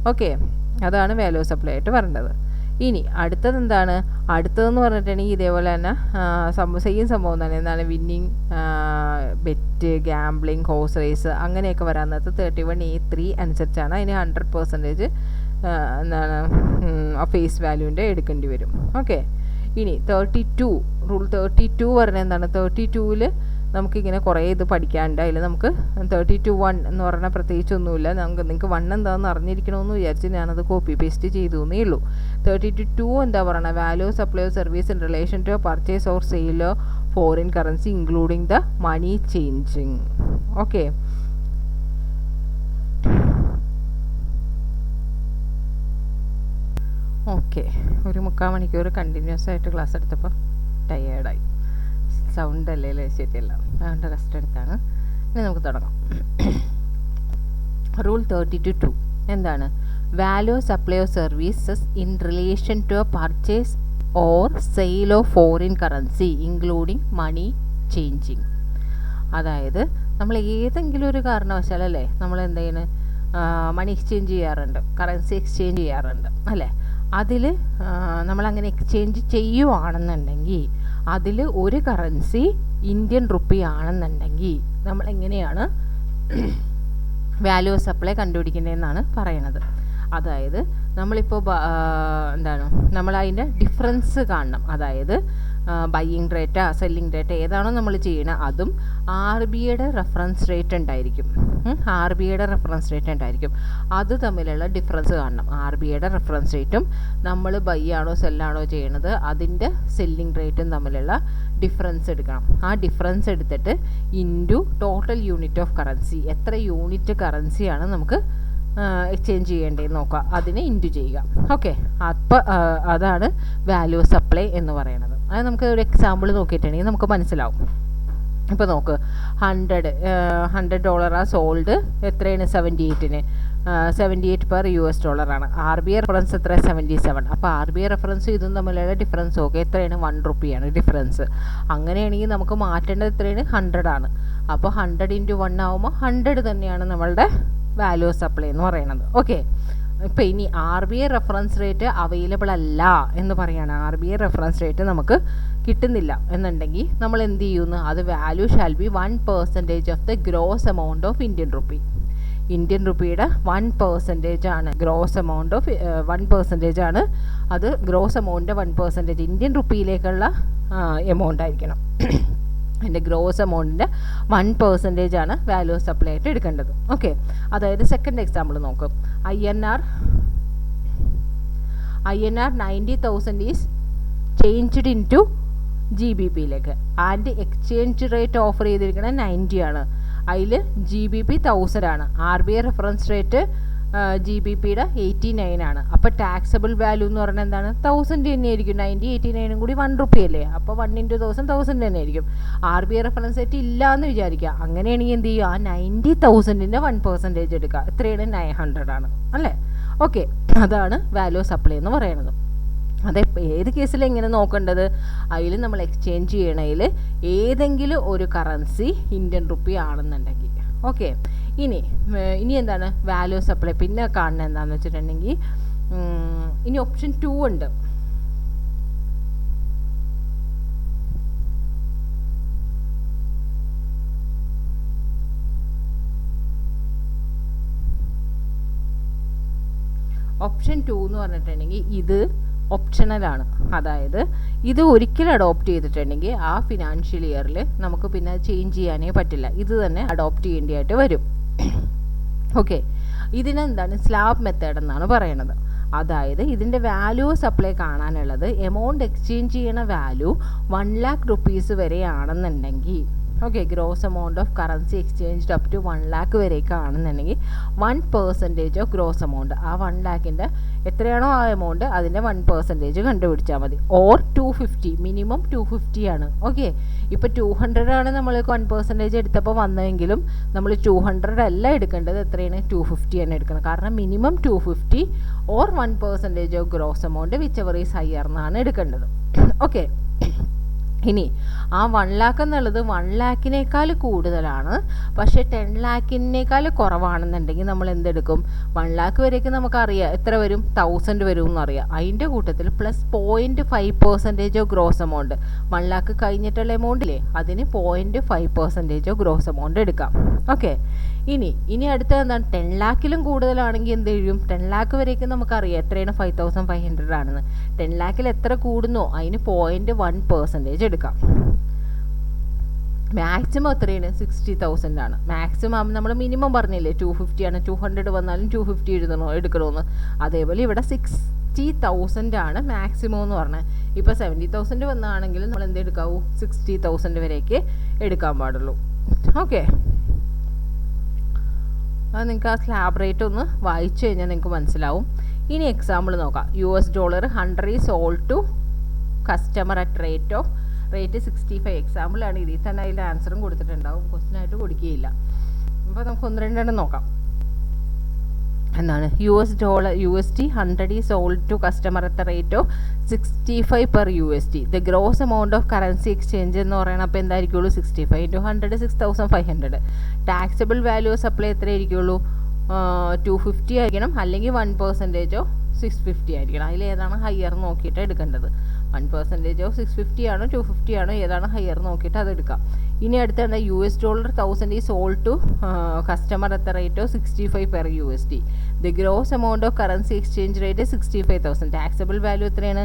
ഓക്കെ, അതാണ് വാല്യൂ സപ്ലൈ ആയിട്ട് പറയേണ്ടത്. ഇനി അടുത്തത് എന്താണ്? അടുത്തതെന്ന് പറഞ്ഞിട്ടുണ്ടെങ്കിൽ ഇതേപോലെ തന്നെ സെയിം സംഭവം തന്നെ. എന്താണ്? Winning bet, gambling, horse race അങ്ങനെയൊക്കെ വരാനകത്ത് 31A3 അനുസരിച്ചാണ് അതിന് 100% എന്താണ് ഫേസ് വാല്യൂൻ്റെ എടുക്കേണ്ടി വരും. ഓക്കെ, ഇനി 32 റൂൾ 32 പറഞ്ഞാൽ എന്താണ്? 32ൽ നമുക്കിങ്ങനെ കുറേ ഇത് പഠിക്കാനുണ്ട്. അതിൽ നമുക്ക് 32(1) എന്ന് പറഞ്ഞാൽ പ്രത്യേകിച്ചൊന്നുമില്ല. നിങ്ങൾക്ക് 1 എന്താണെന്ന് അറിഞ്ഞിരിക്കണമെന്ന് വിചാരിച്ച് ഞാനത് കോപ്പി പേസ്റ്റ് ചെയ്തു എന്നേ ഉള്ളൂ. 32 എന്താ പറയുന്നത്? Value supply of service in relation to purchase or sale of foreign currency including the money changing. Okay, ഒരു 3/4 മണിക്കൂർ കണ്ടിന്യൂസ് ആയിട്ട് ക്ലാസ് എടുത്തപ്പോൾ ടയേർഡായി. സൗണ്ട് അല്ലേ ശരിയല്ല, അതുകൊണ്ട് റെസ്റ്റ് എടുത്താണ്. ഇനി നമുക്ക് തുടങ്ങാം. റൂൾ 32 എന്താണ്? Value supply of services in relation to purchase or sale of foreign currency including money changing. അതായത് നമ്മൾ ഏതെങ്കിലും ഒരു കാരണവശാലല്ലേ നമ്മൾ എന്തെങ്കിലും മണി എക്സ്ചേഞ്ച് ചെയ്യാറുണ്ട്, കറൻസി എക്സ്ചേഞ്ച് ചെയ്യാറുണ്ട് അല്ലേ? അതിൽ നമ്മളങ്ങനെ എക്സ്ചേഞ്ച് ചെയ്യുവാണെന്നുണ്ടെങ്കിൽ അതിൽ ഒരു കറൻസി ഇന്ത്യൻ റുപ്പി ആണെന്നുണ്ടെങ്കിൽ നമ്മൾ എങ്ങനെയാണ് വാല്യൂ സപ്ലൈ കണ്ടുപിടിക്കേണ്ടതെന്നാണ് പറയണത്. അതായത് നമ്മളിപ്പോൾ എന്താണ് നമ്മളതിൻ്റെ ഡിഫറൻസ് കാണണം. അതായത് ബയ്യിങ് റേറ്റാ സെല്ലിങ് റേറ്റ് ഏതാണോ നമ്മൾ ചെയ്യണത് അതും RBIയുടെ റെഫറൻസ് റേറ്റ് ഉണ്ടായിരിക്കും. RBIയുടെ റെഫറൻസ് റേറ്റ് ഉണ്ടായിരിക്കും. അത് തമ്മിലുള്ള ഡിഫറൻസ് കാണണം. RBIയുടെ റെഫറൻസ് റേറ്റും നമ്മൾ ബൈ ആണോ സെല്ലാണോ ചെയ്യണത് അതിൻ്റെ സെല്ലിങ് റേറ്റും തമ്മിലുള്ള ഡിഫറൻസ് എടുക്കണം. ആ ഡിഫറൻസ് എടുത്തിട്ട് into total unit of currency, എത്ര യൂണിറ്റ് കറൻസിയാണ് നമുക്ക് എക്സ്ചേഞ്ച് ചെയ്യേണ്ടതെന്ന് നോക്കുക, അതിനെ ഇൻറ്റു ചെയ്യുക. ഓക്കെ, അപ്പോൾ അതാണ് വാല്യൂ സപ്ലൈ എന്ന് പറയുന്നത്. അത് നമുക്ക് ഒരു എക്സാമ്പിൾ നോക്കിയിട്ടുണ്ടെങ്കിൽ നമുക്ക് മനസ്സിലാവും. ഇപ്പോൾ നോക്ക്, $100 സോൾഡ് എത്രയാണ്? 78-ന് 78 പെർ $US ആണ്. RBI റെഫറൻസ് എത്ര? 77. അപ്പോൾ RBI റെഫറൻസ് ഇതും തമ്മിലുള്ള ഡിഫറൻസ് ഓക്കെ എത്രയാണ്? 1 റുപ്പിയാണ് ഡിഫറൻസ്. അങ്ങനെയാണെങ്കിൽ നമുക്ക് മാറ്റേണ്ടത് എത്രയാണ്? 100 ആണ്. അപ്പോൾ 100 × 1 ആകുമ്പോൾ 100 തന്നെയാണ് നമ്മളുടെ വാല്യൂ സപ്ലൈ എന്ന് പറയുന്നത്. ഓക്കെ, ഇപ്പോൾ ഇനി RBI റെഫറൻസ് റേറ്റ് അവൈലബിൾ അല്ല എന്ന് പറയുകയാണ്. RBI റെഫറൻസ് റേറ്റ് നമുക്ക് കിട്ടുന്നില്ല എന്നുണ്ടെങ്കിൽ നമ്മൾ എന്ത് ചെയ്യുന്നു? അത് value shall be 1% of the gross amount of Indian rupee. Indian റുപ്പിയുടെ 1% ആണ് ഗ്രോസ് എമൗണ്ട് ഓഫ് 1% ആണ്. അത് ഗ്രോസ് എമൗണ്ടിൻ്റെ 1% ഇന്ത്യൻ റുപ്പിയിലേക്കുള്ള എമൗണ്ട് ആയിരിക്കണം. അതിൻ്റെ ഗ്രോസ് എമൗണ്ടിൻ്റെ 1% ആണ് വാല്യൂ സപ്ലൈ ആയിട്ട് എടുക്കേണ്ടത്. ഓക്കെ, അതായത് സെക്കൻഡ് എക്സാമ്പിൾ നോക്കും. INR 90,000 is changed into GBPയിലേക്ക് ആൻഡ് എക്സ്ചേഞ്ച് റേറ്റ് ഓഫർ ചെയ്തിരിക്കുന്നത് 90 ആണ്. അതിൽ GBP 1000 ആണ്. RBI റെഫറൻസ് റേറ്റ് GBPയുടെ 89 ആണ്. അപ്പോൾ ടാക്സബിൾ വാല്യൂ എന്ന് പറഞ്ഞാൽ എന്താണ്? 1000 തന്നെയായിരിക്കും. 90 89 കൂടി 1 റുപ്പി അല്ലേ? അപ്പോൾ 1 × 1000 തന്നെയായിരിക്കും. RBI റെഫറൻസ് റേറ്റ് ഇല്ല എന്ന് വിചാരിക്കുക. അങ്ങനെയാണെങ്കിൽ എന്ത് ചെയ്യുക? ആ 90,000ൻ്റെ 1% എടുക്കുക. എത്രയാണ്? 900 ആണ് അല്ലേ? ഓക്കെ, അതാണ് വാല്യൂ സപ്ലൈ എന്ന് പറയുന്നത്. അതെ, ഏത് കേസിലാണ് ഇങ്ങനെ നോക്കേണ്ടത്? അതിൽ നമ്മൾ എക്സ്ചേഞ്ച് ചെയ്യണതിൽ ഏതെങ്കിലും ഒരു കറൻസി ഇന്ത്യൻ റുപ്പി ആണെന്നുണ്ടെങ്കിൽ. ഓക്കെ, ഇനി എന്താണ് വാല്യൂ സപ്ലൈ? പിന്നെ കാണുന്നത് എന്താണെന്ന് വെച്ചിട്ടുണ്ടെങ്കിൽ ഇനി ഓപ്ഷൻ 2 ഉണ്ട്. ഓപ്ഷൻ 2 എന്ന് പറഞ്ഞിട്ടുണ്ടെങ്കിൽ ഇത് ഓപ്ഷണലാണ്. അതായത് ഇത് ഒരിക്കൽ അഡോപ്റ്റ് ചെയ്തിട്ടുണ്ടെങ്കിൽ ആ ഫിനാൻഷ്യൽ ഇയറിൽ നമുക്ക് പിന്നെ ചേഞ്ച് ചെയ്യാനേ പറ്റില്ല. ഇത് തന്നെ അഡോപ്റ്റ് ചെയ്യേണ്ടിയായിട്ട് വരും. ഓക്കെ, ഇതിനെന്താണ് സ്ലാബ് മെത്തേഡ് എന്നാണ് പറയണത്. അതായത് ഇതിൻ്റെ വാല്യൂ സപ്ലൈ കാണാനുള്ളത് എമൗണ്ട് എക്സ്ചേഞ്ച് ചെയ്യണ വാല്യൂ 1 lakh rupees വരെയാണെന്നുണ്ടെങ്കിൽ, okay, gross amount of currency exchanged up to 1 lakh വരേക്കാണെന്നുണ്ടെങ്കിൽ 1% ഓഫ് ഗ്രോസ് എമൗണ്ട്, ആ 1 lakhൻ്റെ എത്രയാണോ ആ എമൗണ്ട് അതിൻ്റെ 1% കണ്ടുപിടിച്ചാൽ മതി. ഓർ 250, മിനിമം 250 ആണ്. ഓക്കെ, ഇപ്പോൾ 200 ആണ് നമ്മൾ 1% എടുത്തപ്പോൾ വന്നതെങ്കിലും നമ്മൾ 200 അല്ല എടുക്കേണ്ടത്, എത്രയാണ് 250 ആണ് എടുക്കുന്നത്. കാരണം minimum 250 or 1% of gross amount which ever is higher എന്നാണ് എടുക്കേണ്ടത്. ഓക്കെ, ഇനി ആ 1 lakh എന്നുള്ളത് 1 lakhനേക്കാൾ കൂടുതലാണ്, പക്ഷേ 10 lakhനേക്കാൾ കുറവാണെന്നുണ്ടെങ്കിൽ നമ്മൾ എന്തെടുക്കും? 1 lakh വരേക്ക് നമുക്കറിയാം എത്ര വരും, 1000 വരും എന്നറിയാം. അതിൻ്റെ കൂട്ടത്തിൽ plus 0.5% of gross amount, 1 lakh കഴിഞ്ഞിട്ടുള്ള എമൗണ്ട് ഇല്ലേ, അതിന് 0.5% ഓഫ് ഗ്രോസ് എമൗണ്ട് എടുക്കാം. ഓക്കെ, ഇനി അടുത്തത് എന്താണ്? 10 lakhലും കൂടുതലാണെങ്കിൽ എന്ത് ചെയ്യും? 10 lakh വരേക്ക് നമുക്കറിയാം എത്രയാണ് 5500 ആണെന്ന്. 10 lakhൽ എത്ര കൂടുന്നോ അതിന് 0.1% എടുക്കാം. മാക്സിമം എത്രയാണ്? 60,000 ആണ്. മാക്സിമം നമ്മൾ മിനിമം പറഞ്ഞില്ലേ 250 ആണ്. 200 വന്നാലും 250 എടുക്കണമെന്ന്. അതേപോലെ ഇവിടെ 60,000 ആണ് മാക്സിമം എന്ന് പറഞ്ഞത്. ഇപ്പോൾ 70,000 വന്നാണെങ്കിൽ നമ്മൾ എന്ത് എടുക്കാവൂ? 60,000 വരേക്ക് എടുക്കാൻ പാടുള്ളൂ. ഓക്കെ, അത് നിങ്ങൾക്ക് ആ സ്ലാബ് റേറ്റ് ഒന്ന് വായിച്ചു കഴിഞ്ഞാൽ നിങ്ങൾക്ക് മനസ്സിലാവും. ഇനി എക്സാമ്പിൾ നോക്കാം. $100 100 is sold to customer at rate 65. എക്സാമ്പിളാണ്. ഇതിൽ തന്നെ അതിൻ്റെ ആൻസറും കൊടുത്തിട്ടുണ്ടാവും, ക്വസ്റ്റ്യൻ ആയിട്ട് കൊടുക്കുകയില്ല. അപ്പോൾ നമുക്ക് 1-2 നോക്കാം. എന്താണ്? USD 100 is sold to customer at the rate of 65 per USD. The gross amount of currency exchange എന്ന് പറയുന്നത് അപ്പോൾ എന്തായിരിക്കുള്ളൂ? 65 into 100 6500. ടാക്സബിൾ വാല്യൂ സപ്ലൈ എത്ര ആയിരിക്കുള്ളൂ? 250 ആയിരിക്കണം, അല്ലെങ്കിൽ 1% 650 ആയിരിക്കണം. അതിലേതാണ് ഹയർ നോക്കിയിട്ട് എടുക്കേണ്ടത്. 1% 650 ആണോ 250 ആണോ ഏതാണ് ഹയർ നോക്കിയിട്ട് അത് എടുക്കാം. ഇനി അടുത്താണ് $1000 1000 is sold to customer at the rate of 65 per USD. The gross amount of currency exchange rate is 65,000. Taxable value എത്രയാണ്?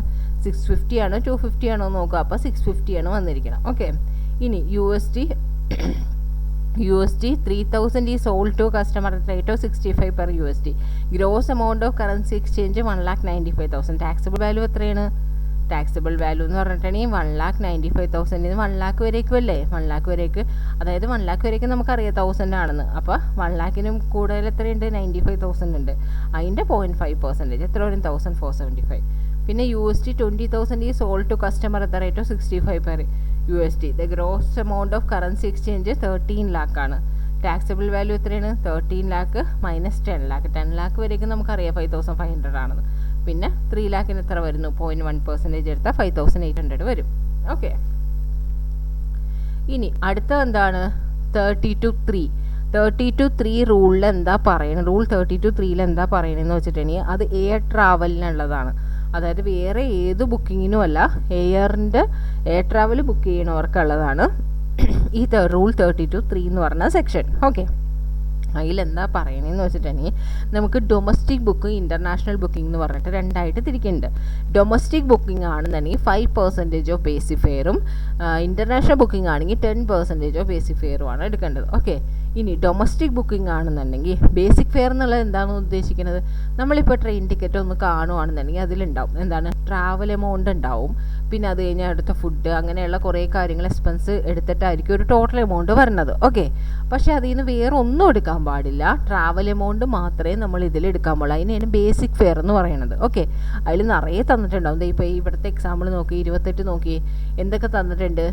650 ആണോ 250 ആണോ നോക്കുക. അപ്പോൾ 650 ആണ് വന്നിരിക്കണം. ഓക്കെ, ഇനി USD 3000 is sold to customer at the rate of 65 per USD. Gross amount of currency exchange 1,95,000. Taxable value എത്രയാണ്? Taxable value എന്ന് പറഞ്ഞിട്ടുണ്ടെങ്കിൽ 1,95,000 1 lakh വരേക്കും അല്ലേ? 1 lakh വരേക്ക്, അതായത് 1 lakh വരേക്ക് നമുക്കറിയാം 1000 ആണെന്ന്. അപ്പോൾ 1 lakhനും കൂടുതൽ എത്രയുണ്ട്? 95,000 ഉണ്ട്. അതിൻ്റെ 0.5% എത്ര വരും? 1,475. പിന്നെ USD 20,000 is sold to customer at the rate of 65 per USD. The gross amount of currency exchange 13 lakh ആണ്. ടാക്സബിൾ വാല്യൂ എത്രയാണ്? 13 lakh minus 10 lakh. 10 lakh വരേക്കും നമുക്കറിയാം 5,500 ആണെന്ന്. പിന്നെ 3 lakhന് എത്ര വരുന്നു? 0.1% എടുത്താൽ 5,800 വരും. ഓക്കെ, ഇനി അടുത്ത എന്താണ്? 32(3) റൂളിൽ എന്താ പറയുന്നത്? റൂൾ 32(3) എന്താ പറയണതെന്ന് വെച്ചിട്ടുണ്ടെങ്കിൽ അത് എയർ ട്രാവലിനുള്ളതാണ്. അതായത് വേറെ ഏത് ബുക്കിങ്ങിനും അല്ല, എയർ ട്രാവൽ ബുക്ക് ചെയ്യണവർക്കുള്ളതാണ് ഈ റൂൾ 32(3) എന്ന് പറഞ്ഞ സെക്ഷൻ. ഓക്കെ, അതിലെന്താ പറയണതെന്ന് വെച്ചിട്ടുണ്ടെങ്കിൽ നമുക്ക് ഡൊമസ്റ്റിക് ബുക്കിംഗ് ഇൻ്റർനാഷണൽ ബുക്കിംഗ് എന്ന് പറഞ്ഞിട്ട് രണ്ടായിട്ട് തിരിക്കുന്നുണ്ട്. ഡൊമസ്റ്റിക് ബുക്കിംഗ് ആണെന്നുണ്ടെങ്കിൽ 5% ഓഫ് ബേസിക് ഫെയറും, ഇൻ്റർനാഷണൽ ബുക്കിംഗ് ആണെങ്കിൽ 10% ഓഫ് ബേസിക് ഫെയറുമാണ് എടുക്കേണ്ടത്. ഓക്കെ, ഇനി ഡൊമസ്റ്റിക് ബുക്കിംഗ് ആണെന്നുണ്ടെങ്കിൽ ബേസിക് ഫെയർ എന്നുള്ളത് എന്താണ് ഉദ്ദേശിക്കുന്നത്? നമ്മളിപ്പോൾ ട്രെയിൻ ടിക്കറ്റ് ഒന്ന് കാണുകയാണെന്നുണ്ടെങ്കിൽ അതിലുണ്ടാവും എന്താണ്? ട്രാവൽ എമൗണ്ട് ഉണ്ടാവും, പിന്നെ അത് കഴിഞ്ഞാൽ അടുത്ത ഫുഡ്, അങ്ങനെയുള്ള കുറേ കാര്യങ്ങൾ എക്സ്പെൻസ് എടുത്തിട്ടായിരിക്കും ഒരു ടോട്ടൽ എമൗണ്ട് വരുന്നത്. ഓക്കെ, പക്ഷേ അതിൽ നിന്ന് വേറെ ഒന്നും എടുക്കാൻ പാടില്ല, ട്രാവൽ എമൗണ്ട് മാത്രമേ നമ്മൾ ഇതിൽ എടുക്കാൻ പാടുള്ളൂ. അതിനാണ് ബേസിക് ഫെയർ എന്ന് പറയുന്നത്. ഓക്കെ, അതിൽ നിറയെ തന്നിട്ടുണ്ടാവും. ഇപ്പോൾ ഇവിടുത്തെ എക്സാമ്പിൾ നോക്കി 28 നോക്കി എന്തൊക്കെ തന്നിട്ടുണ്ട്?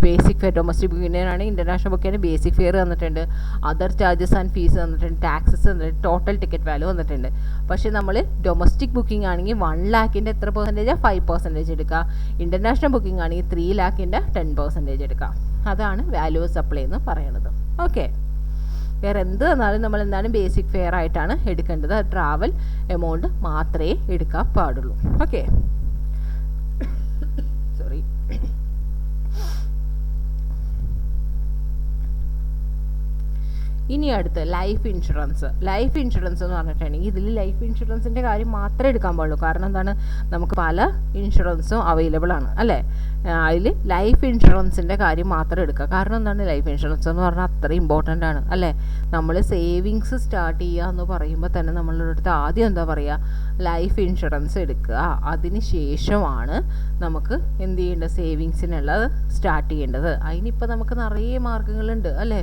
ബേസിക് ഫെയർ ഡൊമസ്റ്റിക് ബുക്കിങ്ങിനാണെങ്കിൽ ഇൻ്റർനാഷണൽ ബുക്കിങ്ങിന് ബേസിക് ഫെയർ തന്നിട്ടുണ്ട്, അതർ ചാർജസ് ആൻഡ് ഫീസ് തന്നിട്ടുണ്ട്, ടാക്സസ് തന്നിട്ടുണ്ട്, ടോട്ടൽ ടിക്കറ്റ് വാല്യൂ വന്നിട്ടുണ്ട്. പക്ഷേ നമ്മൾ ഡൊമസ്റ്റിക് ബുക്കിംഗ് ആണെങ്കിൽ 1 lakhൻ്റെ എത്ര പെർസെൻറ്റേജ്? 5% എടുക്കുക. ഇൻ്റർനാഷണൽ ബുക്കിംഗ് ആണെങ്കിൽ 3 lakhൻ്റെ 10% എടുക്കുക. അതാണ് വാല്യൂ സപ്ലൈ എന്ന് പറയുന്നത്. ഓക്കെ, വേറെ എന്ത് തന്നാലും നമ്മൾ എന്താണ് ബേസിക് ഫെയർ ആയിട്ടാണ് എടുക്കേണ്ടത്. ട്രാവൽ എമൗണ്ട് മാത്രമേ എടുക്കാൻ പാടുള്ളൂ. Okay, sorry. ഇനി അടുത്ത് ലൈഫ് ഇൻഷുറൻസ് എന്ന് പറഞ്ഞിട്ടുണ്ടെങ്കിൽ ഇതിൽ ലൈഫ് ഇൻഷുറൻസിൻ്റെ കാര്യം മാത്രമേ എടുക്കാൻ പാടുള്ളൂ. കാരണം എന്താണ്, നമുക്ക് പല ഇൻഷുറൻസും അവൈലബിൾ ആണ് അല്ലേ. അതിൽ ലൈഫ് ഇൻഷുറൻസിൻ്റെ കാര്യം മാത്രം എടുക്കുക. കാരണം എന്താണ്, ലൈഫ് ഇൻഷുറൻസ് എന്ന് പറഞ്ഞാൽ അത്ര ഇമ്പോർട്ടൻ്റ് ആണ് അല്ലേ. നമ്മൾ സേവിങ്സ് സ്റ്റാർട്ട് ചെയ്യുക എന്ന് പറയുമ്പോൾ തന്നെ നമ്മളുടെ അടുത്ത് ആദ്യം എന്താ പറയുക, ലൈഫ് ഇൻഷുറൻസ് എടുക്കുക. അതിന് ശേഷമാണ് നമുക്ക് എന്ത് ചെയ്യേണ്ടത്, സേവിങ്സിനുള്ളത് സ്റ്റാർട്ട് ചെയ്യേണ്ടത്. അതിനിപ്പോൾ നമുക്ക് നിറയെ മാർഗ്ഗങ്ങളുണ്ട് അല്ലേ.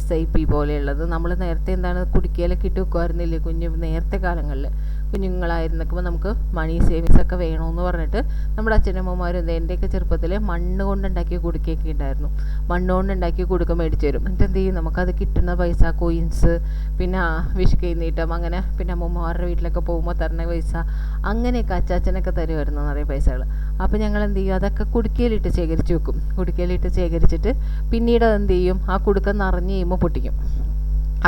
SIP പോലെയുള്ളത് നമ്മൾ നേരത്തെ എന്താണ് കുടിക്കലൊക്കെ ഇട്ട് വെക്കുമായിരുന്നില്ലേ നേരത്തെ കാലങ്ങളിൽ. കുഞ്ഞുങ്ങളായിരുന്നപ്പോൾ നമുക്ക് മണി സേവിങ്സ് ഒക്കെ വേണമെന്ന് പറഞ്ഞിട്ട് നമ്മുടെ അച്ഛനമ്മമാരും എൻ്റെയൊക്കെ ചെറുപ്പത്തിൽ മണ്ണ് കൊണ്ടുണ്ടാക്കിയ കുടുക്കയൊക്കെ ഉണ്ടായിരുന്നു. മണ്ണ് കൊണ്ടുണ്ടാക്കിയ കുടുക്ക മേടിച്ച് തരും. എന്നിട്ട് എന്ത് ചെയ്യും, നമുക്കത് കിട്ടുന്ന പൈസ കോയിൻസ്, പിന്നെ വിഷു കൈനീട്ടം, അങ്ങനെ പിന്നെ അമ്മമാരുടെ വീട്ടിലൊക്കെ പോകുമ്പോൾ തരുന്ന പൈസ, അങ്ങനെയൊക്കെ അച്ചാച്ചനൊക്കെ തരുമായിരുന്നു നിറയെ പൈസകൾ. അപ്പോൾ ഞങ്ങൾ എന്ത് ചെയ്യും, അതൊക്കെ കുടുക്കയിലിട്ട് ശേഖരിച്ച് വെക്കും. കുടുക്കയിലിട്ട് ശേഖരിച്ചിട്ട് പിന്നീട് അതെന്ത് ചെയ്യും, ആ കുടുക്ക നിറഞ്ഞ് കഴിയുമ്പോൾ പൊട്ടിക്കും.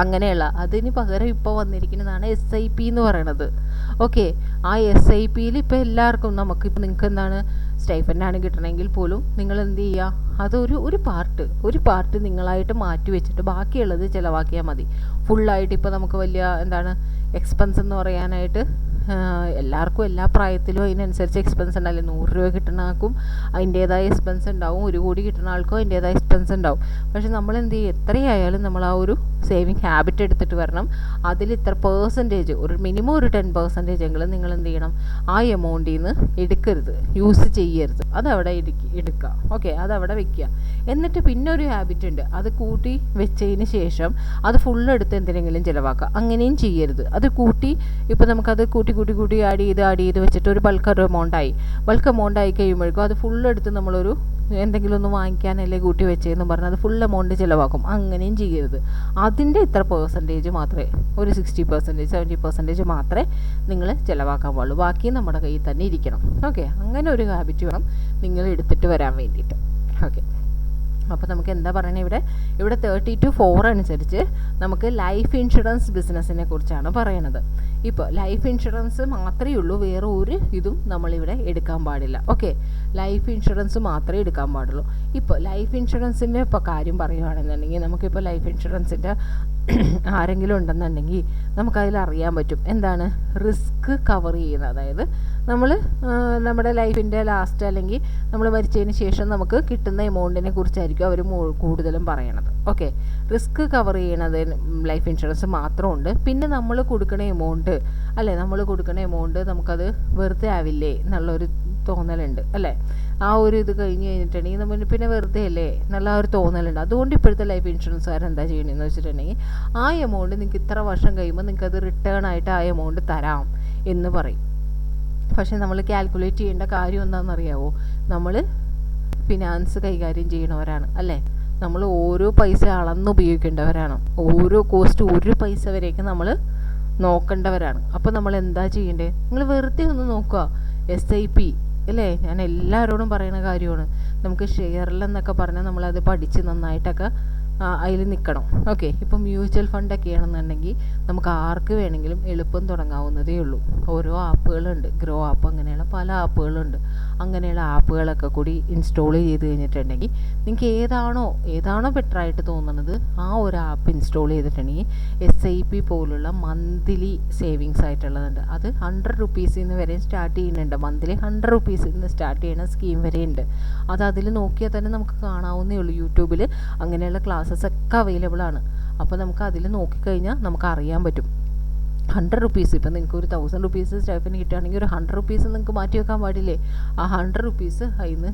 അങ്ങനെയുള്ള അതിന് പകരം ഇപ്പോൾ വന്നിരിക്കുന്നതാണ് SIP എന്ന് പറയണത്. ഓക്കെ, ആ SIPയിൽ ഇപ്പോൾ എല്ലാവർക്കും നമുക്കിപ്പോൾ നിങ്ങൾക്ക് എന്താണ് സ്റ്റൈഫൻ്റാണ് കിട്ടണമെങ്കിൽ പോലും നിങ്ങൾ എന്ത് ചെയ്യുക, അതൊരു ഒരു പാർട്ട് നിങ്ങളായിട്ട് മാറ്റി വെച്ചിട്ട് ബാക്കിയുള്ളത് ചിലവാക്കിയാൽ മതി. ഫുള്ളായിട്ട് ഇപ്പോൾ നമുക്ക് വലിയ എന്താണ് എക്സ്പെൻസ് എന്ന് പറയാനായിട്ട് എല്ലാവർക്കും എല്ലാ പ്രായത്തിലും അതിനനുസരിച്ച് എക്സ്പെൻസ് ഉണ്ടാവില്ല. 100 രൂപ കിട്ടുന്ന ആൾക്കും അതിൻ്റേതായ എക്സ്പെൻസ് ഉണ്ടാവും, 1 കോടി കിട്ടുന്ന ആൾക്കും അതിൻ്റേതായ എക്സ്പെൻസ് ഉണ്ടാവും. പക്ഷെ നമ്മൾ എന്ത് ചെയ്യും, എത്രയായാലും നമ്മൾ ആ ഒരു സേവിങ് ഹാബിറ്റ് എടുത്തിട്ട് വരണം. അതിൽ ഇത്ര പെർസെൻറ്റേജ്, ഒരു മിനിമം ഒരു 10% എങ്കിലും നിങ്ങൾ എന്ത് ചെയ്യണം, ആ എമൗണ്ടിൽ നിന്ന് എടുക്കരുത്, യൂസ് ചെയ്യരുത്. അതവിടെ എടുക്കുക. ഓക്കെ, അതവിടെ വെക്കുക. എന്നിട്ട് പിന്നെ ഒരു ഹാബിറ്റ് ഉണ്ട്, അത് കൂട്ടി വെച്ചതിന് ശേഷം അത് ഫുള്ള് എടുത്ത് എന്തിനെങ്കിലും ചിലവാക്കുക. അങ്ങനെയും ചെയ്യരുത്. അത് കൂട്ടി ഇപ്പോൾ നമുക്കത് കൂട്ടി ആഡ് ചെയ്ത് വെച്ചിട്ട് ഒരു ബൾക്ക് എമൗണ്ട് ആയി കഴിയുമ്പോഴേക്കും അത് ഫുള്ള് എടുത്ത് നമ്മളൊരു എന്തെങ്കിലും ഒന്ന് വാങ്ങിക്കാനല്ലേ കൂട്ടി വെച്ചതെന്ന് പറഞ്ഞാൽ അത് ഫുൾ എമൗണ്ട് ചിലവാക്കും. അങ്ങനെയും ചെയ്യരുത്. അതിൻ്റെ ഇത്ര പെർസെൻറ്റേജ് മാത്രമേ, ഒരു 60%, 70% മാത്രമേ നിങ്ങൾ ചിലവാക്കാൻ പാടുള്ളൂ. ബാക്കി നമ്മുടെ കയ്യിൽ തന്നെ ഇരിക്കണം. ഓക്കെ, അങ്ങനെ ഒരു ഹാബിറ്റ് വേണം നിങ്ങൾ എടുത്തിട്ട് വരാൻ വേണ്ടിയിട്ട്. ഓക്കെ, അപ്പോൾ നമുക്ക് എന്താ പറയുന്നത്, ഇവിടെ 30-4 അനുസരിച്ച് നമുക്ക് ലൈഫ് ഇൻഷുറൻസ് ബിസിനസ്സിനെ കുറിച്ചാണ് പറയണത്. ഇപ്പോൾ ലൈഫ് ഇൻഷുറൻസ് മാത്രമേ ഉള്ളൂ, വേറെ ഒരു ഇതും നമ്മളിവിടെ എടുക്കാൻ പാടില്ല. ഓക്കെ, ലൈഫ് ഇൻഷുറൻസ് മാത്രമേ എടുക്കാൻ പാടുള്ളൂ. ഇപ്പോൾ ലൈഫ് ഇൻഷുറൻസിൻ്റെ ഇപ്പോൾ കാര്യം പറയുകയാണെന്നുണ്ടെങ്കിൽ നമുക്കിപ്പോൾ ലൈഫ് ഇൻഷുറൻസിൻ്റെ ആരെങ്കിലും ഉണ്ടെന്നുണ്ടെങ്കിൽ നമുക്കതിൽ അറിയാൻ പറ്റും എന്താണ് റിസ്ക് കവർ ചെയ്യുന്നത്. അതായത് നമ്മൾ നമ്മുടെ ലൈഫിൻ്റെ ലാസ്റ്റ് അല്ലെങ്കിൽ നമ്മൾ മരിച്ചതിന് ശേഷം നമുക്ക് കിട്ടുന്ന എമൗണ്ടിനെ കുറിച്ചായിരിക്കും അവർ കൂടുതലും പറയണത്. ഓക്കെ, റിസ്ക് കവർ ചെയ്യണത് ലൈഫ് ഇൻഷുറൻസ് മാത്രമുണ്ട്. പിന്നെ നമ്മൾ കൊടുക്കണ എമൗണ്ട് നമുക്കത് വെറുതെ ആവില്ലേ എന്നുള്ളൊരു തോന്നലുണ്ട് അല്ലേ. ആ ഒരു ഇത് കഴിഞ്ഞ് കഴിഞ്ഞിട്ടുണ്ടെങ്കിൽ നമ്മൾ പിന്നെ വെറുതെ അല്ലേ എന്നുള്ള ഒരു തോന്നലുണ്ട്. അതുകൊണ്ട് ഇപ്പോഴത്തെ ലൈഫ് ഇൻഷുറൻസുകാർ എന്താ ചെയ്യണമെന്ന് വെച്ചിട്ടുണ്ടെങ്കിൽ ആ എമൗണ്ട് നിങ്ങൾക്ക് ഇത്ര വർഷം കഴിയുമ്പോൾ നിങ്ങൾക്ക് അത് റിട്ടേൺ ആയിട്ട് ആ എമൗണ്ട് തരാം എന്ന് പറയും. പക്ഷെ നമ്മൾ കാൽക്കുലേറ്റ് ചെയ്യേണ്ട കാര്യം എന്താണെന്നറിയാവോ, നമ്മൾ ഫിനാൻസ് കൈകാര്യം ചെയ്യണവരാണ് അല്ലേ. നമ്മൾ ഓരോ പൈസ അളന്നുപയോഗിക്കേണ്ടവരാണ്. ഓരോ കോസ്റ്റ് ഒരു പൈസ വരെയൊക്കെ നമ്മൾ നോക്കേണ്ടവരാണ്. അപ്പോൾ നമ്മൾ എന്താ ചെയ്യേണ്ടത്, നിങ്ങൾ വെറുതെ ഒന്ന് നോക്കുക. SIP അല്ലേ, ഞാൻ എല്ലാവരോടും പറയുന്ന കാര്യമാണ്. നമുക്ക് ഷെയറിലെന്നൊക്കെ പറഞ്ഞാൽ നമ്മളത് പഠിച്ച് നന്നായിട്ടൊക്കെ അതിൽ നിൽക്കണം. ഓക്കെ, ഇപ്പോൾ മ്യൂച്വൽ ഫണ്ടൊക്കെ ആണെന്നുണ്ടെങ്കിൽ നമുക്ക് ആർക്ക് വേണമെങ്കിലും എളുപ്പം തുടങ്ങാവുന്നതേ ഉള്ളൂ. ഓരോ ആപ്പുകളുണ്ട്, ഗ്രോ ആപ്പ്, അങ്ങനെയുള്ള പല ആപ്പുകളുണ്ട്. അങ്ങനെയുള്ള ആപ്പുകളൊക്കെ കൂടി ഇൻസ്റ്റാൾ ചെയ്ത് കഴിഞ്ഞിട്ടുണ്ടെങ്കിൽ നിങ്ങൾക്ക് ഏതാണോ ബെറ്ററായിട്ട് തോന്നുന്നത് ആ ഒരു ആപ്പ് ഇൻസ്റ്റാൾ ചെയ്തിട്ടുണ്ടെങ്കിൽ SIP പോലുള്ള മന്ത്ലി സേവിങ്സ് ആയിട്ടുള്ളതുണ്ട്. അത് 100 റുപ്പീസിൽ നിന്ന് വരെ സ്റ്റാർട്ട് ചെയ്യുന്നുണ്ട്. മന്ത്ലി 100 റുപ്പീസിൽ നിന്ന് സ്റ്റാർട്ട് ചെയ്യുന്ന സ്കീം വരെ ഉണ്ട്. അത് അതിൽ നോക്കിയാൽ തന്നെ നമുക്ക് കാണാവുന്നേ ഉള്ളൂ. യൂട്യൂബിൽ അങ്ങനെയുള്ള ക്ലാസ്സസ് ഒക്കെ അവൈലബിൾ ആണ്. അപ്പോൾ നമുക്ക് അതിൽ നോക്കിക്കഴിഞ്ഞാൽ നമുക്ക് അറിയാൻ പറ്റും. 100 റുപ്പീസ്, ഇപ്പം നിങ്ങൾക്ക് ഒരു 1000 റുപ്പീസ് സ്റ്റൈഫിന് കിട്ടുകയാണെങ്കിൽ ഒരു 100 റുപ്പീസ് നിങ്ങൾക്ക് മാറ്റി വെക്കാൻ പാടില്ലേ. ആ 100 റുപ്പീസ് അതിന്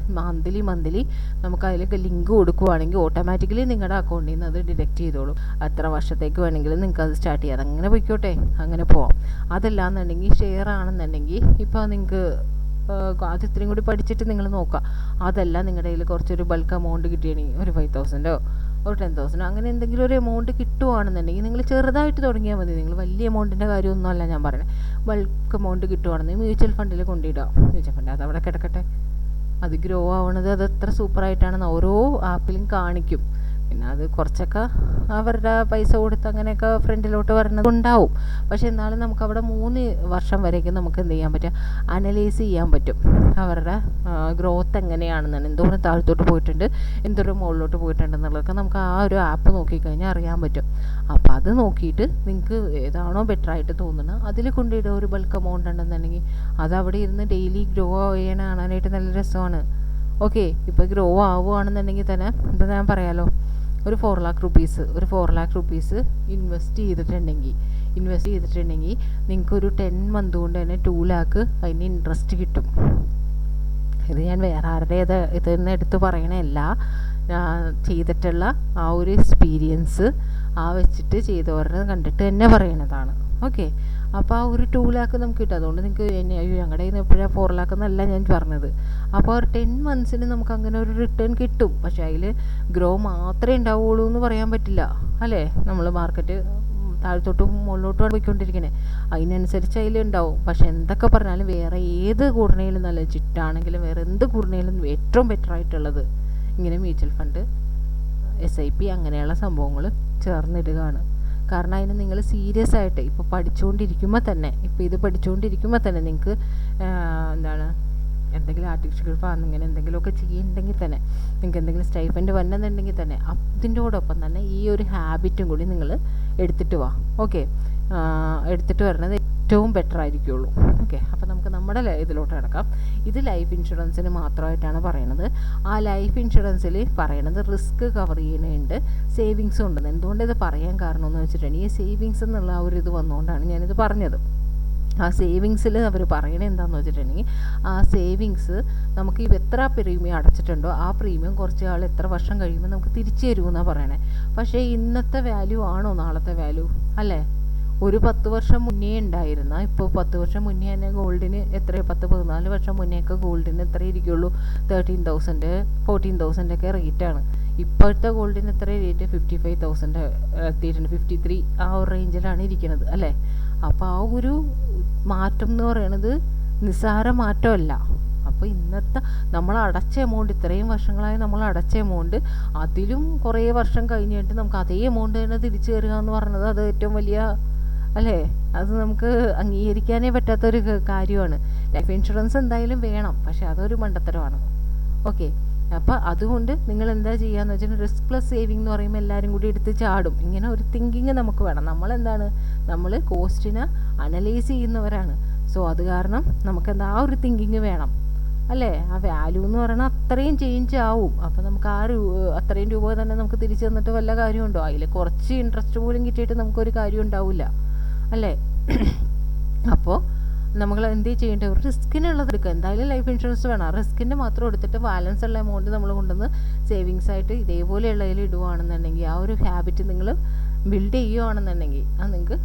മന്ത്ലി നമുക്ക് അതിലേക്ക് ലിങ്ക് കൊടുക്കുവാണെങ്കിൽ ഓട്ടോമാറ്റിക്കലി നിങ്ങളുടെ അക്കൗണ്ടിൽ നിന്ന് അത് ഡിഡക്റ്റ് ചെയ്തോളും. എത്ര വർഷത്തേക്ക് വേണമെങ്കിലും നിങ്ങൾക്ക് അത് സ്റ്റാർട്ട് ചെയ്യാം. അതങ്ങനെ പോയിക്കോട്ടെ, അങ്ങനെ പോവാം. അതല്ലാന്നുണ്ടെങ്കിൽ ഷെയർ ആണെന്നുണ്ടെങ്കിൽ ഇപ്പോൾ നിങ്ങൾക്ക് അത് ഇത്രയും കൂടി പഠിച്ചിട്ട് നിങ്ങൾ നോക്കുക. അതല്ല നിങ്ങളുടെ കയ്യിൽ കുറച്ചൊരു ബൾക്ക് എമൗണ്ട് കിട്ടുകയാണെങ്കിൽ ഒരു 5000 ഒരു 10,000 അങ്ങനെ എന്തെങ്കിലും ഒരു എമൗണ്ട് കിട്ടുവാണെന്നുണ്ടെങ്കിൽ നിങ്ങൾ ചെറുതായിട്ട് തുടങ്ങിയാൽ മതി. നിങ്ങൾ വലിയ എമൗണ്ടിൻ്റെ കാര്യമൊന്നുമല്ല ഞാൻ പറയുന്നത്. ബൾക്ക് എമൗണ്ട് കിട്ടുവാണെന്നുണ്ടെങ്കിൽ മ്യൂച്വൽ ഫണ്ടിൽ കൊണ്ടിടുക. മ്യൂച്വൽ ഫണ്ട് അത് അവിടെ കിടക്കട്ടെ. അത് ഗ്രോ ആവണത് അത് എത്ര സൂപ്പറായിട്ടാണെന്ന് ഓരോ ആപ്പിലും കാണിക്കും. പിന്നെ അത് കുറച്ചൊക്കെ അവരുടെ പൈസ കൊടുത്ത് അങ്ങനെയൊക്കെ ഫ്രണ്ടിലോട്ട് വരുന്നതുണ്ടാവും. പക്ഷെ എന്നാലും നമുക്ക് അവിടെ 3 വർഷം വരേക്കും നമുക്ക് എന്ത് ചെയ്യാൻ പറ്റും, അനലൈസ് ചെയ്യാൻ പറ്റും അവരുടെ ഗ്രോത്ത് എങ്ങനെയാണെന്നാണ്, എന്തോരം താഴത്തോട്ട് പോയിട്ടുണ്ട്, എന്തോരം മുകളിലോട്ട് പോയിട്ടുണ്ട് എന്നുള്ളതൊക്കെ നമുക്ക് ആ ഒരു ആപ്പ് നോക്കിക്കഴിഞ്ഞാൽ അറിയാൻ പറ്റും. അപ്പോൾ അത് നോക്കിയിട്ട് നിങ്ങൾക്ക് ഏതാണോ ബെറ്റർ ആയിട്ട് തോന്നുന്നത് അതിൽ കൊണ്ടിടുക. ഒരു ബൾക്ക് എമൗണ്ട് ഉണ്ടെന്നുണ്ടെങ്കിൽ അത് അവിടെ ഇരുന്ന് ഡെയിലി ഗ്രോ ചെയ്യണ കാണാനായിട്ട് നല്ല രസമാണ്. ഓക്കെ, ഇപ്പോൾ ഗ്രോ ആവുകയാണെന്നുണ്ടെങ്കിൽ തന്നെ ഇപ്പോൾ ഞാൻ പറയാമല്ലോ, ഒരു 4 lakh റുപ്പീസ് ഇൻവെസ്റ്റ് ചെയ്തിട്ടുണ്ടെങ്കിൽ നിങ്ങൾക്കൊരു 10 മന്ത് കൊണ്ട് തന്നെ 2 lakh അതിന് ഇൻട്രസ്റ്റ് കിട്ടും. ഇത് ഞാൻ വേറെ ആരുടെ ഇതെന്ന് എടുത്ത് പറയണല്ല, ചെയ്തിട്ടുള്ള ആ ഒരു എക്സ്പീരിയൻസ് ആ വെച്ചിട്ട് ചെയ്തവരുടെ കണ്ടിട്ട് തന്നെ പറയണതാണ്. ഓക്കെ, അപ്പോൾ ആ ഒരു 2 lakh നമുക്ക് കിട്ടും. അതുകൊണ്ട് നിങ്ങൾക്ക് ഞങ്ങളുടെ കയ്യിൽ നിന്ന് എപ്പോഴാണ് 4 lakh എന്നല്ല ഞാൻ പറഞ്ഞത്. അപ്പോൾ ഒരു 10 മന്ത്സിന് നമുക്ക് അങ്ങനെ ഒരു റിട്ടേൺ കിട്ടും. പക്ഷേ അതിൽ ഗ്രോ മാത്രമേ ഉണ്ടാവുള്ളൂ എന്ന് പറയാൻ പറ്റില്ല, അല്ലേ? നമ്മൾ മാർക്കറ്റ് താഴത്തോട്ടും മുകളിലോട്ടും പോയിക്കൊണ്ടിരിക്കണേ, അതിനനുസരിച്ച് അതിലുണ്ടാവും. പക്ഷെ എന്തൊക്കെ പറഞ്ഞാലും വേറെ ഏത് കൂടണയിലും നല്ല ചിട്ടാണെങ്കിലും വേറെ എന്ത് കൂടണയിലും ഏറ്റവും ബെറ്റർ ആയിട്ടുള്ളത് ഇങ്ങനെ മ്യൂച്വൽ ഫണ്ട്, SIP അങ്ങനെയുള്ള സംഭവങ്ങൾ ചേർന്നിടുകയാണ്. കാരണം അതിന് നിങ്ങൾ സീരിയസ് ആയിട്ട് ഇപ്പോൾ പഠിച്ചുകൊണ്ടിരിക്കുമ്പോൾ തന്നെ നിങ്ങൾക്ക് എന്താണ് എന്തെങ്കിലും ആർട്ടിഫിഷ്യൽ ഫാം ഇങ്ങനെ എന്തെങ്കിലുമൊക്കെ ചെയ്യുന്നുണ്ടെങ്കിൽ തന്നെ, നിങ്ങൾക്ക് എന്തെങ്കിലും സ്റ്റൈഫൻഡ് വന്നെന്നുണ്ടെങ്കിൽ തന്നെ അതിൻ്റെയോടൊപ്പം തന്നെ ഈ ഒരു ഹാബിറ്റും കൂടി നിങ്ങൾ എടുത്തിട്ട് വാ. ഓക്കെ, എടുത്തിട്ട് വരണത് ഏറ്റവും ബെറ്റർ ആയിരിക്കുള്ളൂ. ഓക്കെ, അപ്പോൾ നമുക്ക് നമ്മുടെ ഇതിലോട്ട് കിടക്കാം. ഇത് ലൈഫ് ഇൻഷുറൻസിന് മാത്രമായിട്ടാണ് പറയണത്. ആ ലൈഫ് ഇൻഷുറൻസിൽ പറയണത് റിസ്ക് കവർ ചെയ്യുന്നുണ്ട്, സേവിങ്സും ഉണ്ടെന്ന്. എന്തുകൊണ്ട് ഇത് പറയാൻ കാരണം എന്ന് വെച്ചിട്ടുണ്ടെങ്കിൽ ഈ സേവിങ്സ് എന്നുള്ള ആ ഒരു ഇത് വന്നുകൊണ്ടാണ് ഞാനിത് പറഞ്ഞത്. ആ സേവിങ്സിൽ അവർ പറയണത് എന്താണെന്ന് വെച്ചിട്ടുണ്ടെങ്കിൽ ആ സേവിങ്സ് നമുക്ക് എത്ര പ്രീമിയം അടച്ചിട്ടുണ്ടോ ആ പ്രീമിയം കുറച്ച് ആൾ എത്ര വർഷം കഴിയുമ്പോൾ നമുക്ക് തിരിച്ചു തരുമെന്നാണ് പറയണേ. പക്ഷേ ഇന്നത്തെ വാല്യൂ ആണോ നാളത്തെ വാല്യൂ? അല്ലേ? ഒരു 10 വർഷം മുന്നേ ഉണ്ടായിരുന്ന, ഇപ്പോൾ 10 വർഷം മുന്നേ തന്നെ ഗോൾഡിന് എത്ര, 10-14 വർഷം മുന്നേയൊക്കെ ഗോൾഡിന് എത്ര ഇരിക്കുള്ളൂ? 13,000 14,000 ഒക്കെ റേറ്റാണ്. ഇപ്പോഴത്തെ ഗോൾഡിന് എത്ര റേറ്റ്? 55,000 എത്തിയിട്ടുണ്ട്, 53 ആ ഒരു റേഞ്ചിലാണ് ഇരിക്കുന്നത്, അല്ലേ? അപ്പോൾ ആ ഒരു മാറ്റം എന്ന് പറയുന്നത് നിസ്സാര മാറ്റമല്ല. അപ്പോൾ ഇന്നത്തെ നമ്മൾ അടച്ച എമൗണ്ട്, ഇത്രയും വർഷങ്ങളായി നമ്മൾ അടച്ച എമൗണ്ട്, അതിലും കുറേ വർഷം കഴിഞ്ഞിട്ട് നമുക്ക് അതേ എമൗണ്ട് തന്നെ തിരിച്ചു തരിക എന്ന് പറയുന്നത് അത് ഏറ്റവും വലിയ, അല്ലേ? അത് നമുക്ക് അംഗീകരിക്കാനേ പറ്റാത്തൊരു കാര്യമാണ്. ലൈഫ് ഇൻഷുറൻസ് എന്തായാലും വേണം, പക്ഷെ അതൊരു മണ്ടത്തരമാണ്. ഓക്കെ, അപ്പോൾ അതുകൊണ്ട് നിങ്ങൾ എന്താ ചെയ്യാന്ന് വെച്ചാൽ റിസ്ക് പ്ലസ് സേവിങ് എന്ന് പറയുമ്പോൾ എല്ലാവരും കൂടി എടുത്ത് ചാടും. ഇങ്ങനെ ഒരു തിങ്കിങ് നമുക്ക് വേണം. നമ്മൾ കോസ്റ്റിനെ അനലൈസ് ചെയ്യുന്നവരാണ്. സോ അത് കാരണം നമുക്കെന്താ ആ ഒരു തിങ്കിങ് വേണം, അല്ലേ? ആ വാല്യൂ എന്ന് പറയുന്നത് അത്രയും ചേഞ്ച് ആവും. അപ്പോൾ നമുക്ക് അത്രയും രൂപ തന്നെ നമുക്ക് തിരിച്ചു തന്നിട്ട് വല്ല കാര്യമുണ്ടോ? അതിൽ കുറച്ച് ഇൻട്രസ്റ്റ് പോലും കിട്ടിയിട്ട് നമുക്കൊരു കാര്യം ഉണ്ടാവില്ല, അല്ലേ? അപ്പോൾ നമ്മൾ എന്ത് ചെയ്യേണ്ടത്? ഒരു റിസ്കിനുള്ളത് എടുക്കുക. എന്തായാലും ലൈഫ് ഇൻഷുറൻസ് വേണം. ആ റിസ്കിൻ്റെ മാത്രം എടുത്തിട്ട് ബാലൻസ് ഉള്ള എമൗണ്ട് നമ്മൾ കൊണ്ടുവന്ന് സേവിങ്സ് ആയിട്ട് ഇതേപോലെയുള്ളതിൽ ഇടുകയാണെന്നുണ്ടെങ്കിൽ, ആ ഒരു ഹാബിറ്റ് നിങ്ങൾ ബിൽഡ് ചെയ്യുകയാണെന്നുണ്ടെങ്കിൽ അത് നിങ്ങൾക്ക്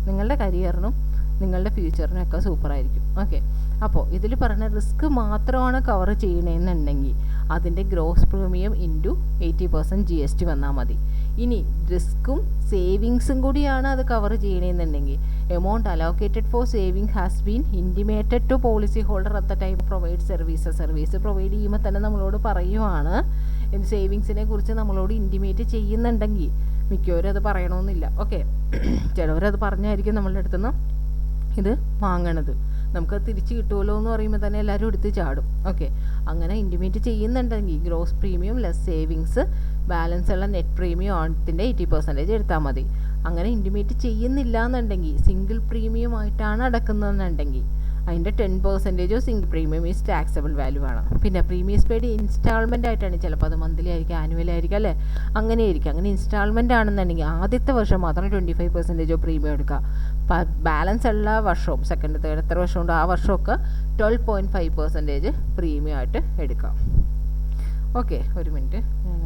നിങ്ങളുടെ കരിയറിനും നിങ്ങളുടെ ഫ്യൂച്ചറിനൊക്കെ സൂപ്പറായിരിക്കും. ഓക്കെ, അപ്പോൾ ഇതിൽ പറഞ്ഞ റിസ്ക് മാത്രമാണ് കവർ ചെയ്യണമെന്നുണ്ടെങ്കിൽ അതിൻ്റെ ഗ്രോസ് പ്രീമിയം ഇൻറ്റു 80% GST വന്നാൽ മതി. ഇനി റിസ്ക്കും സേവിങ്സും കൂടിയാണ് അത് കവർ ചെയ്യണമെന്നുണ്ടെങ്കിൽ amount allocated for saving has been intimated to policy holder at the time provide service provide ചെയ്യുമ്പോൾ തന്നെ നമ്മളോട് പറയുവാണ്. സേവിങ്സിനെ കുറിച്ച് നമ്മളോട് ഇൻറ്റിമേറ്റ് ചെയ്യുന്നുണ്ടെങ്കിൽ, മിക്കവരും അത് പറയണമെന്നില്ല. ഓക്കെ, ചിലവരത് പറഞ്ഞായിരിക്കും നമ്മളുടെ അടുത്തുനിന്ന് ഇത് വാങ്ങണത്. നമുക്കത് തിരിച്ച് കിട്ടുമല്ലോ എന്ന് പറയുമ്പോൾ തന്നെ എല്ലാവരും എടുത്ത് ചാടും. ഓക്കെ, അങ്ങനെ ഇൻറ്റിമേറ്റ് ചെയ്യുന്നുണ്ടെങ്കിൽ gross premium less savings balance ഉള്ള നെറ്റ് പ്രീമിയം ഓണത്തിൻ്റെ 80% എടുത്താൽ മതി. അങ്ങനെ ഇൻറ്റിമേറ്റ് ചെയ്യുന്നില്ല എന്നുണ്ടെങ്കിൽ, സിംഗിൾ പ്രീമിയം ആയിട്ടാണ് അടക്കുന്നതെന്നുണ്ടെങ്കിൽ അതിൻ്റെ 10% single premium is taxable value ആണ്. പിന്നെ പ്രീമിയം പെയ്ഡ് ഇൻസ്റ്റാൾമെൻ്റ് ആയിട്ടാണ്, ചിലപ്പോൾ അത് മന്ത്ലി ആയിരിക്കും, ആനുവൽ ആയിരിക്കും, അല്ലേ? അങ്ങനെ ആയിരിക്കും. അങ്ങനെ ഇൻസ്റ്റാൾമെൻ്റ് ആണെന്നുണ്ടെങ്കിൽ ആദ്യത്തെ വർഷം മാത്രം 25% പ്രീമിയം എടുക്കുക. ബാലൻസ് എല്ലാ വർഷവും, സെക്കൻഡ് തേർഡ് എത്ര വർഷമുണ്ടോ ആ വർഷമൊക്കെ 12.5% പ്രീമിയം ആയിട്ട് എടുക്കാം. ഓക്കെ, ഒരു മിനിറ്റ്, ഞാൻ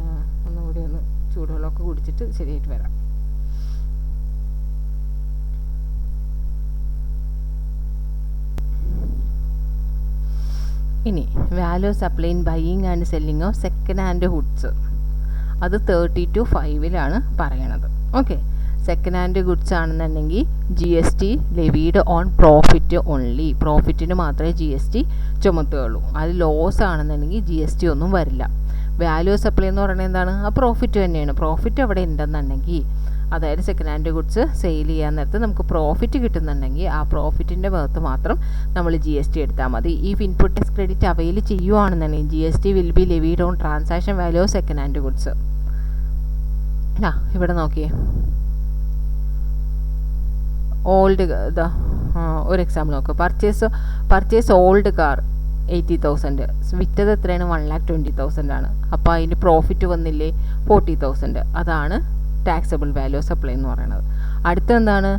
ഒന്നുകൂടി ഒന്ന് ചൂടുവെള്ളമൊക്കെ കുടിച്ചിട്ട് ശരിയായിട്ട് വരാം. ഇനി value supply in buying and selling of second hand goods, അത് 30 to 5 പറയണത്. ഓക്കെ, സെക്കൻഡ് ഹാൻഡ് ഗുഡ്സ് ആണെന്നുണ്ടെങ്കിൽ GST levied on profit only, പ്രോഫിറ്റിന് മാത്രമേ GST ചുമത്തുകയുള്ളൂ. അത് ലോസ് ആണെന്നുണ്ടെങ്കിൽ GST ഒന്നും വരില്ല. വാല്യൂ സപ്ലൈ എന്ന് പറയുന്നത് എന്താണ്? ആ പ്രോഫിറ്റ് തന്നെയാണ്. പ്രോഫിറ്റ് അവിടെ ഉണ്ടെന്നുണ്ടെങ്കിൽ, അതായത് സെക്കൻഡ് ഹാൻഡ് ഗുഡ്സ് സെയിൽ ചെയ്യാൻ നേരത്ത് നമുക്ക് പ്രോഫിറ്റ് കിട്ടുന്നുണ്ടെങ്കിൽ ആ പ്രോഫിറ്റിൻ്റെ ഭാഗത്ത് മാത്രം നമ്മൾ GST എടുത്താൽ മതി. ഈ ഇൻപുട്ട് ടാക്സ് ക്രെഡിറ്റ് അവൈൽ ചെയ്യുവാണെന്നുണ്ടെങ്കിൽ GST will be levied on transaction value of second hand goods. ഇവിടെ നോക്കിയേ, ഓൾഡ് ഒരു എക്സാമ്പിൾ നോക്കുക. പർച്ചേസ് ഓൾഡ് കാർ 80,000, വിറ്റത് എത്രയാണ്? 1,20,000 ആണ്. അപ്പോൾ അതിന് പ്രോഫിറ്റ് വന്നില്ലേ? 40,000. അതാണ് ടാക്സബിൾ വാല്യൂ ഓഫ് സപ്ലൈ എന്ന് പറയുന്നത്. അടുത്തെന്താണ്?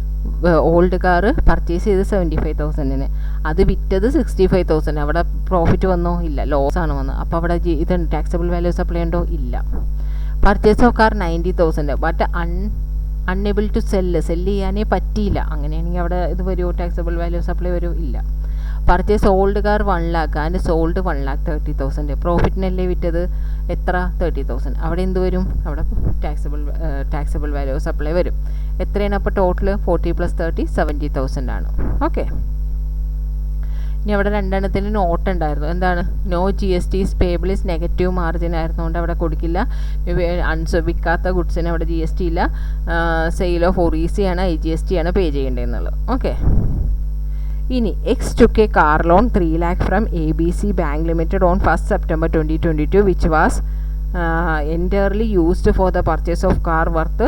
ഓൾഡ് കാർ പർച്ചേസ് ചെയ്ത് 75,000, അത് വിറ്റത് 65,000. അവിടെ പ്രോഫിറ്റ് വന്നോ? ഇല്ല, ലോസ് ആണ് വന്നത്. അപ്പോൾ അവിടെ ഇതുണ്ട്, ടാക്സബിൾ വാല്യൂ ഓഫ് സപ്ലൈ ഉണ്ടോ? ഇല്ല. Purchase of car 90,000, but unable to sell ചെയ്യാനേ പറ്റിയില്ല. അങ്ങനെയാണെങ്കിൽ അവിടെ ഇത് വരുമോ? ടാക്സബിൾ വാല്യൂ ഓഫ് സപ്ലൈ വരുമോ? ഇല്ല. Purchase old car 1 lakh and sold 1,30,000, പ്രോഫിറ്റിനല്ലേ വിറ്റത്? എത്ര? 30,000. അവിടെ എന്ത് വരും? അവിടെ ടാക്സബിൾ വാല്യൂ ഓഫ് സപ്ലൈ വരും. എത്രയാണ് അപ്പോൾ ടോട്ടൽ? 40 + 30 70,000 ആണ്. ഓക്കെ. ഇനി അവിടെ രണ്ടെണ്ണത്തിന് നോട്ട് ഉണ്ടായിരുന്നു. എന്താണ്? No GST payable is negative margin ആയിരുന്നുകൊണ്ട് അവിടെ കൊടുക്കില്ല. വിൽക്കാത്ത ഗുഡ്സിന് അവിടെ GST ഇല്ല. സെയിൽ ഓഫ് ഒറീസി ആണ്, IGST ആണ് പേ ചെയ്യേണ്ടതെന്നുള്ളത്. ഓക്കെ. ഇനി X took a car loan 3 lakh from ABC Bank Limited on 1st September 2022 which was entirely used for the purchase of car worth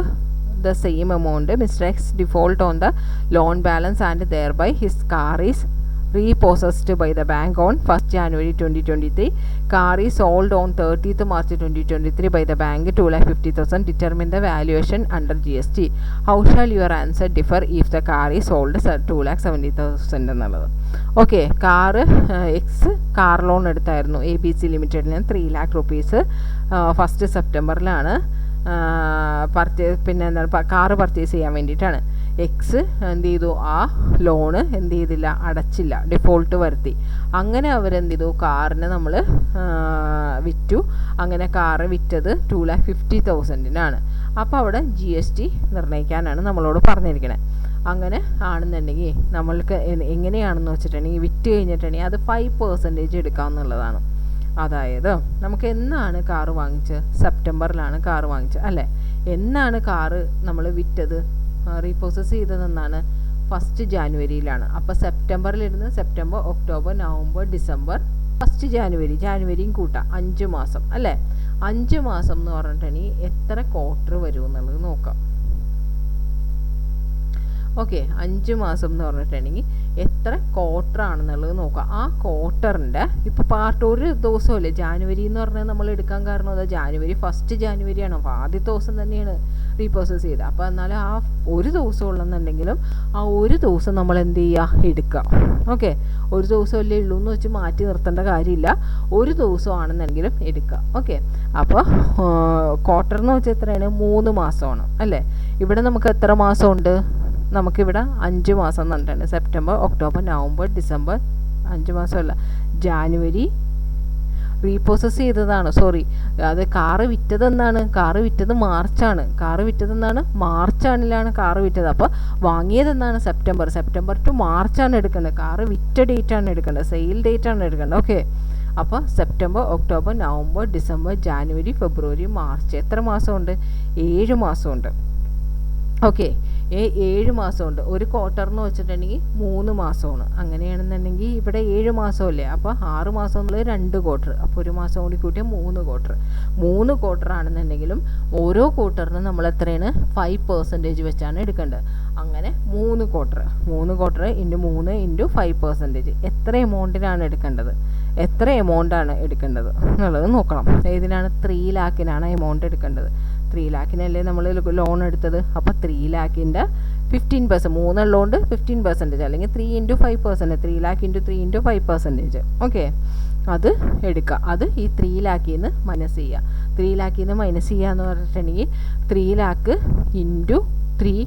the same amount. Mr. X default on the loan balance and thereby his car is repossessed by the bank on 1st January 2023. Car is sold on 30th March 2023 by the bank 2,50,000. Determine the valuation under GST. How shall your answer differ if the car is sold 2,70,000 എന്നുള്ളത്? Okay. X car loan എടുത്തായിരുന്നു ABC ലിമിറ്റഡിന് 3 lakh rupees 1st സെപ്റ്റംബറിലാണ് പിന്നെ എന്താണ് car purchase ചെയ്യാൻ വേണ്ടിയിട്ടാണ്. X എന്ത് ചെയ്തു? ആ ലോണ് എന്ത് ചെയ്തില്ല? അടച്ചില്ല, ഡിഫോൾട്ട് വരുത്തി. അങ്ങനെ അവരെന്ത് ചെയ്തു? കാറിന് നമ്മൾ വിറ്റു. അങ്ങനെ കാറ് വിറ്റത് 2,50,000 അപ്പോൾ അവിടെ GST നിർണ്ണയിക്കാനാണ് നമ്മളോട് പറഞ്ഞിരിക്കുന്നത്. അങ്ങനെ ആണെന്നുണ്ടെങ്കിൽ നമ്മൾക്ക് എങ്ങനെയാണെന്ന് വെച്ചിട്ടുണ്ടെങ്കിൽ വിറ്റ് കഴിഞ്ഞിട്ടുണ്ടെങ്കിൽ അത് 5% എടുക്കാമെന്നുള്ളതാണ്. അതായത് നമുക്ക് എന്നാണ് കാറ് വാങ്ങിച്ചത്? സെപ്റ്റംബറിലാണ് കാറ് വാങ്ങിച്ചത് അല്ലേ? എന്നാണ് കാറ് നമ്മൾ വിറ്റത്? റീപ്രോസസ് ചെയ്തതെന്നാണ്? 1st ജാനുവരിയിലാണ്. അപ്പോൾ സെപ്റ്റംബറിലിരുന്ന് September, October, November, December, 1st ജാനുവരിയും കൂട്ടാം. 5 മാസം അല്ലേ? 5 മാസം എന്ന് പറഞ്ഞിട്ടുണ്ടെങ്കിൽ എത്ര ക്വാർട്ടർ വരും എന്നുള്ളത് നോക്കാം. ഓക്കെ. 5 മാസം എന്ന് പറഞ്ഞിട്ടുണ്ടെങ്കിൽ എത്ര ക്വാർട്ടർ ആണെന്നുള്ളത് നോക്കാം. ആ ക്വാർട്ടറിൻ്റെ ഇപ്പോൾ പാർട്ട് ഒരു ദിവസമല്ലേ ജാനുവരി എന്ന് പറഞ്ഞാൽ നമ്മൾ എടുക്കാൻ കാരണം അതാ ജാനുവരി 1st ജാനുവരിയാണ്. അപ്പോൾ ആദ്യത്തെ ദിവസം തന്നെയാണ് റീപ്രോസസ് ചെയ്തത്. അപ്പോൾ എന്നാൽ ആ ഒരു ദിവസം ഉള്ളെന്നുണ്ടെങ്കിലും ആ ഒരു ദിവസം നമ്മൾ എന്ത് ചെയ്യുക? എടുക്കുക. ഓക്കെ. ഒരു ദിവസമല്ലേ ഉള്ളൂ എന്ന് വെച്ച് മാറ്റി നിർത്തേണ്ട കാര്യമില്ല. ഒരു ദിവസമാണെന്നെങ്കിലും എടുക്കുക. ഓക്കെ. അപ്പോൾ ക്വാർട്ടർ എന്ന് വെച്ചാൽ എത്രയാണ്? 3 മാസമാണ് അല്ലേ? ഇവിടെ നമുക്ക് എത്ര മാസമുണ്ട്? നമുക്കിവിടെ 5 മാസം എന്നുണ്ട്. സെപ്റ്റംബർ, ഒക്ടോബർ, നവംബർ, ഡിസംബർ, 5 മാസമല്ല, ജാനുവരി റീപ്രോസസ് ചെയ്തതാണ്. അത് കാറ് വിറ്റത് എന്നാണ്? കാറ് വിറ്റത് മാർച്ചാണ്. കാറ് വിറ്റത് എന്നാണ്? മാർച്ചാണിലാണ് കാറ് വിറ്റത്. അപ്പോൾ വാങ്ങിയത് എന്നാണ്? സെപ്റ്റംബർ ടു മാർച്ചാണ് എടുക്കേണ്ടത്. കാറ് വിറ്റ ഡേറ്റാണ് എടുക്കേണ്ടത്, സെയിൽ ഡേറ്റാണ് എടുക്കേണ്ടത്. ഓക്കെ. അപ്പോൾ September, October, November, December, January, February, March എത്ര മാസമുണ്ട്? 7 മാസമുണ്ട്. ഓക്കെ. 7 മാസമുണ്ട്. ഒരു ക്വാർട്ടർ എന്ന് വെച്ചിട്ടുണ്ടെങ്കിൽ 3 മാസമാണ്. അങ്ങനെയാണെന്നുണ്ടെങ്കിൽ ഇവിടെ 7 മാസമല്ലേ? അപ്പോൾ 6 മാസം എന്നുള്ളത് 2 ക്വാർട്ടർ. അപ്പോൾ ഒരു മാസം കൂടി കൂട്ടിയാൽ 3 ക്വാർട്ടർ. 3 ക്വാർട്ടർ ആണെന്നുണ്ടെങ്കിലും ഓരോ ക്വാർട്ടറിനും നമ്മൾ എത്രയാണ്? 5% വെച്ചാണ് എടുക്കേണ്ടത്. അങ്ങനെ 3 ക്വാർട്ടർ ഇൻറ്റു 3 ഇൻറ്റു 5%. എത്ര എമൗണ്ടിനാണ് എടുക്കേണ്ടത്? എത്ര എമൗണ്ടാണ് എടുക്കേണ്ടത് എന്നുള്ളത് നോക്കണം. ഏതിനാണ്? 3 lakhനാണ് എമൗണ്ട് എടുക്കേണ്ടത്. 3 lakhനല്ലേ നമ്മൾ ലോൺ എടുത്തത്. അപ്പോൾ 3 lakhൻ്റെ 15%, 3 ഉള്ളതുകൊണ്ട് 15%, അല്ലെങ്കിൽ 3 × 5%, 3 lakh × 3 × 5%. ഓക്കെ. അത് എടുക്കുക. അത് ഈ 3 lakhൽ നിന്ന് മൈനസ് ചെയ്യുക. 3 lakhൽ നിന്ന് മൈനസ് ചെയ്യുക എന്ന് പറഞ്ഞിട്ടുണ്ടെങ്കിൽ 3 lakh × 3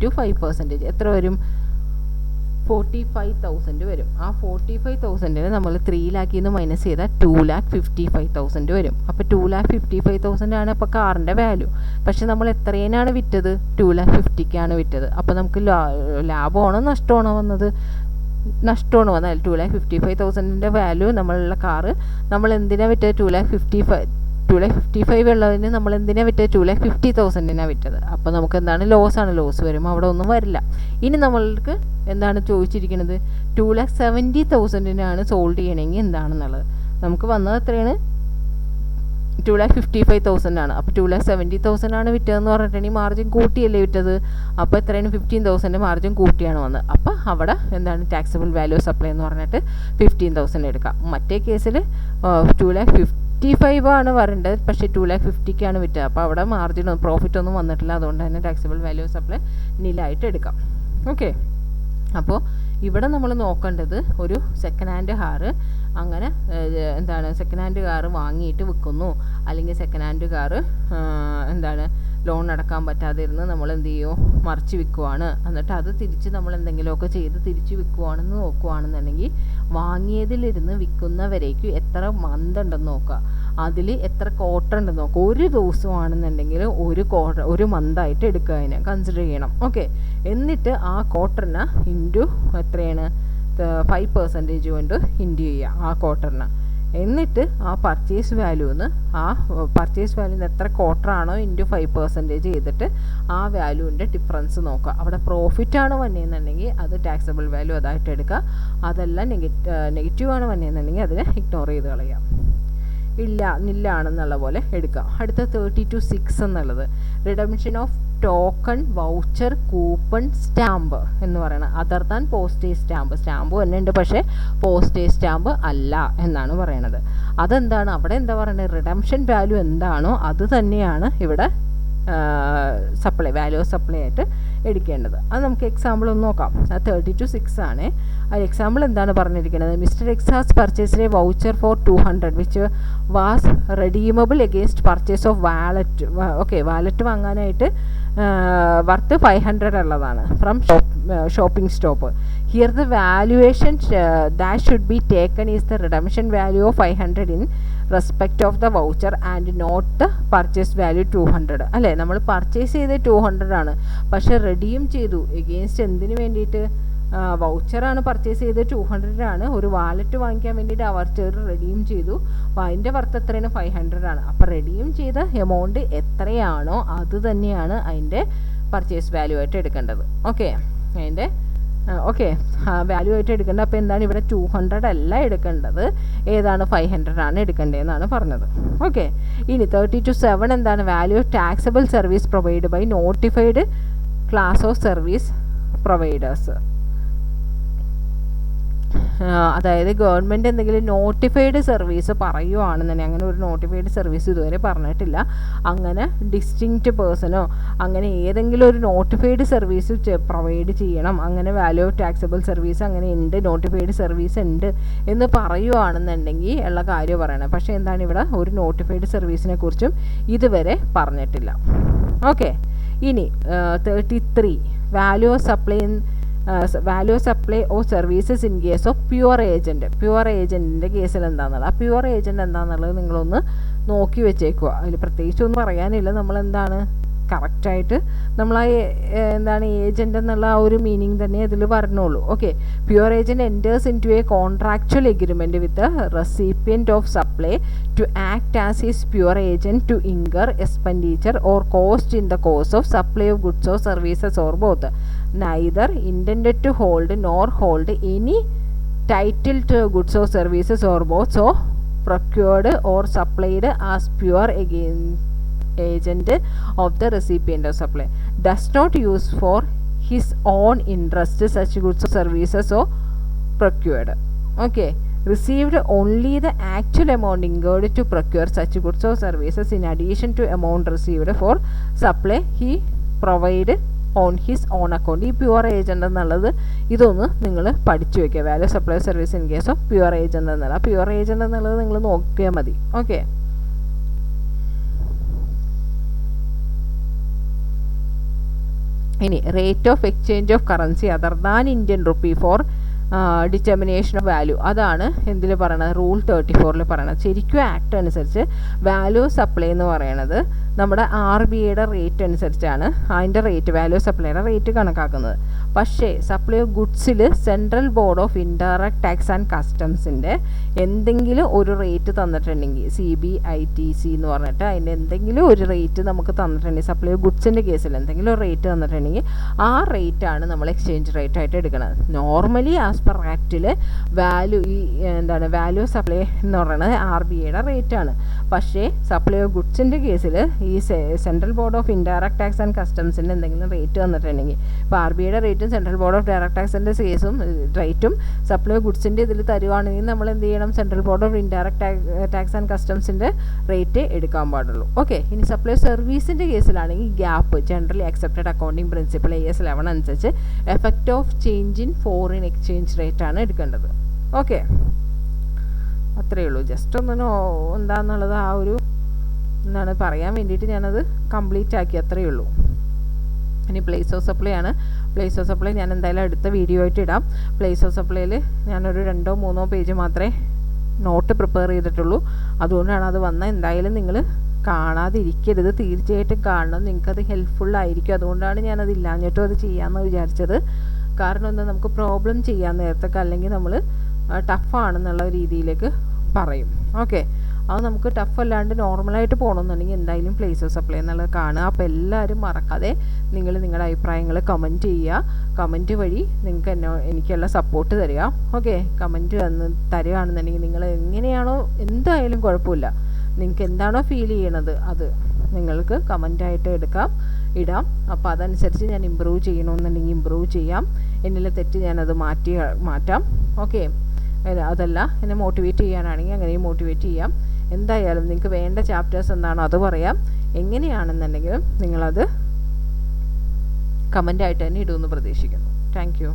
× 5% എത്ര വരും? 45,000 വരും. ആ 45,000 നമ്മൾ 3 lakhൽ നിന്ന് മൈനസ് ചെയ്താൽ 2,55,000 വരും. അപ്പോൾ 2,55,000 ആണ് അപ്പോൾ കാറിൻ്റെ വാല്യൂ. പക്ഷെ നമ്മൾ എത്രേനാണ് വിറ്റത്? 2,50,000 വിറ്റത്. അപ്പോൾ നമുക്ക് ലാഭമാണോ നഷ്ടമാണോ വന്നത്? നഷ്ടമാണ് വന്നത്. 2,55,000 വാല്യൂ നമ്മളുള്ള കാറ് നമ്മൾ എന്തിനാണ് വിറ്റത്? 2,55,000 ഉള്ളതിന് നമ്മൾ എന്തിനാണ് വിറ്റത്? 2,50,000 വിറ്റത്. അപ്പോൾ നമുക്ക് എന്താണ്? ലോസ് വരുമ്പോൾ അവിടെ ഒന്നും വരില്ല. ഇനി നമ്മൾക്ക് എന്താണ് ചോദിച്ചിരിക്കുന്നത്? 2,70,000 സോൾഡ് ചെയ്യണമെങ്കിൽ എന്താണെന്നുള്ളത്. നമുക്ക് വന്നത് എത്രയാണ്? 2,55,000 അപ്പോൾ 2,70,000 വിറ്റതെന്ന് പറഞ്ഞിട്ടുണ്ടെങ്കിൽ മാർജിൻ കൂട്ടിയല്ലേ വിറ്റത്. അപ്പോൾ എത്രയാണ്? 15,000 മാർജിൻ കൂട്ടിയാണ് വന്നത്. അപ്പോൾ അവിടെ എന്താണ്? ടാക്സബിൾ വാല്യൂ ഓഫ് സപ്ലൈ എന്ന് പറഞ്ഞിട്ട് 15,000 എടുക്കാം. മറ്റേ കേസിൽ 2,55,000 വരേണ്ടത്, പക്ഷേ 2,50,000 വിറ്റത്. അപ്പോൾ അവിടെ മാർജിൻ പ്രോഫിറ്റ് ഒന്നും വന്നിട്ടില്ല. അതുകൊണ്ട് തന്നെ ടാക്സബിൾ വാല്യൂ ഓഫ് സപ്ലൈ നിലായിട്ട് എടുക്കാം. ഓക്കെ, അപ്പോൾ ഇവിടെ നമ്മൾ നോക്കേണ്ടത് ഒരു സെക്കൻഡ് ഹാൻഡ് കാറ് അങ്ങനെ എന്താണ് സെക്കൻഡ് ഹാൻഡ് കാറ് വാങ്ങിയിട്ട് വിൽക്കുന്നു, അല്ലെങ്കിൽ സെക്കൻഡ് ഹാൻഡ് കാറ് എന്താണ് ലോൺ അടക്കാൻ പറ്റാതെ ഇരുന്ന് നമ്മൾ എന്ത് ചെയ്യുമോ? മറിച്ച് വിൽക്കുവാണ്. എന്നിട്ട് അത് തിരിച്ച് നമ്മൾ എന്തെങ്കിലുമൊക്കെ ചെയ്ത് തിരിച്ച് വിൽക്കുവാണെന്ന് നോക്കുകയാണെന്നുണ്ടെങ്കിൽ വാങ്ങിയതിലിരുന്ന് വിൽക്കുന്നവരേക്കും എത്ര മന്ത് ഉണ്ടെന്ന് നോക്കുക, അതിൽ എത്ര ക്വാർട്ടർ ഉണ്ടെന്ന് നോക്കുക. ഒരു ദിവസമാണെന്നുണ്ടെങ്കിൽ ഒരു മന്തായിട്ട് എടുക്കുക, അതിനെ കൺസിഡർ ചെയ്യണം. ഓക്കെ, എന്നിട്ട് ആ ക്വാർട്ടറിന് ഇൻറ്റു എത്രയാണ്? 5% കൊണ്ട് ഇൻറ്റു ചെയ്യുക ആ ക്വാർട്ടറിന്. എന്നിട്ട് ആ പർച്ചേസ് വാല്യൂന്ന് എത്ര ക്വാർട്ടറാണോ ഇൻറ്റു 5% ചെയ്തിട്ട് ആ വാല്യൂവിൻ്റെ ഡിഫറൻസ് നോക്കുക. അവിടെ പ്രോഫിറ്റാണ് വന്നതെന്നുണ്ടെങ്കിൽ അത് ടാക്സബിൾ വാല്യൂ അതായിട്ട് എടുക്കുക. അതെല്ലാം നെഗറ്റീവാണ് വന്നതെന്നുണ്ടെങ്കിൽ അതിനെ ഇഗ്നോർ ചെയ്ത് കളയാം. നില്ലാണെന്നുള്ള പോലെ എടുക്കുക. അടുത്ത 32(6) എന്നുള്ളത് redemption of token, voucher, coupon, stamp എന്ന് പറയുന്നത്. അതർ ദാൻ പോസ്റ്റേജ് സ്റ്റാമ്പ് തന്നെ ഉണ്ട്, പക്ഷേ പോസ്റ്റേജ് സ്റ്റാമ്പ് അല്ല എന്നാണ് പറയണത്. അതെന്താണ്? അവിടെ എന്താ പറയുന്നത്? റിഡംഷൻ വാല്യൂ എന്താണോ അത് തന്നെയാണ് ഇവിടെ വാല്യൂ ഓഫ് സപ്ലൈ ആയിട്ട് എടുക്കേണ്ടത്. അത് നമുക്ക് എക്സാമ്പിൾ ഒന്ന് നോക്കാം. അത് 32(6) ആണ്. അതിൽ എക്സാമ്പിൾ എന്താണ് പറഞ്ഞിരിക്കുന്നത്? Mister X has purchased a voucher for 200 which was redeemable against purchase of wallet. Okay, wallet വാങ്ങാനായിട്ട് വർത്ത് 500 ഉള്ളതാണ് from shopping stop. Here the valuation that should be taken is the redemption value of 500 in respect of the voucher and not the purchase value 200. അല്ലേ, നമ്മൾ purchase ചെയ്ത് 200 ആണ്, പക്ഷേ redeem ചെയ്തു against എന്തിനു വേണ്ടിയിട്ട്? വൗച്ചറാണ് പർച്ചേസ് ചെയ്ത് 200 ആണ്. ഒരു വാലറ്റ് വാങ്ങിക്കാൻ വേണ്ടിയിട്ട് ആ വൗച്ചർ റെഡീം ചെയ്തു. അപ്പോൾ അതിൻ്റെ വർത്ത് എത്രയാണ്? 500 ആണ്. അപ്പോൾ റെഡീം ചെയ്ത എമൗണ്ട് എത്രയാണോ അത് തന്നെയാണ് അതിൻ്റെ പർച്ചേസ് വാല്യൂ ആയിട്ട് എടുക്കേണ്ടത്. ഓക്കെ, അതിൻ്റെ വാല്യൂ ആയിട്ട് എടുക്കേണ്ടത്. അപ്പോൾ എന്താണ് ഇവിടെ? 200 അല്ല എടുക്കേണ്ടത്, ഏതാണ്? 500 ആണ് എടുക്കേണ്ടതെന്നാണ് പറഞ്ഞത്. ഓക്കെ, ഇനി 32(7) എന്താണ്? Value of taxable service provide by notified class of service providers. അതായത് ഗവൺമെൻറ് എന്തെങ്കിലും നോട്ടിഫൈഡ് സർവീസ് പറയുവാണെന്നുണ്ടെങ്കിൽ, അങ്ങനെ ഒരു നോട്ടിഫൈഡ് സർവീസ് ഇതുവരെ പറഞ്ഞിട്ടില്ല, അങ്ങനെ ഡിസ്റ്റിങ്ക്റ്റ് പേഴ്സണോ അങ്ങനെ ഏതെങ്കിലും ഒരു നോട്ടിഫൈഡ് സർവീസ് പ്രൊവൈഡ് ചെയ്യണം, അങ്ങനെ വാല്യൂ ഓഫ് ടാക്സബിൾ സർവീസ് അങ്ങനെ ഉണ്ട്, നോട്ടിഫൈഡ് സർവീസ് ഉണ്ട് എന്ന് പറയുവാണെന്നുണ്ടെങ്കിൽ ഉള്ള കാര്യം പറയണം. പക്ഷേ എന്താണ് ഇവിടെ? ഒരു നോട്ടിഫൈഡ് സർവീസിനെ കുറിച്ചും ഇതുവരെ പറഞ്ഞിട്ടില്ല. ഓക്കെ, ഇനി 33 value of supply of services in case of pure ഏജൻറ്റിൻ്റെ കേസിൽ എന്താണെന്നുള്ളത്. ആ പ്യുവർ ഏജൻറ്റ് എന്താണെന്നുള്ളത് നിങ്ങളൊന്ന് നോക്കി വെച്ചേക്കുക. അതിൽ പ്രത്യേകിച്ചൊന്നും പറയാനില്ല. നമ്മളെന്താണ് കറക്റ്റായിട്ട് നമ്മൾ ആ എന്താണ് ഏജൻ്റ് എന്നുള്ള ആ ഒരു മീനിങ് തന്നെ ഇതിൽ പറഞ്ഞോളൂ. Okay, pure agent enters into a contractual agreement with recipient of supply to act as is pure agent to incur expenditure or cost in the course of supply of goods or services or both, neither intended to hold nor hold any title to goods or services or both, so procured or supplied as pure agent of the recipient of supply, does not use for his own interest such goods or services or procured. Okay, received only the actual amount incurred to procure such goods or services in addition to amount received for supply he provide on his own account. ഈ pure agent എന്നുള്ളത് ഇതൊന്ന് നിങ്ങൾ പഠിച്ചു വയ്ക്കുക. Value supply service in case of pure agent എന്നുള്ള pure agent എന്നുള്ളത് നിങ്ങൾ നോക്കിയാൽ മതി. ഓക്കെ, ഇനി rate of exchange of currency other than Indian rupee for determination of value. അതാണ് എന്തിൽ പറയണത്, റൂൾ 34 പറയണത്. ശരിക്കും ആക്ട് അനുസരിച്ച് വാല്യൂ സപ്ലൈ എന്ന് പറയണത് നമ്മുടെ RBIയുടെ റേറ്റ് അനുസരിച്ചാണ് അതിൻ്റെ റേറ്റ്, വാല്യൂ സപ്ലൈയുടെ റേറ്റ് കണക്കാക്കുന്നത്. പക്ഷേ സപ്ലൈ ഓഫ് ഗുഡ്സിൽ central board of indirect tax and കസ്റ്റംസിൻ്റെ എന്തെങ്കിലും ഒരു റേറ്റ് തന്നിട്ടുണ്ടെങ്കിൽ, CBITC എന്ന് പറഞ്ഞിട്ട് അതിൻ്റെ എന്തെങ്കിലും ഒരു റേറ്റ് നമുക്ക് തന്നിട്ടുണ്ടെങ്കിൽ, സപ്ലൈ ഓഫ് ഗുഡ്സിൻ്റെ കേസിൽ എന്തെങ്കിലും ഒരു റേറ്റ് തന്നിട്ടുണ്ടെങ്കിൽ ആ റേറ്റാണ് നമ്മൾ എക്സ്ചേഞ്ച് റേറ്റ് ആയിട്ട് എടുക്കുന്നത്. നോർമലി ആസ് പെർ ആക്റ്റിൽ വാല്യൂ വാല്യൂ സപ്ലൈ എന്ന് പറയുന്നത് RBIയുടെ റേറ്റാണ്. പക്ഷേ സപ്ലൈ ഓഫ് ഗുഡ്സിൻ്റെ കേസിൽ ഈ central board of indirect tax and കസ്റ്റംസിൻ്റെ എന്തെങ്കിലും റേറ്റ് തന്നിട്ടുണ്ടെങ്കിൽ, ഇപ്പോൾ RBIയുടെ റേറ്റും സെൻട്രൽ ബോർഡ് ഓഫ് ഡയറക്റ്റ് ടാക്സിൻ്റെ കേസും റേറ്റും സപ്ലൈ ഓഫ് ഗുഡ്സിൻ്റെ ഇതിൽ തരുവാണെങ്കിൽ നമ്മൾ എന്ത് ചെയ്യണം, central board of indirect tax and കസ്റ്റംസിൻ്റെ റേറ്റ് എടുക്കാൻ പാടുള്ളൂ. ഓക്കെ. ഇനി സപ്ലൈ ഓഫ് സർവീസിൻ്റെ കേസിലാണെങ്കിൽ GAAP, generally accepted accounting principle AS 11 അനുസരിച്ച് effect of change in foreign exchange rate ആണ് എടുക്കേണ്ടത്. ഓക്കെ, അത്രയേ ഉള്ളൂ. ജസ്റ്റ് ഒന്ന് എന്താണെന്നുള്ളത് ആ ഒരു പറയാൻ വേണ്ടിയിട്ട് ഞാനത് കംപ്ലീറ്റ് ആക്കി, അത്രയേ ഉള്ളൂ. ഇനി പ്ലേസ് ഓഫ് സപ്ലൈ ആണ്. പ്ലേസ് ഓഫ് സപ്ലൈ ഞാൻ എന്തായാലും അടുത്ത വീഡിയോ ആയിട്ട് ഇടാം. പ്ലേസ് ഓഫ് സപ്ലൈയിൽ ഞാനൊരു 2-3 പേജ് മാത്രമേ നോട്ട് പ്രിപ്പയർ ചെയ്തിട്ടുള്ളൂ. അതുകൊണ്ടാണ് അത് എന്തായാലും നിങ്ങൾ കാണാതിരിക്കരുത്, തീർച്ചയായിട്ടും കാണണം. നിങ്ങൾക്കത് ഹെൽപ്ഫുള്ളായിരിക്കും. അതുകൊണ്ടാണ് ഞാനത് ഇല്ലാഞ്ഞിട്ടും അത് ചെയ്യാമെന്ന് വിചാരിച്ചത്. കാരണം എന്താ, നമുക്ക് പ്രോബ്ലം ചെയ്യാൻ നേരത്തൊക്കെ അല്ലെങ്കിൽ നമ്മൾ ടഫാണെന്നുള്ള രീതിയിലേക്ക് പറയും. ഓക്കെ, അത് നമുക്ക് ടഫ് അല്ലാണ്ട് നോർമലായിട്ട് പോകണമെന്നുണ്ടെങ്കിൽ എന്തായാലും പ്ലേസ് ഓഫ് സപ്ലൈ എന്നുള്ളത് കാണുക. അപ്പോൾ എല്ലാവരും മറക്കാതെ നിങ്ങൾ നിങ്ങളുടെ അഭിപ്രായങ്ങൾ കമൻറ്റ് ചെയ്യുക. കമൻറ്റ് വഴി നിങ്ങൾക്ക് എനിക്കുള്ള സപ്പോർട്ട് തരിക. ഓക്കെ, കമൻറ്റ് തരികയാണെന്നുണ്ടെങ്കിൽ നിങ്ങൾ എങ്ങനെയാണോ, എന്തായാലും കുഴപ്പമില്ല, നിങ്ങൾക്ക് എന്താണോ ഫീൽ ചെയ്യണത് അത് നിങ്ങൾക്ക് കമൻറ്റായിട്ട് ഇടാം. അപ്പോൾ അതനുസരിച്ച് ഞാൻ ഇമ്പ്രൂവ് ചെയ്യണമെന്നുണ്ടെങ്കിൽ ഇമ്പ്രൂവ് ചെയ്യാം. എന്നിലെ തെറ്റ് ഞാനത് മാറ്റാം. ഓക്കെ, അതല്ല എന്നെ മോട്ടിവേറ്റ് ചെയ്യാനാണെങ്കിൽ അങ്ങനെയും മോട്ടിവേറ്റ് ചെയ്യാം. എന്തായാലും നിങ്ങൾക്ക് വേണ്ട ചാപ്റ്റേഴ്സ് എന്താണോ അത് പറയാം. എങ്ങനെയാണെന്നുണ്ടെങ്കിലും നിങ്ങളത് കമൻ്റായിട്ട് തന്നെ ഇടുമെന്ന് പ്രതീക്ഷിക്കുന്നു. Thank you.